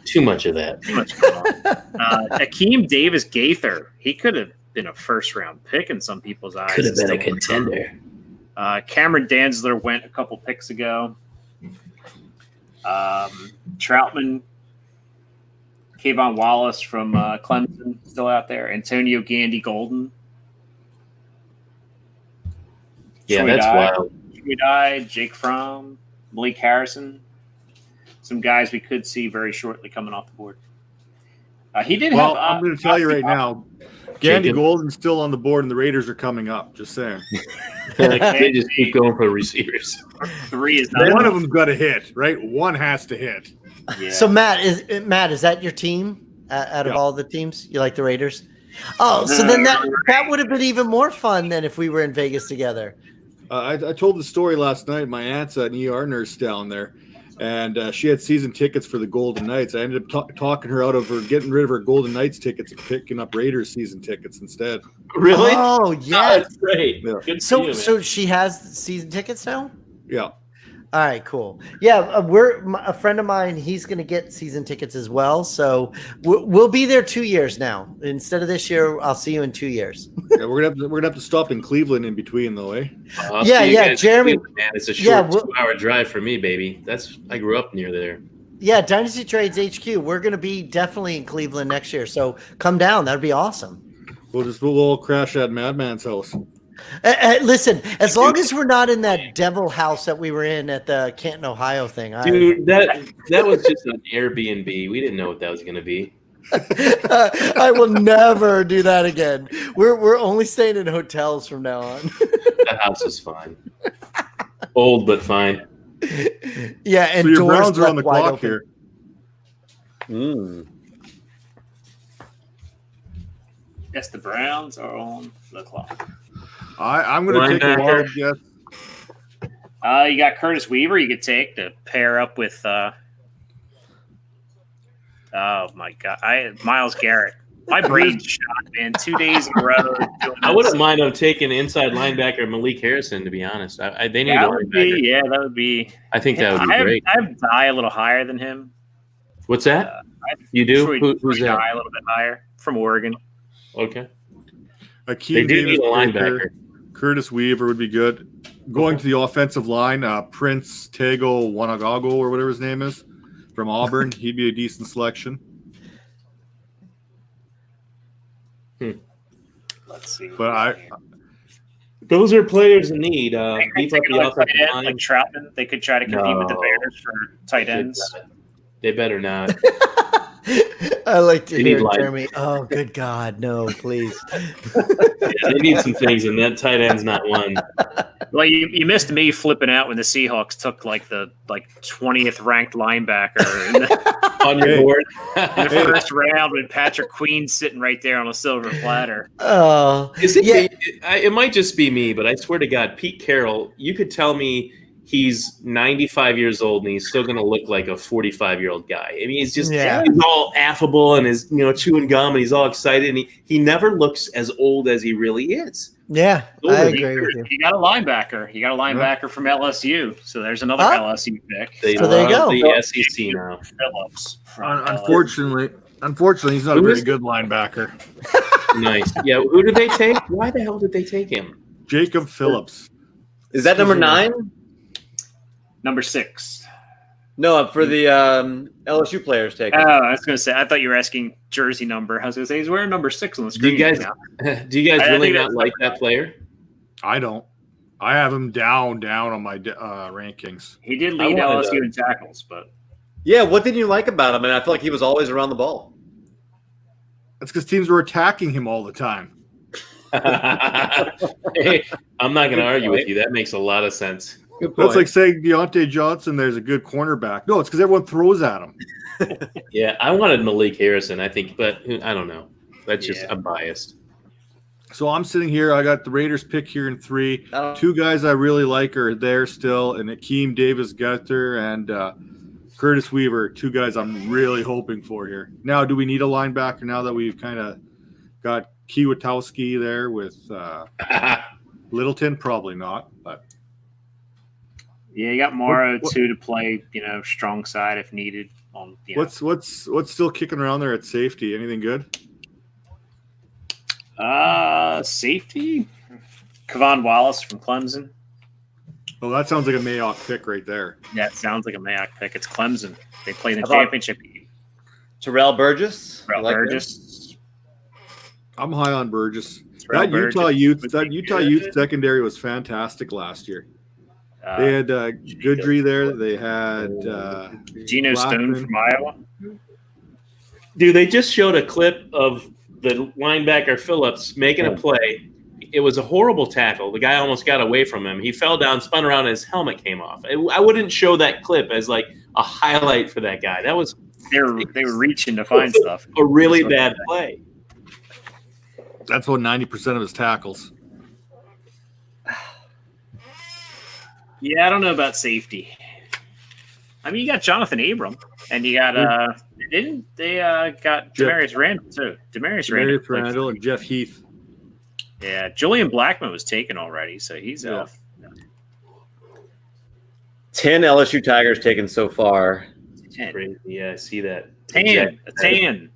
Speaker 9: Too much of that.
Speaker 6: Too much going on. Akeem Davis Gaither. He could have been a first-round pick in some people's eyes.
Speaker 9: Could have been a contender.
Speaker 6: Cameron Danzler went a couple picks ago. Troutman, Kayvon Wallace from Clemson, still out there. Antonio Gandy Golden.
Speaker 9: Yeah,
Speaker 6: Troy
Speaker 9: that's
Speaker 6: Dye.
Speaker 9: wild.
Speaker 6: Troy Dye, Jake Fromm, Malik Harrison. Some guys we could see very shortly coming off the board. He did have.
Speaker 7: I'm going to tell you right now, Gandy Golden's still on the board, and the Raiders are coming up. Just saying.
Speaker 9: They just keep going for receivers.
Speaker 6: 3 is not
Speaker 7: One
Speaker 6: enough.
Speaker 7: of them's got to hit, right? One has to hit.
Speaker 6: Yeah.
Speaker 10: So Matt, is that your team out of all the teams? You like the Raiders? Oh, so then that would have been even more fun than if we were in Vegas together.
Speaker 7: I told the story last night. My aunt's an ER nurse down there, and she had season tickets for the Golden Knights. I ended up talking her out of her getting rid of her Golden Knights tickets and picking up Raiders season tickets instead.
Speaker 9: Really?
Speaker 10: Oh, yeah.
Speaker 9: That's great.
Speaker 7: Yeah.
Speaker 9: Good to see you, man.
Speaker 10: So she has season tickets now?
Speaker 7: Yeah.
Speaker 10: All right, cool. Yeah, a friend of mine. He's going to get season tickets as well. So we'll be there 2 years now. Instead of this year, I'll see you in 2 years.
Speaker 7: Yeah, we're gonna have to stop in Cleveland in between, though, eh?
Speaker 9: I'll see you guys in
Speaker 10: Jeremy.
Speaker 9: Cleveland, man. It's a short 2-hour drive for me, baby. I grew up near there.
Speaker 10: Yeah, Dynasty Trades HQ. We're going to be definitely in Cleveland next year. So come down. That'd be awesome.
Speaker 7: We'll all crash at Madman's house.
Speaker 10: Listen, as long as we're not in that devil house that we were in at the Canton, Ohio thing.
Speaker 9: Dude, that was just an Airbnb. We didn't know what that was going to be.
Speaker 10: I will never do that again. We're only staying in hotels from now on.
Speaker 9: That house is fine. Old, but fine.
Speaker 10: Yeah, and
Speaker 7: So your
Speaker 10: doors
Speaker 7: Browns are on the
Speaker 10: left wide
Speaker 7: clock
Speaker 10: open.
Speaker 7: here.
Speaker 6: Yes, the Browns are on the clock.
Speaker 7: I'm going to take a wild guess.
Speaker 6: You got Curtis Weaver you could take to pair up with oh my god, Myles Garrett. My brain's shot, man. 2 days in a row.
Speaker 9: I wouldn't mind them taking inside linebacker Malik Harrison, to be honest. They need a linebacker.
Speaker 6: That would be.
Speaker 9: I think that would be great.
Speaker 6: I have Dye a little higher than him.
Speaker 9: What's that? You do? Who's that?
Speaker 6: Dye a little bit higher from Oregon.
Speaker 9: Okay.
Speaker 7: Akeem
Speaker 9: They do need a
Speaker 7: Davis
Speaker 9: linebacker.
Speaker 7: Baker, Curtis Weaver would be good. Going to the offensive line, Prince Tego Wanagago or whatever his name is from Auburn. He'd be a decent selection.
Speaker 6: Let's see.
Speaker 7: But
Speaker 9: Those are players in need. Beef up the offensive
Speaker 6: tight end,
Speaker 9: line.
Speaker 6: like Troutman. They could try to compete with the Bears for tight ends.
Speaker 9: They better not.
Speaker 10: I like to
Speaker 9: They
Speaker 10: hear
Speaker 9: need
Speaker 10: it, Jeremy. Oh, good God, no, please.
Speaker 9: Yeah, they need some things, and that tight end's not one.
Speaker 6: Well, you missed me flipping out when the Seahawks took like the 20th ranked linebacker
Speaker 9: On your board.
Speaker 6: in the first round with Patrick Queen sitting right there on a silver platter.
Speaker 10: Oh,
Speaker 9: Is it?
Speaker 10: yeah.
Speaker 9: It might just be me, but I swear to God, Pete Carroll. You could tell me he's 95 years old and he's still going to look like a 45-year-old guy. I mean, he's all affable and is chewing gum and he's all excited and he never looks as old as he really is.
Speaker 10: Yeah, I agree with you.
Speaker 6: You got a linebacker. You got a linebacker from LSU. So there's another LSU pick.
Speaker 9: They
Speaker 10: So there you
Speaker 9: love
Speaker 10: go.
Speaker 9: the SEC now.
Speaker 6: Phillips.
Speaker 7: Unfortunately, he's not a very good linebacker.
Speaker 9: Nice. Yeah. Who did they take? Why the hell did they take him?
Speaker 7: Jacob Phillips.
Speaker 8: Is that number 9?
Speaker 6: Number 6.
Speaker 8: No, for the LSU players taken.
Speaker 6: Oh, I was going to say, I thought you were asking jersey number. I was going to say, he's wearing number 6 on the
Speaker 9: Do
Speaker 6: screen.
Speaker 9: you guys really not like that player?
Speaker 7: I don't. I have him down on my rankings.
Speaker 6: He did lead LSU in tackles, but
Speaker 8: Yeah, what did you like about him? And I feel like he was always around the ball.
Speaker 7: That's because teams were attacking him all the time.
Speaker 9: Hey, I'm not going to argue with you. That makes a lot of sense.
Speaker 8: Good point.
Speaker 7: That's like saying Deontay Johnson, there's a good cornerback. No, it's because everyone throws at him.
Speaker 9: Yeah, I wanted Malik Harrison, I think, but I don't know. That's just I'm biased.
Speaker 7: So I'm sitting here. I got the Raiders pick here in 3. 2 guys I really like are there still, and Akeem Davis-Gutter and Curtis Weaver. 2 guys I'm really hoping for here. Now, do we need a linebacker now that we've kind of got Kiewatowski there with Littleton? Probably not, but
Speaker 6: yeah, you got Morrow too to play, strong side if needed.
Speaker 7: What's still kicking around there at safety? Anything good?
Speaker 6: Safety, Kevon Wallace from Clemson.
Speaker 7: Oh, that sounds like a Mayock pick right there.
Speaker 6: Yeah, it sounds like a Mayock pick. It's Clemson. They play in the championship game.
Speaker 8: Terrell Burgess.
Speaker 6: Burgess.
Speaker 7: I'm high on Burgess.
Speaker 6: Terrell
Speaker 7: That Utah youth secondary was fantastic last year. They had Goodry there. They had
Speaker 6: Geno Stone from Iowa.
Speaker 9: Dude, they just showed a clip of the linebacker Phillips making a play. It was a horrible tackle. The guy almost got away from him. He fell down, spun around, and his helmet came off. I wouldn't show that clip as like a highlight for that guy. That was
Speaker 6: they were reaching to find stuff.
Speaker 9: A really bad play.
Speaker 7: That's about 90% of his tackles.
Speaker 6: Yeah, I don't know about safety. I mean, you got Jonathan Abram, and you got got Demarius Randall too. Demarius
Speaker 7: Randall and Jeff Heath.
Speaker 6: Yeah, Julian Blackman was taken already, so he's off.
Speaker 8: 10 LSU Tigers taken so far.
Speaker 6: 10.
Speaker 9: Yeah, I see that.
Speaker 6: 10. A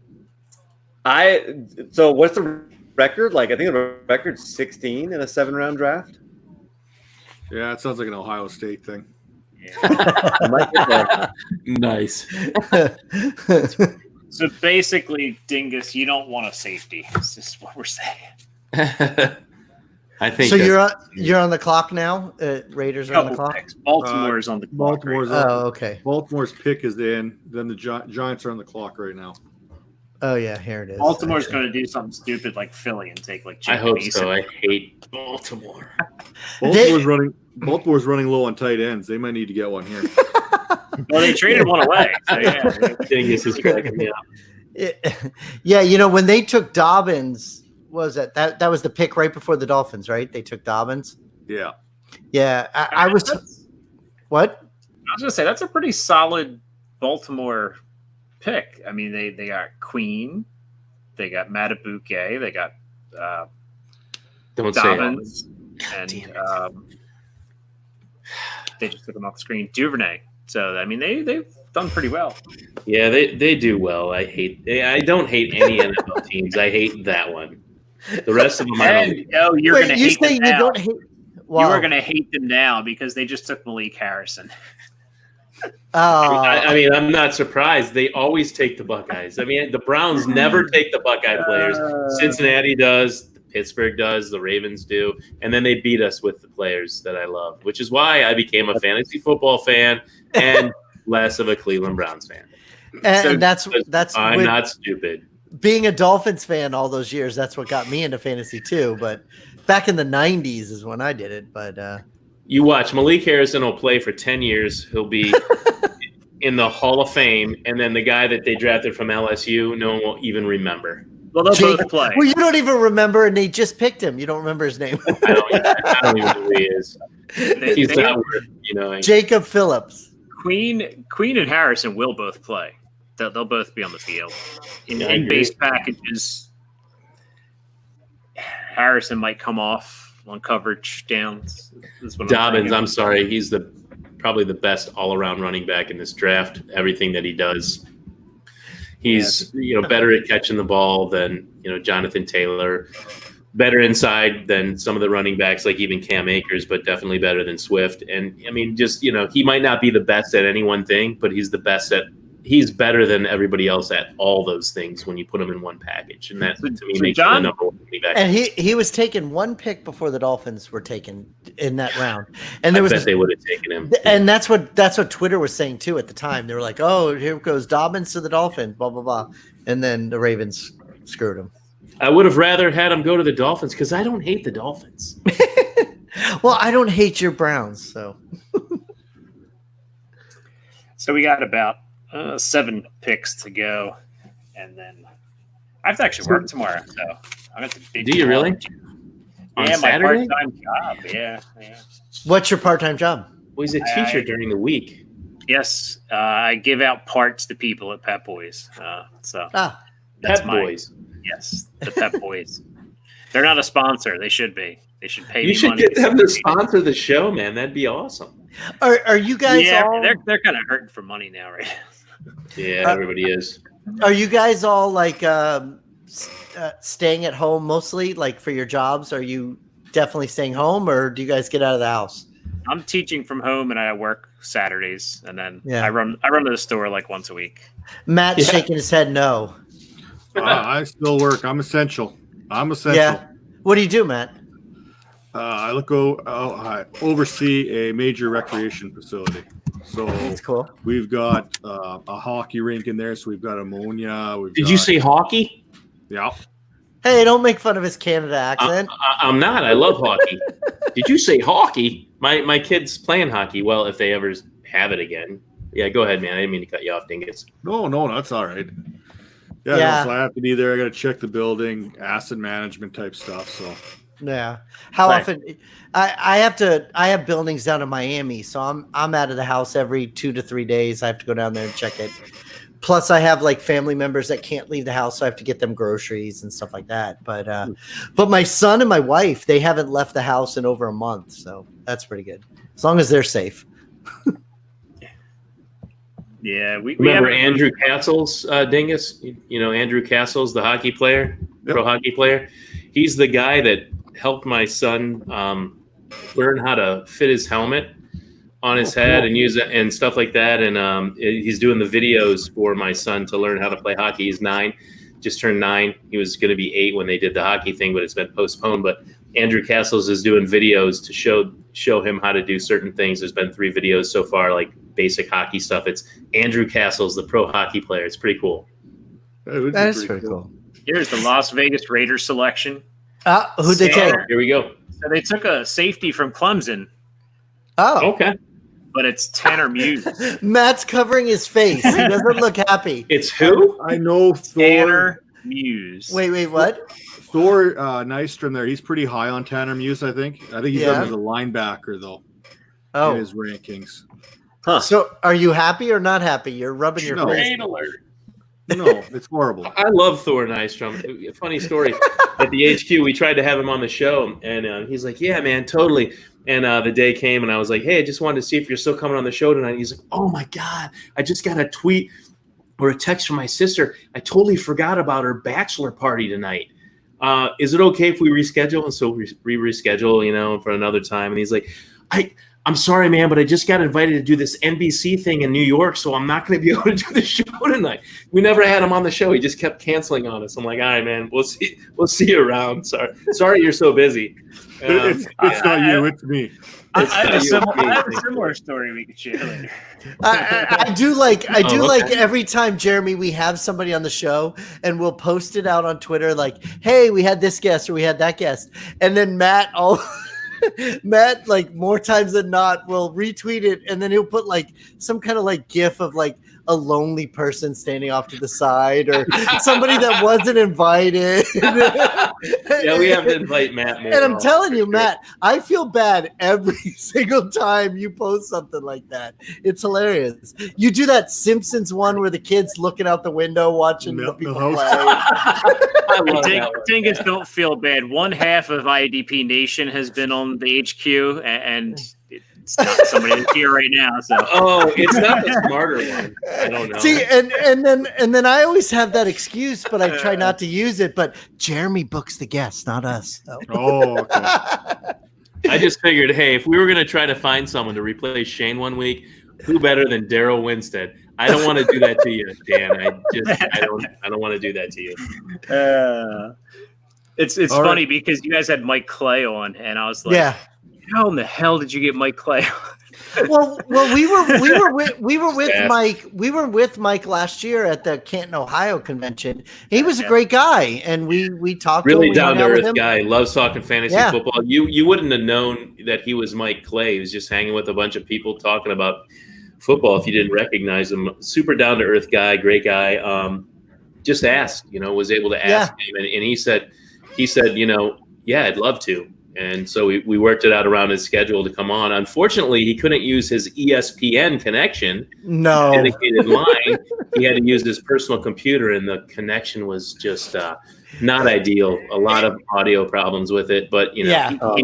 Speaker 6: 10.
Speaker 8: So what's the record? Like, I think the record's 16 in a 7-round draft.
Speaker 7: Yeah, it sounds like an Ohio State thing.
Speaker 6: Yeah.
Speaker 9: Nice.
Speaker 6: So basically, Dingus, you don't want a safety. This is what we're saying.
Speaker 9: I think
Speaker 10: so. You're on the clock now. Raiders are on the clock.
Speaker 6: Picks. Baltimore's on the clock.
Speaker 10: Okay.
Speaker 7: Baltimore's pick is in. Then the Giants are on the clock right now.
Speaker 10: Oh yeah, here it is.
Speaker 6: Baltimore's going to do something stupid like Philly and take like.
Speaker 9: I hope so. I hate Baltimore.
Speaker 7: Baltimore's running low on tight ends. They might need to get one here.
Speaker 6: Well, they traded one away. So yeah,
Speaker 9: Dingus is cracking me up.
Speaker 10: Yeah, when they took Dobbins, was that was the pick right before the Dolphins, right? They took Dobbins.
Speaker 7: Yeah.
Speaker 10: Yeah, I was. What?
Speaker 6: I was going to say that's a pretty solid Baltimore pick. I mean, they got Queen, they got Matabuke, they got Dobbins, and they just took them off the screen. Duvernay. So I mean, they've done pretty well.
Speaker 9: Yeah, they do well. I don't hate any NFL teams. I hate that one. The rest of them, I don't.
Speaker 6: You're going to hate them now.
Speaker 10: Don't hate. Wow.
Speaker 6: You are going to hate them now because they just took Malik Harrison.
Speaker 9: I mean, I'm not surprised. They always take the Buckeyes. I mean, the Browns never take the Buckeye players. Cincinnati does, Pittsburgh does, the Ravens do, and then they beat us with the players that I love, which is why I became a fantasy football fan and less of a Cleveland Browns fan.
Speaker 10: And that's
Speaker 9: I'm not stupid.
Speaker 10: Being a Dolphins fan all those years, that's what got me into fantasy too. But back in the 90s is when I did it. But
Speaker 9: you watch, Malik Harrison will play for 10 years. He'll be in the Hall of Fame, and then the guy that they drafted from LSU, no one will even remember.
Speaker 6: Well, they'll both play.
Speaker 10: Well, you don't even remember, and they just picked him. You don't remember his name.
Speaker 9: I don't even know who he is. He's not worth,
Speaker 10: Jacob Phillips.
Speaker 6: Queen and Harrison will both play. They'll both be on the field. In base packages, Harrison might come off on coverage downs.
Speaker 9: Dobbins, I'm sorry. He's probably the best all-around running back in this draft. Everything that he does. He's better at catching the ball than Jonathan Taylor, better inside than some of the running backs like even Cam Akers, but definitely better than Swift. And I mean, just he might not be the best at any one thing, but he's the best at he's better than everybody else at all those things when you put him in one package, and that to me
Speaker 6: So
Speaker 9: makes
Speaker 6: John-
Speaker 9: him the number one running back.
Speaker 10: And he was taken one pick before the Dolphins were taken in that round, and there
Speaker 9: I
Speaker 10: was
Speaker 9: bet they would have taken him.
Speaker 10: and that's what Twitter was saying too at the time. They were like, "Oh, here goes Dobbins to the Dolphins," blah blah blah, and then the Ravens screwed him.
Speaker 9: I would have rather had him go to the Dolphins because I don't hate the Dolphins.
Speaker 10: Well, I don't hate your Browns, so
Speaker 6: So we got about 7 picks to go, and then I have to actually work tomorrow. So I'm at the big.
Speaker 9: Do you really? On
Speaker 6: Yeah, my
Speaker 9: Saturday?
Speaker 6: part-time job. Yeah.
Speaker 10: what's your part-time job?
Speaker 9: Well, he's a teacher during the week.
Speaker 6: Yes, I give out parts to people at Pep Boys. So
Speaker 10: Ah,
Speaker 6: that's
Speaker 9: Pep
Speaker 6: my
Speaker 9: Boys.
Speaker 6: yes, the Pep Boys. They're not a sponsor. They should be. They should pay
Speaker 9: You
Speaker 6: me
Speaker 9: should
Speaker 6: money.
Speaker 9: get them to sponsor the show, man. That'd be awesome.
Speaker 10: are you guys
Speaker 6: Yeah,
Speaker 10: all?
Speaker 6: they're kind of hurting for money now, right?
Speaker 9: Yeah, everybody is.
Speaker 10: Are you guys all like staying at home mostly, like for your jobs? Are you definitely staying home, or do you guys get out of the house?
Speaker 6: I'm teaching from home, and I work Saturdays, and then
Speaker 10: Yeah.
Speaker 6: I run to the store like once a week.
Speaker 10: Matt's
Speaker 9: Yeah.
Speaker 10: shaking his head no.
Speaker 7: I still work. I'm essential.
Speaker 10: Yeah. What do you do, Matt?
Speaker 7: I oversee a major recreation facility. So
Speaker 10: That's cool.
Speaker 7: we've got a hockey rink in there. So we've got ammonia.
Speaker 9: Did you say hockey?
Speaker 7: Yeah.
Speaker 10: Hey, don't make fun of his Canada accent.
Speaker 9: I'm not. I love hockey. Did you say hockey? My kid's playing hockey. Well, if they ever have it again. Yeah, go ahead, man. I didn't mean to cut you off, Dingus.
Speaker 7: No, that's all right. Yeah.
Speaker 10: Yeah.
Speaker 7: No, so I have to be there. I got to check the building, asset management type stuff. So
Speaker 10: Yeah. How
Speaker 9: Right.
Speaker 10: often? I have buildings down in Miami, so I'm out of the house every 2 to 3 days. I have to go down there and check it. Plus, I have like family members that can't leave the house, so I have to get them groceries and stuff like that. But my son and my wife, they haven't left the house in over a month, so that's pretty good. As long as they're safe.
Speaker 6: Yeah, we
Speaker 9: Remember
Speaker 6: haven't-
Speaker 9: Andrew Castles, Dingus? You know Andrew Castles, the hockey player, pro hockey player. He's the guy that helped my son learn how to fit his helmet on his head and use it and stuff like that. And he's doing the videos for my son to learn how to play hockey. He's 9, just turned 9. He was going to be 8 when they did the hockey thing, but it's been postponed. But Andrew Castles is doing videos to show him how to do certain things. There's been 3 videos so far, like basic hockey stuff. It's Andrew Castles, the pro hockey player. It's pretty cool.
Speaker 10: That is pretty cool.
Speaker 6: Here's the Las Vegas Raiders selection.
Speaker 10: Who'd they take?
Speaker 9: Here we go.
Speaker 6: So they took a safety from Clemson,
Speaker 10: Oh,
Speaker 9: Okay.
Speaker 6: but it's Tanner Muse.
Speaker 10: Matt's covering his face. He doesn't look happy.
Speaker 9: It's who?
Speaker 7: I know Thor.
Speaker 6: Tanner Muse.
Speaker 10: Wait, what?
Speaker 7: Thor Nystrom there. He's pretty high on Tanner Muse, I think. I think he's
Speaker 10: Yeah.
Speaker 7: up as a linebacker, though,
Speaker 10: Oh,
Speaker 7: in his rankings.
Speaker 10: so are you happy or not happy? You're rubbing your
Speaker 7: No.
Speaker 10: face.
Speaker 6: Raid alert.
Speaker 7: No, it's horrible.
Speaker 9: I love Thor Nystrom. A funny story. At the HQ, we tried to have him on the show, and he's like, "Yeah, man, totally." And the day came, and I was like, "Hey, I just wanted to see if you're still coming on the show tonight." He's like, "Oh my god, I just got a tweet or a text from my sister. I totally forgot about her bachelor party tonight. Is it okay if we reschedule?" And so we reschedule, for another time. And he's like, I'm sorry, man, but I just got invited to do this NBC thing in New York, so I'm not going to be able to do the show tonight. We never had him on the show. He just kept canceling on us. I'm like, all right, man, we'll see you around. Sorry you're so busy.
Speaker 7: It's not you, it's me.
Speaker 6: I have a similar story we could share later.
Speaker 10: I do like
Speaker 9: okay.
Speaker 10: every time, Jeremy, we have somebody on the show and we'll post it out on Twitter like, hey, we had this guest or we had that guest. And then Matt, like more times than not, will retweet it and then he'll put like some kind of like gif of like a lonely person standing off to the side or somebody that wasn't invited.
Speaker 9: Yeah, we have to invite Matt more.
Speaker 10: And I'm telling you, Matt, I feel bad every single time you post something like that. It's hilarious. You do that Simpsons one where the kid's looking out the window watching the people play.
Speaker 9: I love that one.
Speaker 6: Dingus, don't feel bad. One half of IDP Nation has been on the HQ, and it's not somebody that's here right now. So,
Speaker 9: Oh, it's not the smarter one. I don't know.
Speaker 10: See, and then I always have that excuse, but I try not to use it. But Jeremy books the guests, not us. So.
Speaker 7: Oh, okay.
Speaker 9: I just figured, hey, if we were going to try to find someone to replace Shane one week, who better than Daryl Winstead? I don't want to do that to you, Dan. I don't want to do that to you.
Speaker 6: It's
Speaker 7: All
Speaker 6: funny
Speaker 7: right.
Speaker 6: because you guys had Mike Clay on, and I was like,
Speaker 10: Yeah.
Speaker 6: how in the hell did you get Mike Clay on?
Speaker 10: Well, we were with
Speaker 9: Fast.
Speaker 10: Mike. We were with Mike last year at the Canton, Ohio convention. He was a great guy, and we talked.
Speaker 9: Really
Speaker 10: to him, we hung
Speaker 9: down to
Speaker 10: out with
Speaker 9: earth
Speaker 10: him.
Speaker 9: guy. Loves talking fantasy
Speaker 10: Yeah.
Speaker 9: football. You wouldn't have known that he was Mike Clay. He was just hanging with a bunch of people talking about football if you didn't recognize him. Super down to earth guy, great guy. Just asked, was able to ask him, and he said, yeah, I'd love to. And so we worked it out around his schedule to come on. Unfortunately, he couldn't use his ESPN connection,
Speaker 10: No.
Speaker 9: dedicated line. He had to use his personal computer, and the connection was just not ideal. A lot of audio problems with it, but he's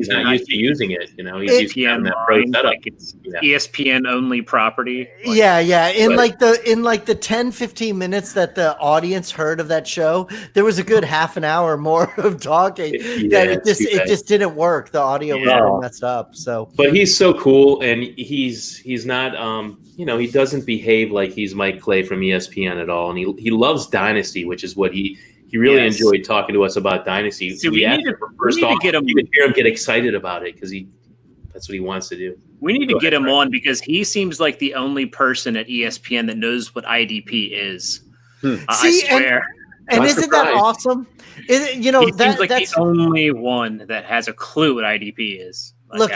Speaker 9: not used to using it. He's used to having that pro setup.
Speaker 6: Like it's ESPN only property.
Speaker 10: Yeah. In
Speaker 9: Right.
Speaker 10: like the 10-15 minutes that the audience heard of that show, there was a good half an hour more of talking. That it just didn't work. The audio was all messed up. So,
Speaker 9: but he's so cool, and he's not he doesn't behave like he's Mike Clay from ESPN at all, and he loves Dynasty, which is what he really enjoyed talking to us about Dynasty.
Speaker 6: So we need to get him.
Speaker 9: You can hear him get excited about it because that's what he wants to do.
Speaker 6: We need to get him on because he seems like the only person at ESPN that knows what IDP is. I swear.
Speaker 10: And
Speaker 9: Not
Speaker 10: isn't that
Speaker 9: surprised.
Speaker 10: awesome?
Speaker 6: He seems like the only one that has a clue what IDP is.
Speaker 10: Look,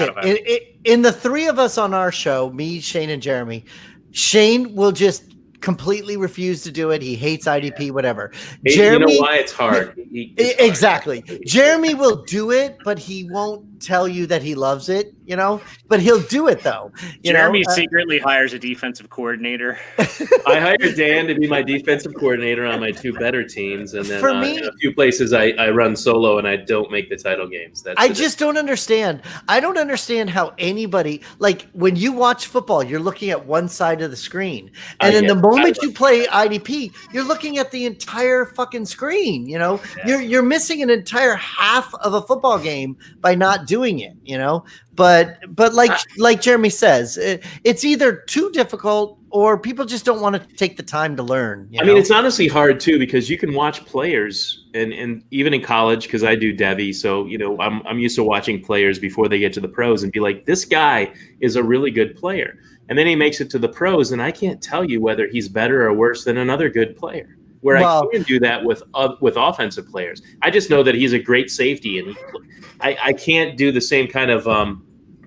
Speaker 10: in the three of us on our show, me, Shane, and Jeremy, Shane will just completely refuse to do it. He hates IDP, whatever. Jeremy,
Speaker 9: you know why it's hard?
Speaker 10: Exactly. Jeremy will do it, but he won't tell you that he loves it, but he'll do it though.
Speaker 6: Jeremy secretly hires a defensive coordinator.
Speaker 9: I hired Dan to be my defensive coordinator on my two better teams, and then
Speaker 10: For me-
Speaker 9: in a few places I run solo and I don't make the title games.
Speaker 10: I just don't understand. I don't understand how anybody, like when you watch football, you're looking at one side of the screen. And then the moment you play IDP, you're looking at the entire fucking screen. You're missing an entire half of a football game by not doing it, But like Jeremy says, it's either too difficult or people just don't want to take the time to learn.
Speaker 9: I mean, it's honestly hard too because you can watch players, and even in college, because I do Devy, so I'm used to watching players before they get to the pros and be like, this guy is a really good player, and then he makes it to the pros, and I can't tell you whether he's better or worse than another good player. I can do that with offensive players. I just know that he's a great safety, and I can't do the same kind of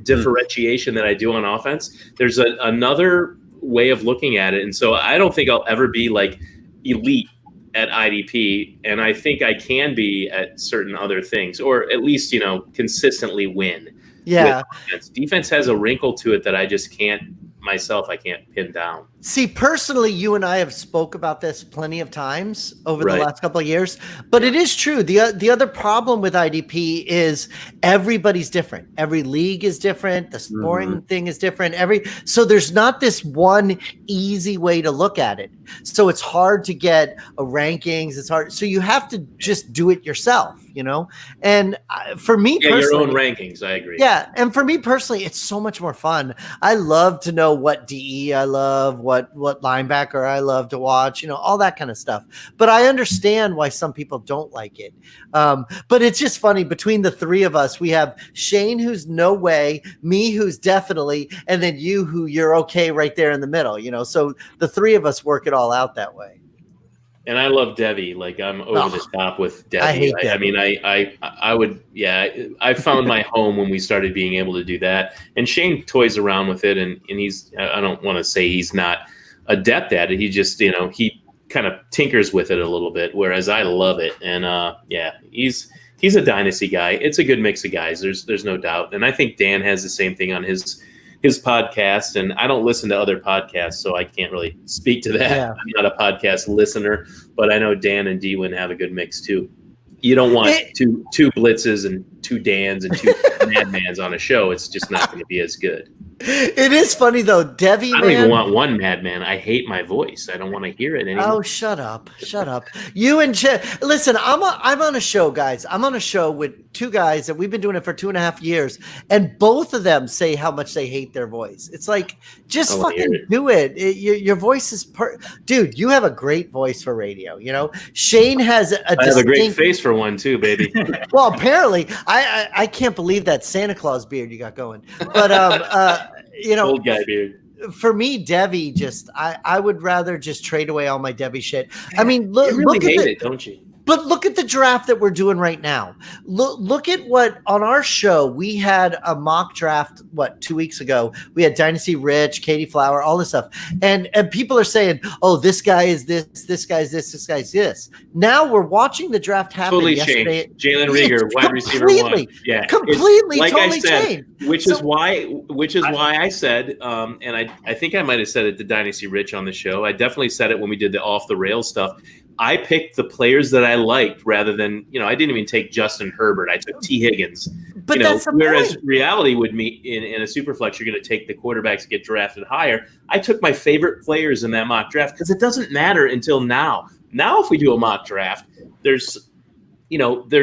Speaker 9: differentiation that I do on offense. There's another way of looking at it, and so I don't think I'll ever be like elite at IDP, and I think I can be at certain other things, or at least consistently win.
Speaker 10: Yeah,
Speaker 9: defense has a wrinkle to it that I just can't pin down.
Speaker 10: See, personally, you and I have spoke about this plenty of times over the last couple of years, but it is true. The other problem with IDP is everybody's different. Every league is different. The scoring thing is different. So there's not this one easy way to look at it. So it's hard to get a rankings. It's hard. So you have to just do it yourself, And for me personally,
Speaker 9: your own rankings. I agree.
Speaker 10: Yeah, and for me personally, it's so much more fun. I love to know what DE I love, what linebacker I love to watch, all that kind of stuff. But I understand why some people don't like it. But it's just funny. Between the three of us, we have Shane, who's no way, me, who's definitely, and then you, who you're okay right there in the middle. So the three of us work it all out that way.
Speaker 9: And I love Devy. Like I'm over the top with Devy.
Speaker 10: I hate Devy.
Speaker 9: I mean, I would, I found my home when we started being able to do that. And Shane toys around with it, and I don't want to say he's not adept at it. He just, he kind of tinkers with it a little bit, whereas I love it. And he's a dynasty guy. It's a good mix of guys. There's no doubt. And I think Dan has the same thing on his podcast, and I don't listen to other podcasts, so I can't really speak to that. Yeah. I'm not a podcast listener, but I know Dan and Dwayne have a good mix too. You don't want two blitzes and two Dans and two Madmans on a show, it's just not going to be as good.
Speaker 10: It is funny though, Devi.
Speaker 9: I don't even want one Madman. I hate my voice. I don't want to hear it anymore.
Speaker 10: Oh, shut up! You and listen. I'm on a show, guys. I'm on a show with two guys that we've been doing it for 2.5 years, and both of them say how much they hate their voice. It's like, just fucking do it. Your voice is dude. You have a great voice for radio. You know, Shane has
Speaker 9: I have a great face for one too, baby.
Speaker 10: Well, apparently, I can't believe that Santa Claus beard you got going, but you know,
Speaker 9: old guy beard.
Speaker 10: For me, Devi, I would rather just trade away all my Devi shit. I mean, look,
Speaker 9: You really
Speaker 10: look
Speaker 9: hate
Speaker 10: at
Speaker 9: it, don't you?
Speaker 10: But look at the draft that we're doing right now. Look at what on our show we had a mock draft. 2 weeks ago we had Dynasty Rich, Katie Flower, all this stuff, and people are saying, "Oh, this guy is this guy's this guy's this." Now we're watching the draft happen.
Speaker 9: Totally
Speaker 10: yesterday.
Speaker 9: changed. Jalen Rieger, wide receiver one. Yeah,
Speaker 10: completely,
Speaker 9: like
Speaker 10: totally
Speaker 9: I said,
Speaker 10: changed.
Speaker 9: Which is why I said, and I think I might have said it to Dynasty Rich on the show. I definitely said it when we did the off the rails stuff. I picked the players that I liked rather than, I didn't even take Justin Herbert. I took T. Higgins.
Speaker 10: But that's the
Speaker 9: whereas
Speaker 10: point.
Speaker 9: Reality would mean in a super flex, you're going to take the quarterbacks that get drafted higher. I took my favorite players in that mock draft because it doesn't matter until now. Now, if we do a mock draft, there's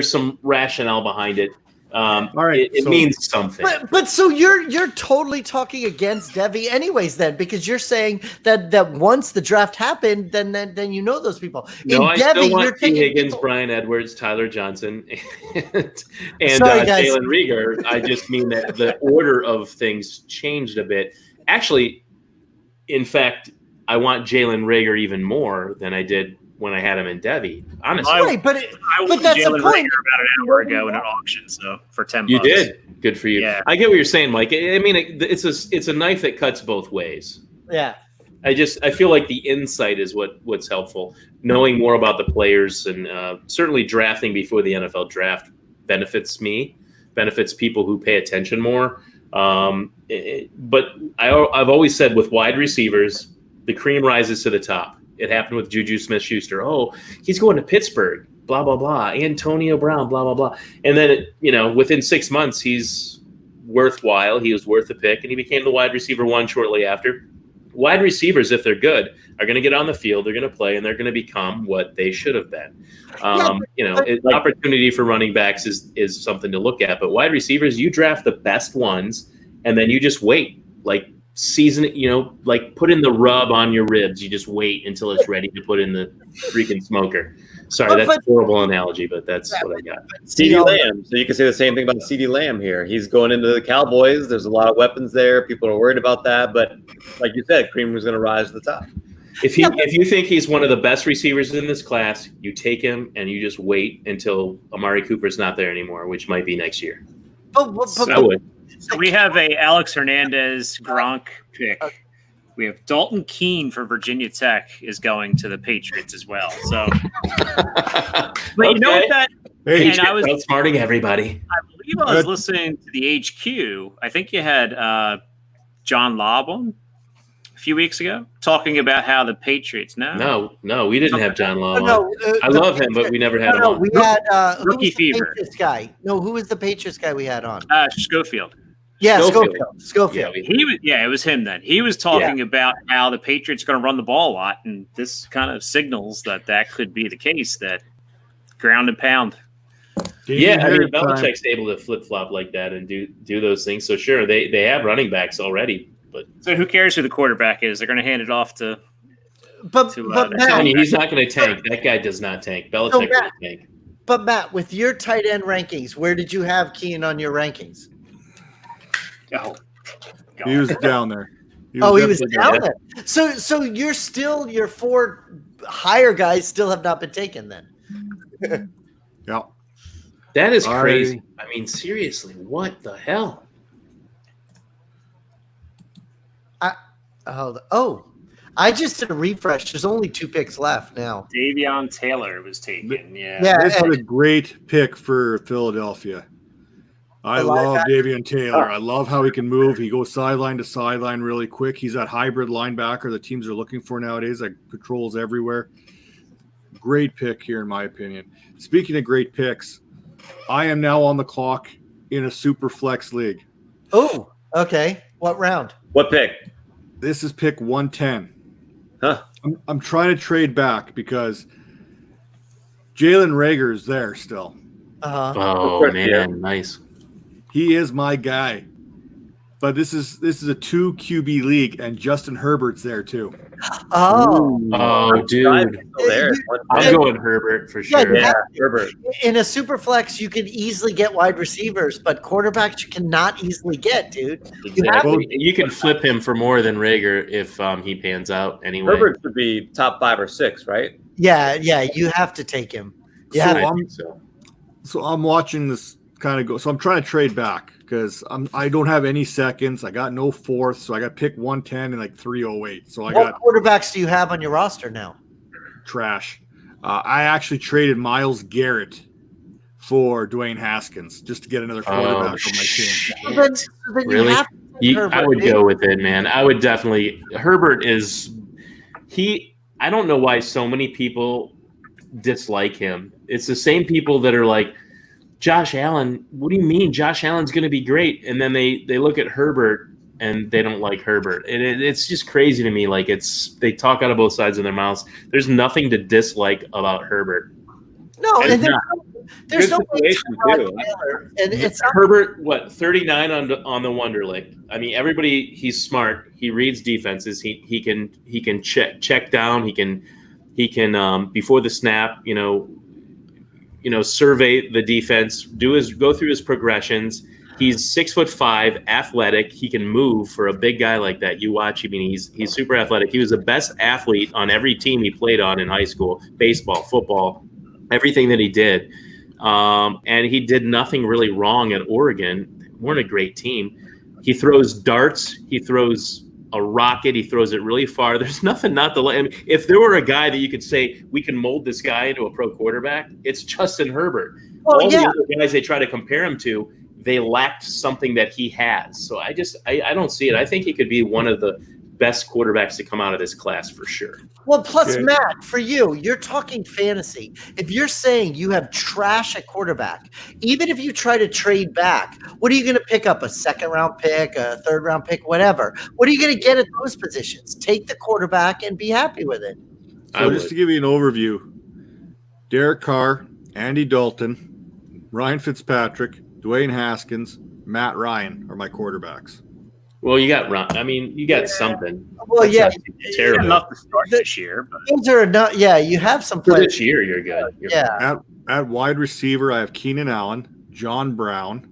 Speaker 9: some rationale behind it. All right, it means something.
Speaker 10: But so you're totally talking against Devi anyways then, because you're saying that once the draft happened, then those people.
Speaker 9: No, I still want T. Higgins, Brian Edwards, Tyler Johnson, and Jalen Rieger. I just mean that the order of things changed a bit. Actually, in fact, I want Jalen Rieger even more than I did when I had him in Devi. Honestly,
Speaker 10: right? But that's
Speaker 6: Jalen
Speaker 10: the point.
Speaker 6: Rieger about an hour ago in an auction, so for $10.
Speaker 9: You did. Good for you.
Speaker 6: Yeah.
Speaker 9: I get what you're saying, Mike. I mean, it's a knife that cuts both ways.
Speaker 10: Yeah.
Speaker 9: I feel like the insight is what's helpful. Knowing more about the players and certainly drafting before the NFL draft benefits people who pay attention more. But I've always said with wide receivers, the cream rises to the top. It happened with Juju Smith-Schuster. Oh, he's going to Pittsburgh, blah, blah, blah. Antonio Brown, blah, blah, blah. And then, within 6 months, he's worthwhile. He was worth the pick, and he became the wide receiver one shortly after. Wide receivers, if they're good, are going to get on the field, they're going to play, and they're going to become what they should have been. Opportunity for running backs is something to look at. But wide receivers, you draft the best ones, and then you just wait. Like, season, put in the rub on your ribs. You just wait until it's ready to put in the freaking smoker. Sorry, that's a horrible analogy, but that's what I got.
Speaker 8: CeeDee Lamb. So you can say the same thing about CeeDee Lamb here. He's going into the Cowboys. There's a lot of weapons there. People are worried about that, but like you said, cream was going to rise to the top.
Speaker 9: If you think he's one of the best receivers in this class, you take him and you just wait until Amari Cooper's not there anymore, which might be next year. I would.
Speaker 6: So we have a Alex Hernandez Gronk pick. We have Dalton Keene for Virginia Tech is going to the Patriots as well. So, but you know what that?
Speaker 9: Hey, I was outsmarting everybody.
Speaker 6: I believe I was listening to the HQ. I think you had John Lobb on a few weeks ago talking about how the Patriots.
Speaker 9: No, we didn't have John Lobb. I love him, but we never had him on.
Speaker 10: We had
Speaker 6: Rookie Fever.
Speaker 10: Patriots guy. No, who was the Patriots guy we had on?
Speaker 6: Schofield.
Speaker 10: Yeah, Schofield.
Speaker 6: It was him then. He was talking about how the Patriots are going to run the ball a lot, and this kind of signals that could be the case, that ground and pound.
Speaker 9: Yeah, I mean, Belichick's able to flip-flop like that and do those things. So, sure, they have running backs already. But
Speaker 6: so who cares who the quarterback is? They're going to hand it off to
Speaker 10: Matt,
Speaker 9: he's not going to tank. That guy does not tank. Belichick doesn't tank.
Speaker 10: But, Matt, with your tight end rankings, where did you have Keene on your rankings?
Speaker 6: Oh, God.
Speaker 7: He was down there.
Speaker 10: He was down there. So you're still, your four higher guys still have not been taken then.
Speaker 7: Yeah.
Speaker 9: That is crazy. I mean, seriously, what the hell?
Speaker 10: I just did a refresh. There's only 2 picks left now.
Speaker 6: Davion Taylor was taken. Yeah.
Speaker 7: This is a great pick for Philadelphia. I love Davion Taylor. I love how he can move. He goes sideline to sideline really quick. He's that hybrid linebacker that teams are looking for nowadays that controls everywhere. Great pick here, in my opinion. Speaking of great picks, I am now on the clock in a super flex league.
Speaker 10: Oh, okay. What round?
Speaker 8: What pick?
Speaker 7: This is pick 110.
Speaker 8: Huh?
Speaker 7: I'm trying to trade back because Jalen Rager is there still.
Speaker 10: Uh-huh.
Speaker 9: Oh man, nice.
Speaker 7: He is my guy. But this is a 2 QB league, and Justin Herbert's there too.
Speaker 10: Oh.
Speaker 9: Oh, dude.
Speaker 8: Still there.
Speaker 9: I'm going Herbert for
Speaker 10: Yeah,
Speaker 9: sure.
Speaker 10: you have to.
Speaker 8: Herbert.
Speaker 10: In a super flex, you can easily get wide receivers, but quarterbacks you cannot easily get, dude. You have
Speaker 9: Exactly. You can flip him for more than Rager if he pans out anyway.
Speaker 8: Herbert should be top 5 or 6, right?
Speaker 10: Yeah, you have to take him. Yeah,
Speaker 9: I think so.
Speaker 7: So I'm watching this kind of go. So I'm trying to trade back because I don't have any seconds. I got no fourth, so I got pick 110 and like 308. So I
Speaker 10: what
Speaker 7: got
Speaker 10: quarterbacks do you have on your roster now?
Speaker 7: trash. I actually traded Myles Garrett for Dwayne Haskins just to get another quarterback on my team.
Speaker 10: Well, then you
Speaker 9: Really?
Speaker 10: have to take Herbert,
Speaker 9: I would
Speaker 10: dude.
Speaker 9: go with it, man. I would definitely. Herbert is I don't know why so many people dislike him. It's the same people that are like, Josh Allen, what do you mean Josh Allen's going to be great? And then they look at Herbert and they don't like Herbert. And it's just crazy to me. Like they talk out of both sides of their mouths. There's nothing to dislike about Herbert.
Speaker 10: No, and there's
Speaker 8: Good
Speaker 10: no way
Speaker 8: situation,
Speaker 10: to
Speaker 8: too.
Speaker 10: Taylor, and it's not,
Speaker 9: Herbert, 39 on the Wonderlic. I mean, everybody. He's smart. He reads defenses. He can check down. He can before the snap. Survey the defense. Go through his progressions. He's 6'5", athletic. He can move for a big guy like that. You watch. I mean, he's super athletic. He was the best athlete on every team he played on in high school. Baseball, football, everything that he did. And he did nothing really wrong at Oregon. They weren't a great team. He throws darts. He throws a rocket. He throws it really far. There's nothing not to like. I mean, if there were a guy that you could say we can mold this guy into a pro quarterback, it's Justin Herbert.
Speaker 10: Well,
Speaker 9: All
Speaker 10: yeah.
Speaker 9: the other guys they try to compare him to, they lacked something that he has. So I don't see it. I think he could be one of the best quarterbacks to come out of this class for sure.
Speaker 10: well, plus
Speaker 7: Okay.
Speaker 10: Matt, for you're talking fantasy. If you're saying you have trash at quarterback, even if you try to trade back, what are you going to pick up? A second-round pick, a third-round pick, whatever. What are you going to get at those positions? Take the quarterback and be happy with it.
Speaker 7: So just to give you an overview, Derek Carr, Andy Dalton, Ryan Fitzpatrick, Dwayne Haskins, Matt Ryan are my quarterbacks.
Speaker 9: Well, you got Ron. I mean, you got something.
Speaker 10: Well,
Speaker 9: That's
Speaker 10: yeah,
Speaker 9: not terrible.
Speaker 6: Enough to start this year, but
Speaker 10: those are not. Yeah, you have some
Speaker 9: For
Speaker 10: players.
Speaker 9: this year, you're good. You're
Speaker 10: Yeah,
Speaker 7: At wide receiver, I have Keenan Allen, John Brown,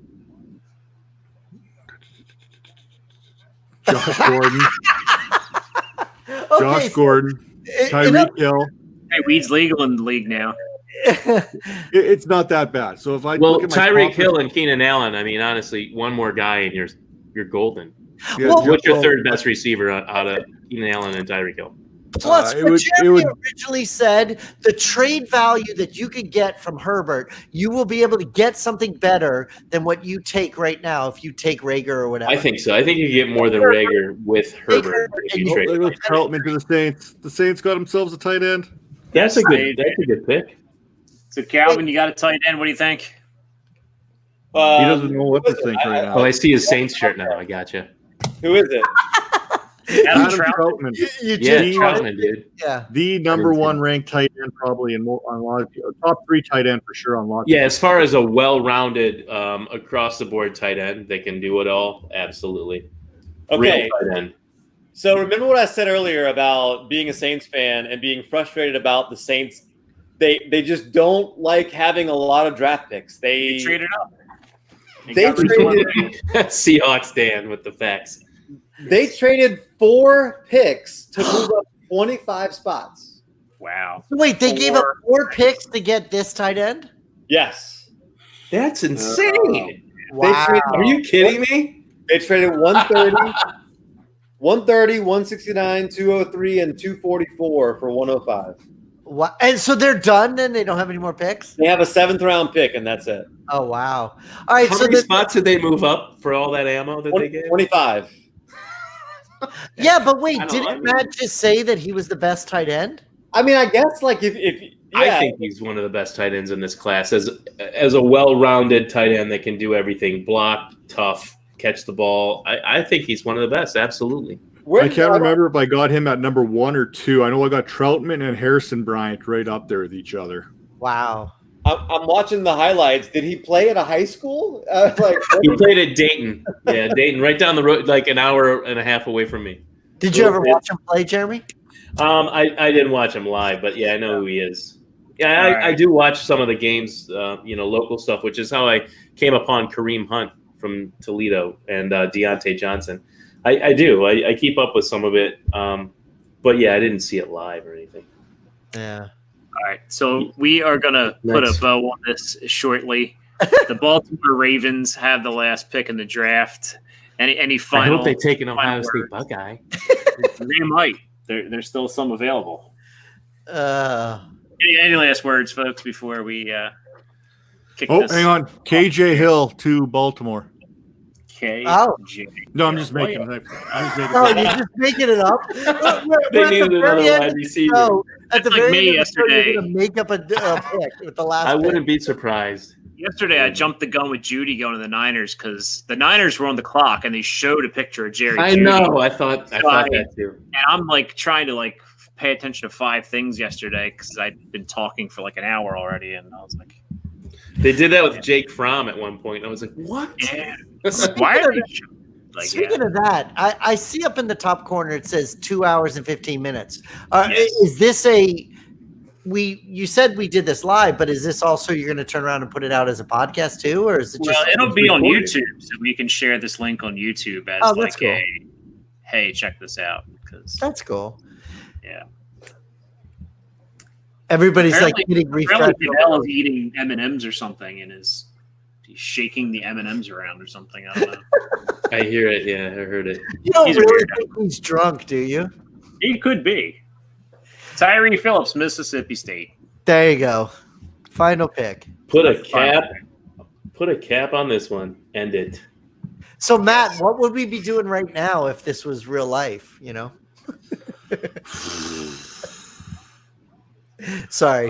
Speaker 7: Josh Gordon,
Speaker 10: okay,
Speaker 7: Josh Gordon, Tyreek Hill.
Speaker 6: hey, weed's legal in the league now.
Speaker 7: It's not that bad. So if I
Speaker 9: Well,
Speaker 7: look at my
Speaker 9: Tyreek
Speaker 7: top-
Speaker 9: Hill and Keenan Allen. I mean, honestly, one more guy and you're golden.
Speaker 7: yeah,
Speaker 10: Well,
Speaker 9: What's your
Speaker 7: well,
Speaker 9: third best receiver out of Keenan Allen and Tyreek Hill?
Speaker 10: Plus,
Speaker 7: it
Speaker 10: what
Speaker 7: would-
Speaker 10: Jeremy
Speaker 7: it would-
Speaker 10: originally said, the trade value that you could get from Herbert, you will be able to get something better than what you take right now if you take Rager or whatever.
Speaker 9: I think so. I think you can get more than Rager with Herbert if you
Speaker 10: and
Speaker 9: trade.
Speaker 7: Let's help me to the Saints. The Saints got themselves a tight end.
Speaker 9: That's a good pick.
Speaker 6: So, Calvin, you got a tight end. What do you think?
Speaker 7: He doesn't know what to think right
Speaker 9: Oh,
Speaker 7: now.
Speaker 9: I see his Saints shirt now. I gotcha.
Speaker 8: Who is it?
Speaker 6: Adam
Speaker 7: Adam
Speaker 6: Trout.
Speaker 7: Troutman,
Speaker 10: You
Speaker 9: Yeah,
Speaker 10: just-
Speaker 9: Troutman, dude.
Speaker 10: yeah.
Speaker 7: the number one ranked tight end, probably on a lot of top 3 tight end for sure on a lot.
Speaker 9: Yeah, as far as a well-rounded, across the board tight end, they can do it all. Absolutely.
Speaker 11: Okay,
Speaker 9: Real tight end.
Speaker 11: so remember what I said earlier about being a Saints fan and being frustrated about the Saints. They just don't like having a lot of draft picks.
Speaker 6: They traded up.
Speaker 11: They
Speaker 6: got rid of one.
Speaker 11: traded
Speaker 9: Seahawks Dan with the facts.
Speaker 11: they traded 4 picks to move up 25 spots.
Speaker 6: Wow.
Speaker 10: So wait, they gave up 4 picks to get this tight end?
Speaker 11: Yes.
Speaker 9: That's insane.
Speaker 10: Wow.
Speaker 9: Are you kidding me?
Speaker 11: They traded 130, 169, 203, and 244 for 105.
Speaker 10: What? And so they're done then? They don't have any more picks?
Speaker 11: They have a 7th round pick, and that's it.
Speaker 10: Oh, wow. All right,
Speaker 9: How
Speaker 10: so
Speaker 9: many
Speaker 10: the,
Speaker 9: spots did they move up for all that ammo that they gave?
Speaker 11: 25.
Speaker 10: yeah, but wait,
Speaker 9: I don't
Speaker 10: didn't
Speaker 9: like
Speaker 10: Matt just say that he was the best tight end?
Speaker 11: I mean, I guess like if
Speaker 9: I think he's one of the best tight ends in this class as a well-rounded tight end that can do everything: block, tough, catch the ball. I think he's one of the best. Absolutely.
Speaker 7: I can't remember if I got him at number 1 or 2. I know I got Troutman and Harrison Bryant right up there with each other.
Speaker 10: Wow.
Speaker 11: I'm watching the highlights. Did he play at a high school?
Speaker 9: He played at Dayton. Yeah, Dayton, right down the road, like an hour and a half away from me.
Speaker 10: Did you ever watch him play, Jeremy?
Speaker 9: I didn't watch him live, but yeah, I know who he is. Yeah, I do watch some of the games, local stuff, which is how I came upon Kareem Hunt from Toledo and Deontay Johnson. I do. I keep up with some of it, but yeah, I didn't see it live or anything.
Speaker 10: Yeah.
Speaker 6: All right, so we are going to put a bow on this shortly. The Baltimore Ravens have the last pick in the draft. Any final?
Speaker 9: I hope they take an Ohio State Buckeye.
Speaker 6: They might. There's still some available.
Speaker 10: Any
Speaker 6: Any last words, folks, before we kick
Speaker 7: Oh,
Speaker 6: this?
Speaker 7: hang on. KJ Hill to Baltimore.
Speaker 6: KJ.
Speaker 7: No, I'm just making it.
Speaker 10: Oh, you're just making it up?
Speaker 9: They needed another wide receiver.
Speaker 10: At the
Speaker 6: It's like
Speaker 10: very
Speaker 6: me
Speaker 10: end of the show,
Speaker 6: yesterday.
Speaker 10: you're going to make up a pick with the last
Speaker 9: I
Speaker 10: pick.
Speaker 9: wouldn't be surprised.
Speaker 6: Yesterday, I jumped the gun with Judy going to the Niners because the Niners were on the clock and they showed a picture of Jerry.
Speaker 9: I
Speaker 6: Jeudy.
Speaker 9: know. I thought that too.
Speaker 6: And I'm like trying to like pay attention to 5 things yesterday because I'd been talking for like an hour already, and I was like,
Speaker 9: They did that with Jake Fromm at one point. I was like, what?
Speaker 6: yeah. Why are they like,
Speaker 10: Speaking of that, I see up in the top corner it says 2 hours and 15 minutes.
Speaker 6: Yes.
Speaker 10: Is this you said we did this live, but is this also you're going to turn around and put it out as a podcast too, or is it just?
Speaker 6: Well, it'll be on
Speaker 10: recorded?
Speaker 6: YouTube, so we can share this link on YouTube as
Speaker 10: Oh,
Speaker 6: like
Speaker 10: that's cool.
Speaker 6: hey, check this out. Because
Speaker 10: That's cool.
Speaker 6: yeah,
Speaker 10: Everybody's like getting
Speaker 6: apparently
Speaker 10: refreshed.
Speaker 6: Goodell is eating M&Ms or something, and he's shaking the M&Ms around or something. I don't know.
Speaker 9: I hear it. Yeah, I heard it.
Speaker 10: You don't
Speaker 6: He's a
Speaker 10: really
Speaker 6: weirdo.
Speaker 10: think he's drunk, do you?
Speaker 6: He could be. Tyree Phillips, Mississippi State.
Speaker 10: There you go. Final pick.
Speaker 9: Put a cap on this one. End it.
Speaker 10: So, Matt, what would we be doing right now if this was real life? You know. Sorry.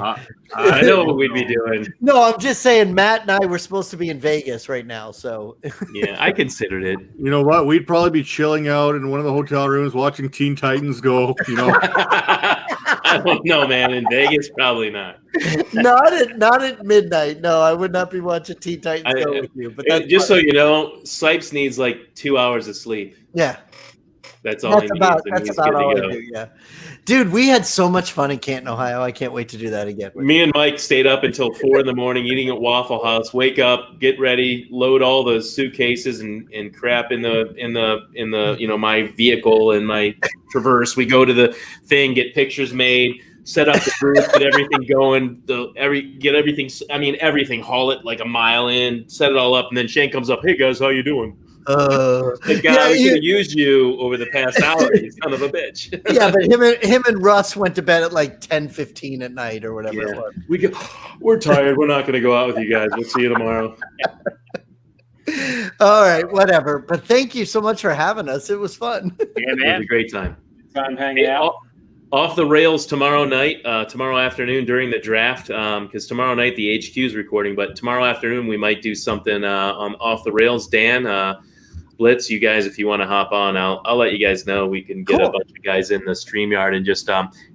Speaker 9: I know what we'd be doing.
Speaker 10: No, I'm just saying Matt and I were supposed to be in Vegas right now. So
Speaker 9: Yeah, I considered it.
Speaker 7: You know what? We'd probably be chilling out in one of the hotel rooms watching Teen Titans go, you know.
Speaker 9: I don't know, man. In Vegas, probably not.
Speaker 10: not at midnight. No, I would not be watching Teen Titans go with you. But that's
Speaker 9: Just so you know, Sipes needs like 2 hours of sleep.
Speaker 10: yeah.
Speaker 9: That's all
Speaker 10: That's
Speaker 9: he needs.
Speaker 10: about
Speaker 9: and
Speaker 10: that's
Speaker 9: he's
Speaker 10: about
Speaker 9: good to
Speaker 10: all I
Speaker 9: go.
Speaker 10: do. Yeah, dude, we had so much fun in Canton, Ohio. I can't wait to do that again.
Speaker 9: Me and Mike stayed up until 4 a.m. eating at Waffle House. Wake up, get ready, load all the suitcases and crap in the my vehicle and my Traverse. We go to the thing, get pictures made, set up the booth, get everything going. Everything. Haul it like a mile in, set it all up, and then Shane comes up. Hey guys, how you doing? The guy who could have used you over the past hour, you son of a bitch.
Speaker 10: Yeah, but him and Russ went to bed at like 10:15 at night or whatever it was.
Speaker 9: We're tired. We're not going to go out with you guys. We'll see you tomorrow.
Speaker 10: All right, whatever. But thank you so much for having us. It was fun.
Speaker 6: Yeah,
Speaker 9: It was
Speaker 6: man.
Speaker 9: a great time.
Speaker 6: Time hanging out.
Speaker 9: Off the rails tomorrow night, tomorrow afternoon during the draft, because tomorrow night the HQ is recording, but tomorrow afternoon we might do something on off the rails. Dan, Blitz, you guys, if you want to hop on, I'll let you guys know. We can get a bunch of guys in the StreamYard and just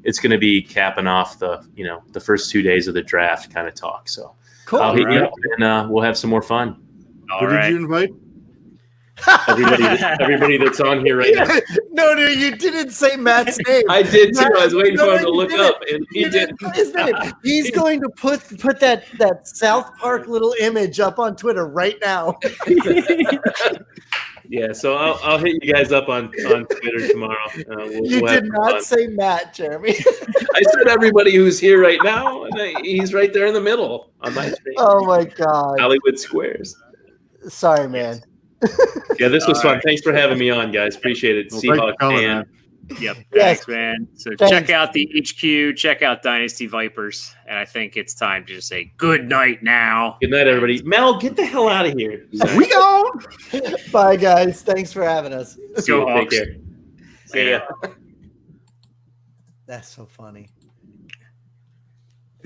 Speaker 9: it's going to be capping off the first 2 days of the draft kind of talk. So
Speaker 10: Cool.
Speaker 9: I'll hit you up and we'll have some more fun.
Speaker 6: All right.
Speaker 7: Did you invite?
Speaker 9: Everybody that's on here right now.
Speaker 10: No, you didn't say Matt's name.
Speaker 9: I did too. I was waiting for him to
Speaker 10: you
Speaker 9: look
Speaker 10: didn't.
Speaker 9: up, and he
Speaker 10: You
Speaker 9: didn't.
Speaker 10: put his name. He's going to put that South Park little image up on Twitter right now.
Speaker 9: Yeah, so I'll hit you guys up on Twitter tomorrow.
Speaker 10: You
Speaker 9: we'll have
Speaker 10: did
Speaker 9: some
Speaker 10: not
Speaker 9: fun.
Speaker 10: say Matt, Jeremy.
Speaker 9: I said everybody who's here right now, and he's right there in the middle on my screen.
Speaker 10: Oh my God.
Speaker 9: Hollywood Squares.
Speaker 10: Sorry, man.
Speaker 9: Yeah, this was fun. Thanks for having me on, guys. Appreciate it.
Speaker 7: Well, thanks for
Speaker 9: Seahawks
Speaker 7: coming,
Speaker 9: fan.
Speaker 7: man.
Speaker 6: Yep.
Speaker 10: Yes.
Speaker 6: Thanks, man. So
Speaker 10: Thanks.
Speaker 6: check out the HQ, check out Dynasty Vipers, and I think it's time to just say good night now.
Speaker 9: Good night, everybody. Mel, get the hell out of here.
Speaker 10: We go. Bye, guys. Thanks for having us.
Speaker 6: Go
Speaker 9: Take
Speaker 6: Hawks.
Speaker 9: care. See ya.
Speaker 10: That's so funny.